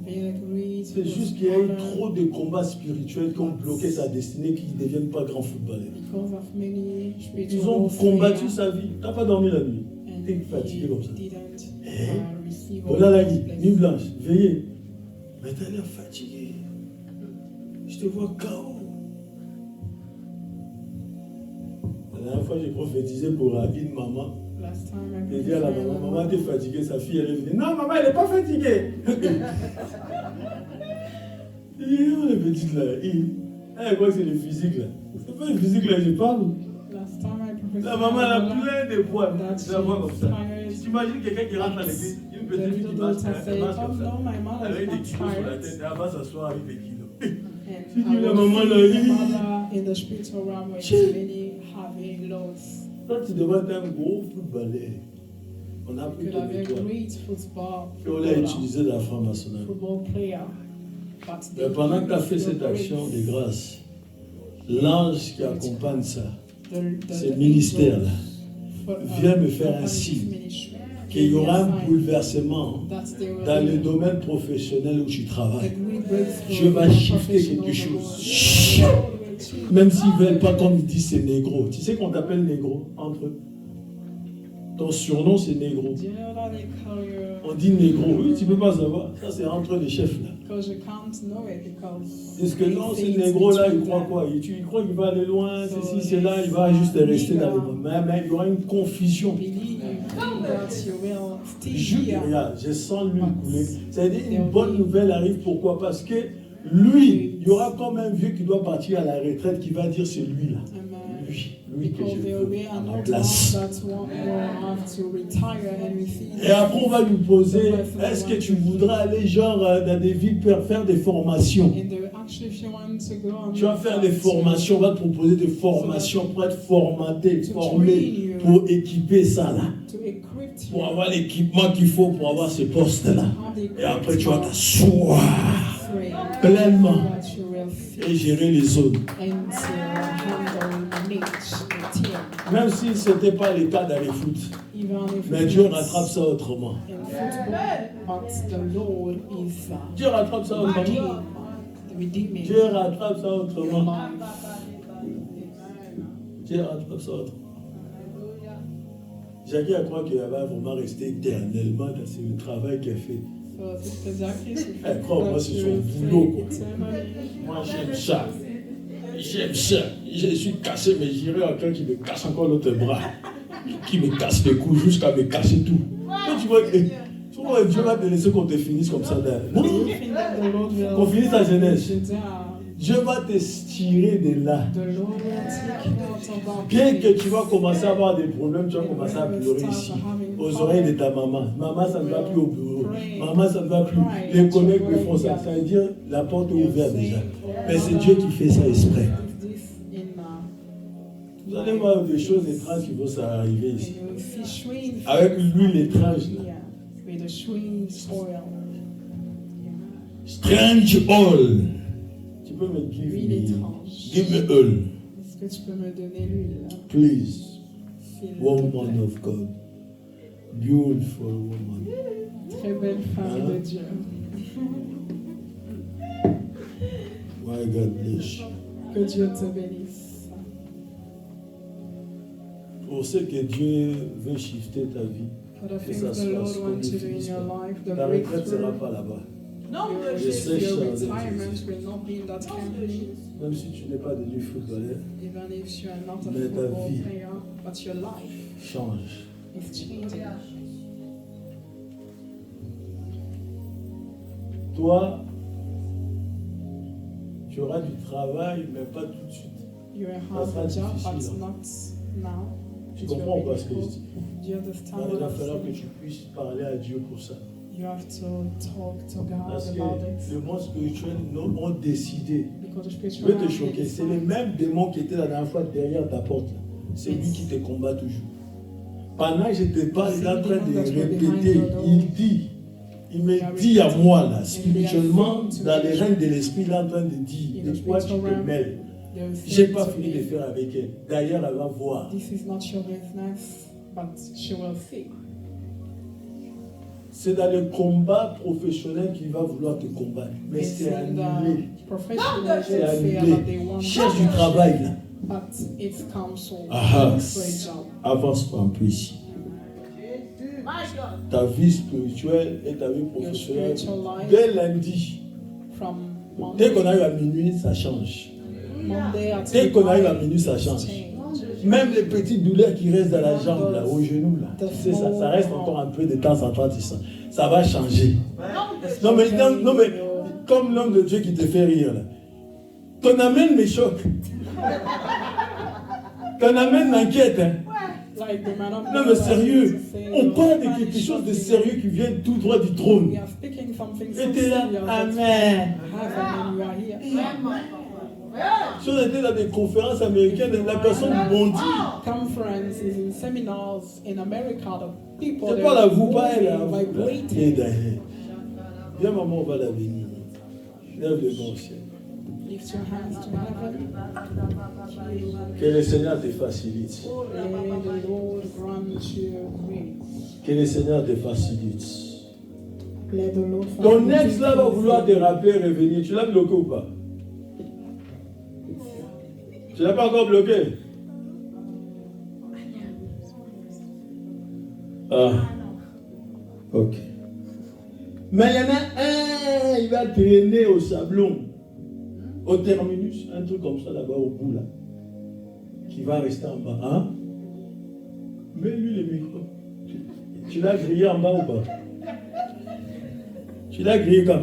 C'est juste qu'il y a eu trop de combats spirituels qui ont bloqué sa destinée, qui ne deviennent pas grands footballeurs. Ils ont combattu sa vie. Tu n'as pas dormi la nuit. Tu es fatigué comme ça. Voilà la nuit blanche, veillez. Mais tu as l'air fatigué. Je te vois KO. La dernière fois, j'ai prophétisé pour une maman. J'ai dit à la maman, maman, t'es fatiguée, sa fille, elle est venue. Non, maman, elle n'est pas fatiguée. La petite là, elle croit que c'est le physique là. C'est pas le physique là, je parle. La maman, elle a plein de poids. C'est la voix comme ça. Tu imagines quelqu'un qui rentre à l'église, une petite fille qui passe, elle marche comme ça. Elle a des kilos sur la tête, elle va s'asseoir avec des kilos. Tu dis la maman là, in the spiritual realm where it's many having loads. Toi, tu devrais être un gros footballeur. On a pris ton étoile. Et on l'a utilisé dans la franc-maçonnerie. Mais pendant que tu as fait cette action de grâce, l'ange qui accompagne ça, ce ministère-là, vient me faire un signe qu'il y aura un bouleversement dans le domaine professionnel où tu travailles. Je vais shifter quelque chose. Même s'ils ne veulent pas qu'on me dise c'est négro. Tu sais qu'on t'appelle négro entre eux. Ton surnom c'est négro. On dit négro. Oui, tu ne peux pas savoir. Ça c'est entre les chefs là. Est-ce que non, ce négro là, il croit quoi? Il croit qu'il va aller loin, ceci, c'est là, il va juste rester dans les mains. Mais il y aura une confusion. Regarde, je sens lui couler. C'est-à-dire une bonne nouvelle arrive. Pourquoi? Parce que lui, il y aura comme un vieux qui doit partir à la retraite qui va dire c'est lui là. Lui que je veux à ma place. Et après on va lui poser, est-ce que tu voudrais aller genre dans des villes pour faire des formations? Tu vas faire des formations, on va te proposer des formations pour être formaté, formé, pour équiper ça là. Pour avoir l'équipement qu'il faut pour avoir ce poste là. Et après tu vas t'asseoir pleinement et gérer les zones. Même si ce n'était pas le cas dans les foot. Mais Dieu rattrape ça autrement. Dieu rattrape ça autrement. Dieu rattrape ça autrement. Dieu rattrape ça autrement. Jackie a cru qu'il va vraiment rester éternellement dans ce travail qu'elle fait. Elle croit moi c'est son boulot. Moi j'aime ça. J'aime ça. Je suis cassé, mais j'irai à quelqu'un qui me casse encore l'autre bras. qui me casse les couilles jusqu'à me cacher tout. Quand tu vois que Dieu va te laisser qu'on te finisse comme ça. Non, qu'on finisse ta jeunesse. Dieu va te tirer de là. Bien que tu vas commencer à avoir des problèmes, tu vas commencer à pleurer ici, aux oreilles de ta maman. Maman, ça ne va plus au bureau. Maman, ça ne va plus. Les collègues me font ça. Ça veut dire la porte est ouverte déjà. Mais c'est Dieu qui fait ça exprès. Vous allez voir des choses étranges qui vont s'arriver ici. Avec l'huile étrange là. Strange oil. Tu peux me give me oil. Est-ce que tu peux me donner l'huile? Please. Woman of God. Beautiful woman. Très belle femme de Dieu. My God bless you. Que Dieu te bénisse. Pour ce que Dieu veut shifter ta vie, que ça soit ce que tu finisses pas. Ta retraite ne sera pas là-bas. Je sais, Your Charles, retirement will not be in that company, même si tu n'es pas devenu footballeur, even if you are not a mais ta football vie player, but your life change. is changing. Toi, tu auras du travail, mais pas tout de suite. You will Ça have sera a job, difficile, but hein. not now. Tu It will comprends be pas ce que je difficult. dis? Do you understand Il what va I'm falloir que saying? tu puisses parler à Dieu pour ça. You have to talk to God Parce que about it. le monde spirituel ont décidé. Because the Je spiritual vais te man choquer. will C'est le decide. même démon qui était la dernière fois derrière ta porte. C'est lui qui te combat toujours. Pendant que je te parle, il est en train de répéter. Il me dit à moi, là, spirituellement, dans les règnes de l'esprit, il est en train de dire de quoi tu te mêles. Je n'ai pas fini de faire avec elle. D'ailleurs, elle va voir. This is not your business, but she will see. C'est dans le combat professionnel qu'il va vouloir te combattre. Mais It's c'est in annulé. the professional C'est warfare that they annulé. want. Cherche du travail, là. But it's counsel. Ah, It's a job. avance pas un peu ici. Ta vie spirituelle et ta vie professionnelle, dès lundi, From dès Monday, qu'on arrive à minuit, ça change. Monday at Dès qu'on arrive à 5, minuit, ça change. change. Même les petites douleurs qui restent dans la jambe, là, au genou, là, tu sais, ça reste encore un peu de temps en temps, tu sens. Ça va changer. Non mais comme l'homme de Dieu qui te fait rire, là. Ton amène me choque. Ton amène m'inquiète. Hein. Like the man of Non God mais sérieux, was saying, on parle de "Man, quelque chose de shocking." sérieux qui vient tout droit du trône. We are speaking something so Et t'es là, serious. amen. Amen. We are here. Si on était dans des conférences américaines, la personne bondit. Conferences and seminars in America, the people C'est they pas la are vous, pas elle. moving, Là. vibrating. Viens derrière. Viens maman, on va la bénir. Lève le bon ciel. Lift your hands to heaven. Que le Seigneur te facilite. May the Lord grant you grace. Que le Seigneur te facilite. Let the Lord Ton facilitate ex là va vouloir te rappeler revenir. Tu l'as bloqué ou pas? Tu l'as pas encore bloqué? Ah. Ok. Mais il y en a un, il va traîner au sablon, au terminus, un truc comme ça là-bas au bout là, qui va rester en bas. Hein? Mets-lui le micro. Tu l'as grillé en bas ou pas? Tu l'as grillé quand?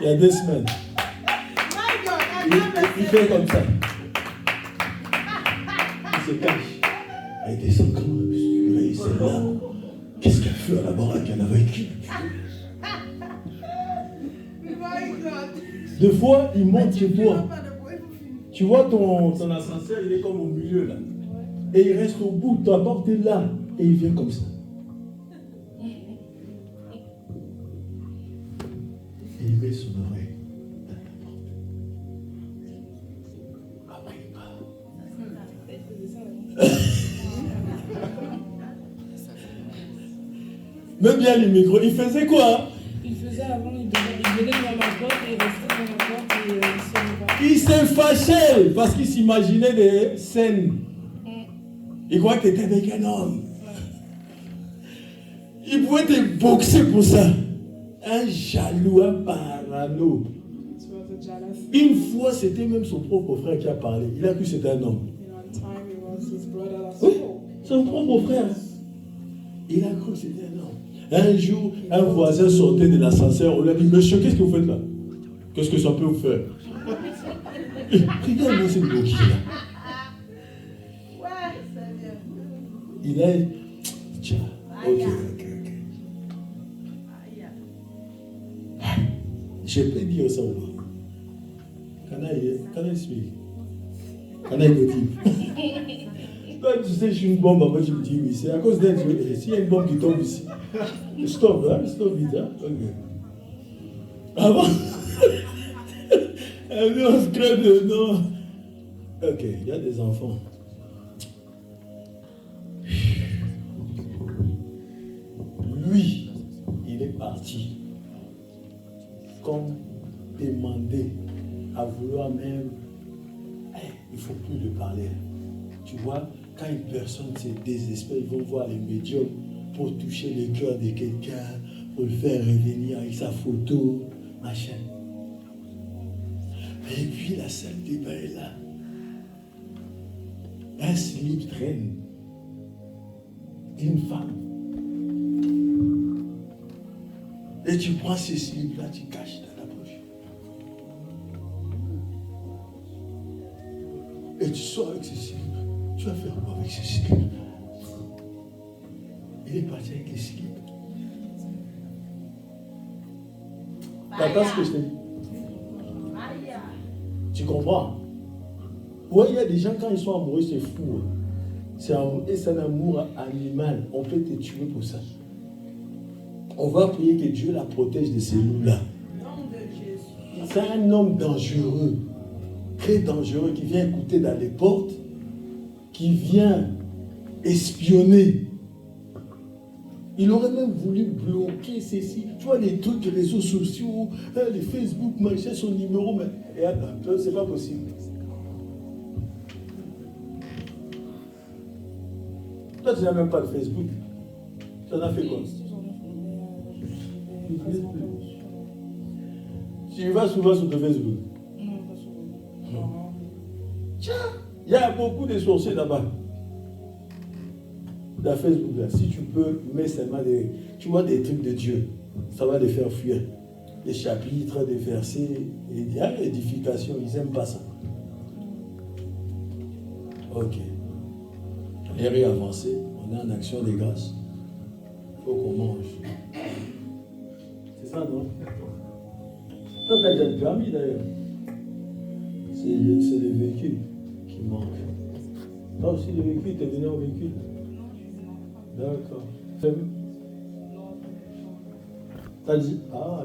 Il y a 2 semaines. Il fait comme ça. Il se cache. Elle descend comme un muscle. Et c'est là. Qu'est-ce qu'elle fait à la baraque? Elle avait qui? Des fois, il monte chez toi. Tu vois ton ascenseur, il est comme au milieu là. Et il reste au bout, ta porte est là. Et il vient comme ça. Et il met son oreille dans ta porte. Après, il part. Même bien le micro, il faisait quoi? Il faisait avant, il venait devant ma porte et il restait devant ma porte et il s'en va. Il s'est fâché parce qu'il s'imaginait des scènes. Il croyait que tu étais avec un homme. Il pouvait te boxer pour ça. Un jaloux, un parano. It was a jealous. Une fois, c'était même son propre frère qui a parlé. Il a cru que c'était un homme. You know, at time it was his Son propre frère. Il a cru que c'était un homme. Un jour, un voisin sortait de l'ascenseur. On lui a dit, monsieur, qu'est-ce que vous faites là? Qu'est-ce que ça peut vous faire? Regarde-moi cette bouquille là. Il a... Tiens, ok. Je peux dire ça ou pas? Can I speak? Can I go deep? Toi, tu sais, je suis une bombe, moi je me dis, oui, c'est à cause d'elle. S'il y a une bombe qui tombe ici, stop, hein? Stop vite, hein? Ok. Avant, on se crée de non. Ok, il y a des enfants. Lui, il est parti. Comme demandé à vouloir même, il ne faut plus le parler. Tu vois, quand une personne se désespère, ils vont voir les médiums pour toucher le cœur de quelqu'un, pour le faire revenir avec sa photo, machin. Et puis la salle de bain est là. Un slip traîne d'une femme. Et tu prends ce slip-là, tu caches dans la poche. Et tu sors avec ce slip. Tu vas faire quoi avec ce slip? Il est parti avec les slips. T'entends ce que je te dis? Tu comprends? Oui, il y a des gens, quand ils sont amoureux, c'est fou. C'est un amour animal. On peut te tuer pour ça. On va prier que Dieu la protège de ces loups-là. C'est un homme dangereux, très dangereux, qui vient écouter dans les portes, qui vient espionner. Il aurait même voulu bloquer ceci. Tu vois, les trucs, les réseaux sociaux, les Facebook, machin, son numéro, mais et attends, c'est pas possible. Toi, tu n'as même pas de Facebook. Tu en as fait quoi? Tu vas souvent sur ton Facebook? Non, pas souvent. Tiens, il y a beaucoup de sorciers là-bas. Dans Facebook, là, si tu peux, mets seulement tu vois des trucs de Dieu, ça va les faire fuir. Des chapitres, des versets, et il y a l'édification, ils n'aiment pas ça. Ok. On est avancé, on est en action des grâces. Il faut qu'on mange. C'est ça, non? Toi, tu as déjà le permis d'ailleurs. C'est les véhicules qui manquent. Toi aussi, les véhicules, tu es venu en véhicule? D'accord. T'as dit,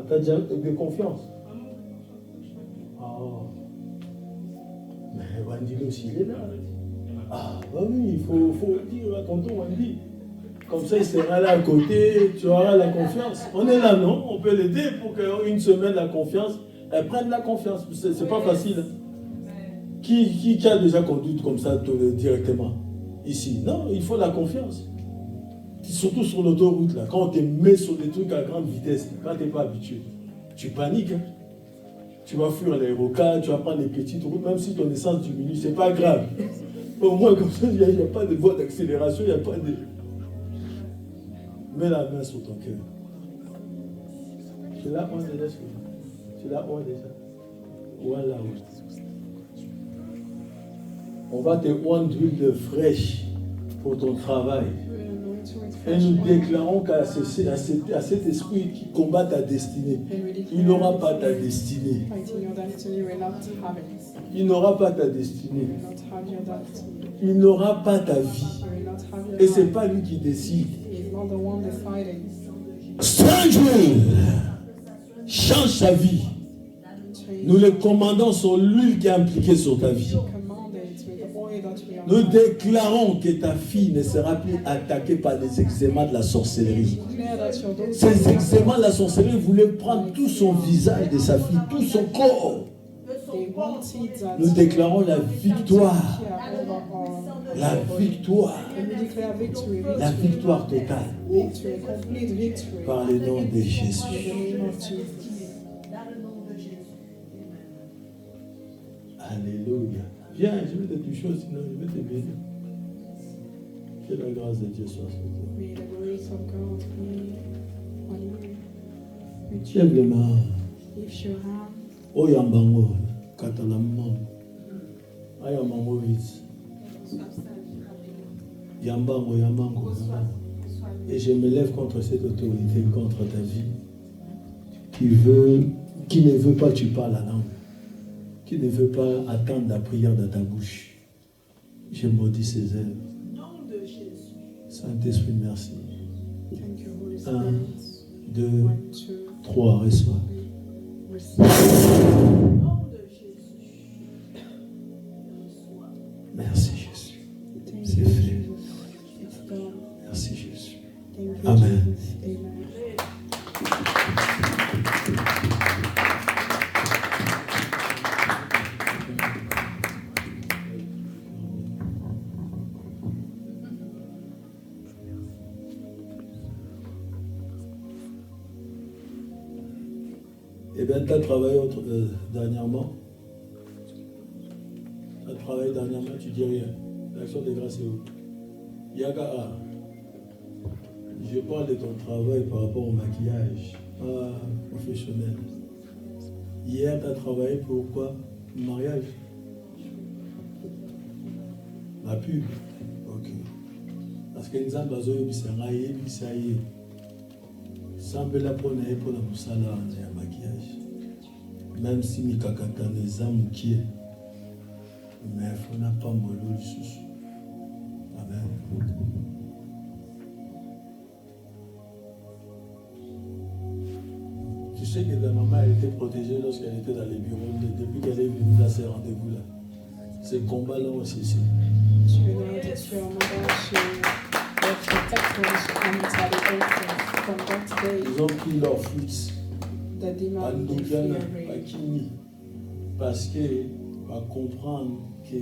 t'as déjà de confiance. Mais Wendy aussi, il est là. Bah oui, il faut dire à tonton Wendy. Comme ça, il sera là à côté, tu auras la confiance. On est là, non? On peut l'aider pour qu'une semaine, la confiance, elle prenne la confiance. C'est pas facile. Hein? Qui a déjà conduit comme ça directement? Ici. Non, il faut la confiance. Surtout sur l'autoroute, là, quand on te met sur des trucs à grande vitesse, quand tu n'es pas habitué, tu paniques. Hein? Tu vas fuir les rocades, tu vas prendre les petites routes, même si ton essence diminue, c'est pas grave. Au moins, comme ça, il n'y a pas de voie d'accélération, il n'y a pas de... Mets la main sur ton cœur. Tu l'as où déjà? Tu l'as où déjà? Voilà. On va te oindre d'huile fraîche pour ton travail. Et nous déclarons qu'à cet esprit qui combat ta destinée, il n'aura pas ta destinée. Il n'aura pas ta destinée. Il n'aura pas ta vie. Et ce n'est pas lui qui décide. Stranger, change sa vie. Nous le commandons sur l'huile qui est impliquée sur ta vie. Nous déclarons que ta fille ne sera plus attaquée par les eczémas de la sorcellerie. Ces eczémas de la sorcellerie voulaient prendre tout son visage de sa fille, tout son corps. Nous déclarons la victoire. La victoire. La victoire totale. Par le nom de Jésus. Alléluia. Viens, je vais te toucher, sinon je vais te bénir. Que la grâce de Dieu soit sur toi. May the grace of God be on you. Lève les mains. Lift your hand. Oyambango, katalamam. Ayamango vite. Yambango, yambango. Et je me lève contre cette autorité, contre ta vie, qui ne veut pas que tu parles la langue, qui ne veut pas attendre la prière dans ta bouche. Je maudis ces œuvres. Saint-Esprit, merci. 1, 2, 3, reçois. Merci Jésus. C'est fait. Merci Jésus. Amen. Eh bien, tu as travaillé dernièrement. Tu as travaillé dernièrement, tu dis rien. L'action de grâce est où? Yaga, je parle de ton travail par rapport au maquillage, pas professionnel. Hier, tu as travaillé pour quoi? Mariage? La pub? Ok. Parce que nous avons besoin de ça. Semble la pour la moussala en maquillage. Même si mes kakata les âmes qui est. Mais il faut n'a pas mollo le sous. Amen. Tu sais que ta maman a été protégée lorsqu'elle était dans les bureaux. Depuis qu'elle est venue dans ces rendez-vous-là. Ces combats-là ont cessé. Tu know that your mother, she was protected and from that day. Ils ont pris leur fuite. The demon will fear parce que va comprendre que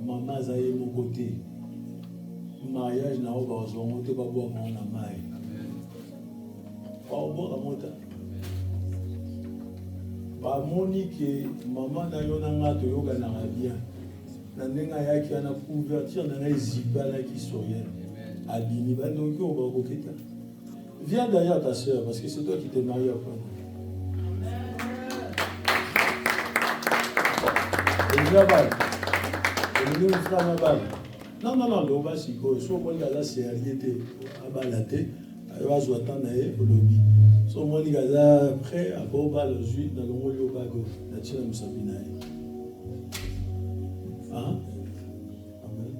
maman a eu mon côté. Mariage n'a pas besoin de boire mon amai. Pas boire la montagne. Pas moni que maman n'a eu un gâteau yoga n'a bien. N'a ya qui a une couverture n'a pas zibala qui souriait. Abini ba donc on va coqueter. Viens derrière ta soeur parce que c'est toi qui t'es marié après. Non, le bas si quoi, soit moi gaza sérieuxité, abalate, ayo zoata na e lobby. Soit moi gaza prêt à boba le jus dans le molio bago, la tira musabina. Hein?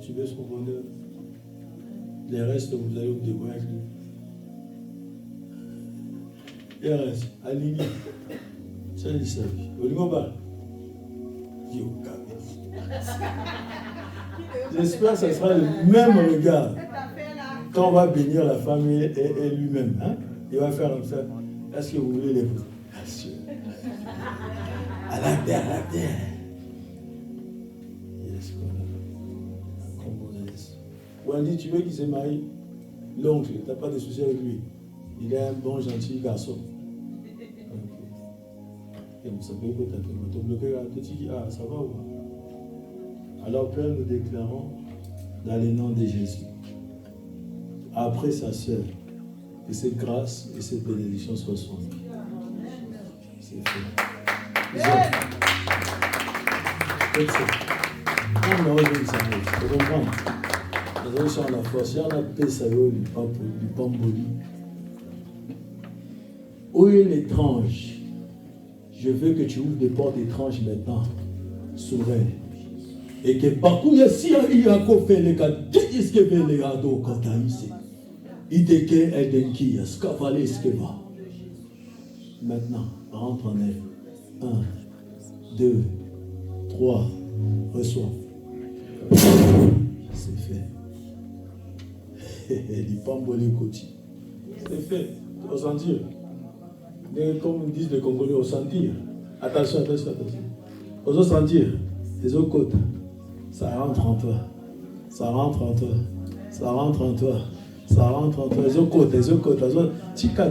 Tu veux ce qu'on bonheur. Les restes vous allez vous débrouiller avec lui. Les restes, aligné. Ça dit ça. Oligoba. J'espère que ce sera le même regard quand on va bénir la famille et lui-même. Hein? Il va faire comme ça. Est-ce que vous voulez les vous? À la terre, à la terre. Yes, Wendy, tu veux qu'il se marie? L'oncle, tu n'as pas de soucis avec lui. Il est un bon, gentil garçon. Et vous savez que tu as bloqué à petit qui ça va ou pas? Alors, Père, nous déclarons dans le nom de Jésus, après sa sœur, que cette grâce et cette bénédiction soient sur nous. C'est fait. On a rejoint ça. Vous comprenez? Nous avons sur la force. Il y a la paix, ça y est, du pamboli. Où est l'étrange? Je veux que tu ouvres des portes étranges maintenant sur elle. Et que partout, si il y a encore fait les gars, qu'est-ce que fait les gars quand tu as ici? Il te qu'est un denki, ce qu'a fallu, ce que va. Maintenant, rentre en elle. 1, 2, 3, reçois. C'est fait. Il pamboli côté. C'est fait. Au sentir. Mais comme disent les Congolais, au sentir. Attention. Au sentir. Les autres côtes. Ça rentre en toi. Les autres côtes. Tika.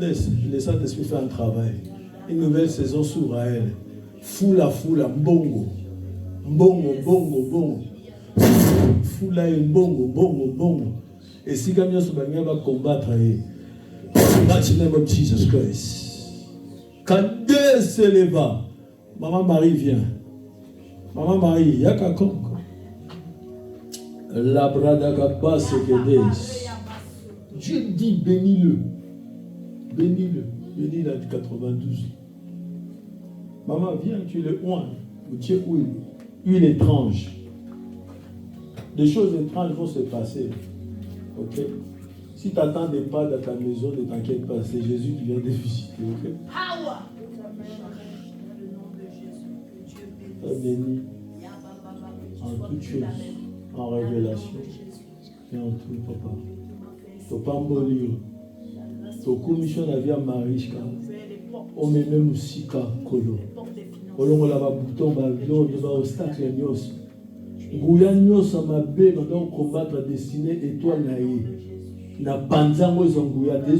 Laisse le Saint-Esprit faire un travail. Une nouvelle saison s'ouvre à elle. Foula, mbongo. Foula et bongo. Et si quelqu'un se bat, va combattre. That's the name of Jesus Christ. Quand Dieu s'éleva, Maman Marie vient. Maman Marie, yaka konko. La brada kapa sekedes. Dieu dit bénis-le. Bénis-le. Bénis la 92. Maman, viens, tu le oins. Tu es huile étrange. Des choses étranges vont se passer. Ok? Si tu n'attendais pas dans ta maison, ne t'inquiète pas. C'est Jésus qui vient de visiter. Ok? Béni en toutes choses, en révélation et en tout, papa. Tu n'as pas mourir. Tu as commission la vie à Marishka. On met même aussi Kolo. On a un bouton, on a un obstacle. Gouya nyos ma bé, on combattre la destinée étoile naïe. Na panzango zonguyate.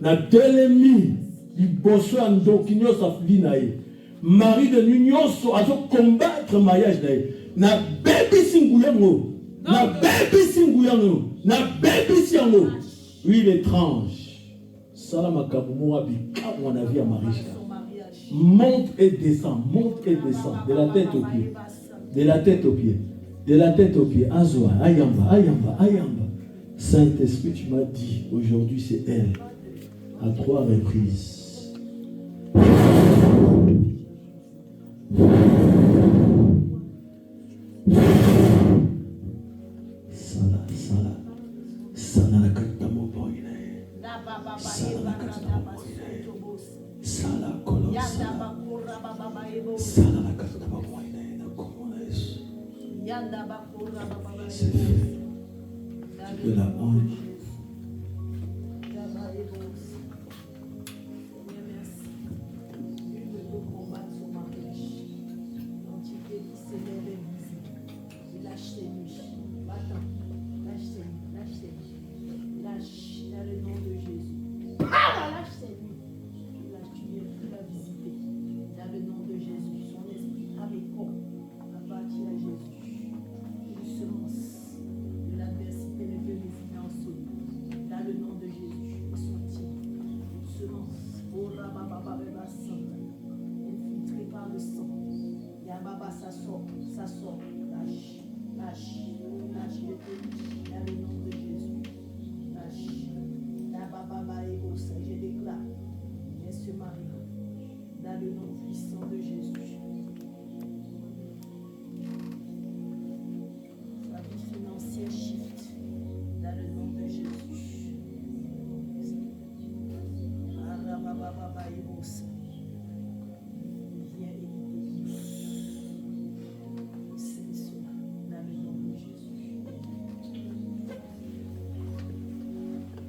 Na telemi, liboso andokino sa flinaïe. Marie de l'Union a combattre mariage naïe. Na baby singuyango. Na baby singo. Oui, l'étrange. Salama kabumo abika mon avis à Marie. Monte et descend. De la tête aux pieds. De la tête aux pieds. Azwa, ayamba. Saint-Esprit, tu m'as dit, aujourd'hui c'est elle. À 3 reprises. Sala la katamo boine. Sala la katamo boine. Sala kolo sala. Sala la katamo boine. Na komona Yesu. C'est fait. Tu peux la honte.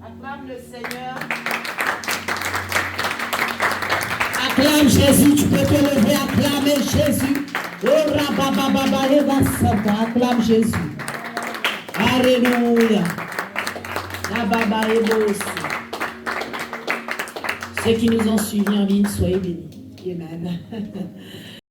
Acclame le Seigneur. Acclame Jésus, tu peux te lever, acclamer Jésus. Oh rabababa eva santa, acclame Jésus. Alléluia. Rababa ebos. Ceux qui nous ont suivis en ligne, soyez bénis. Amen.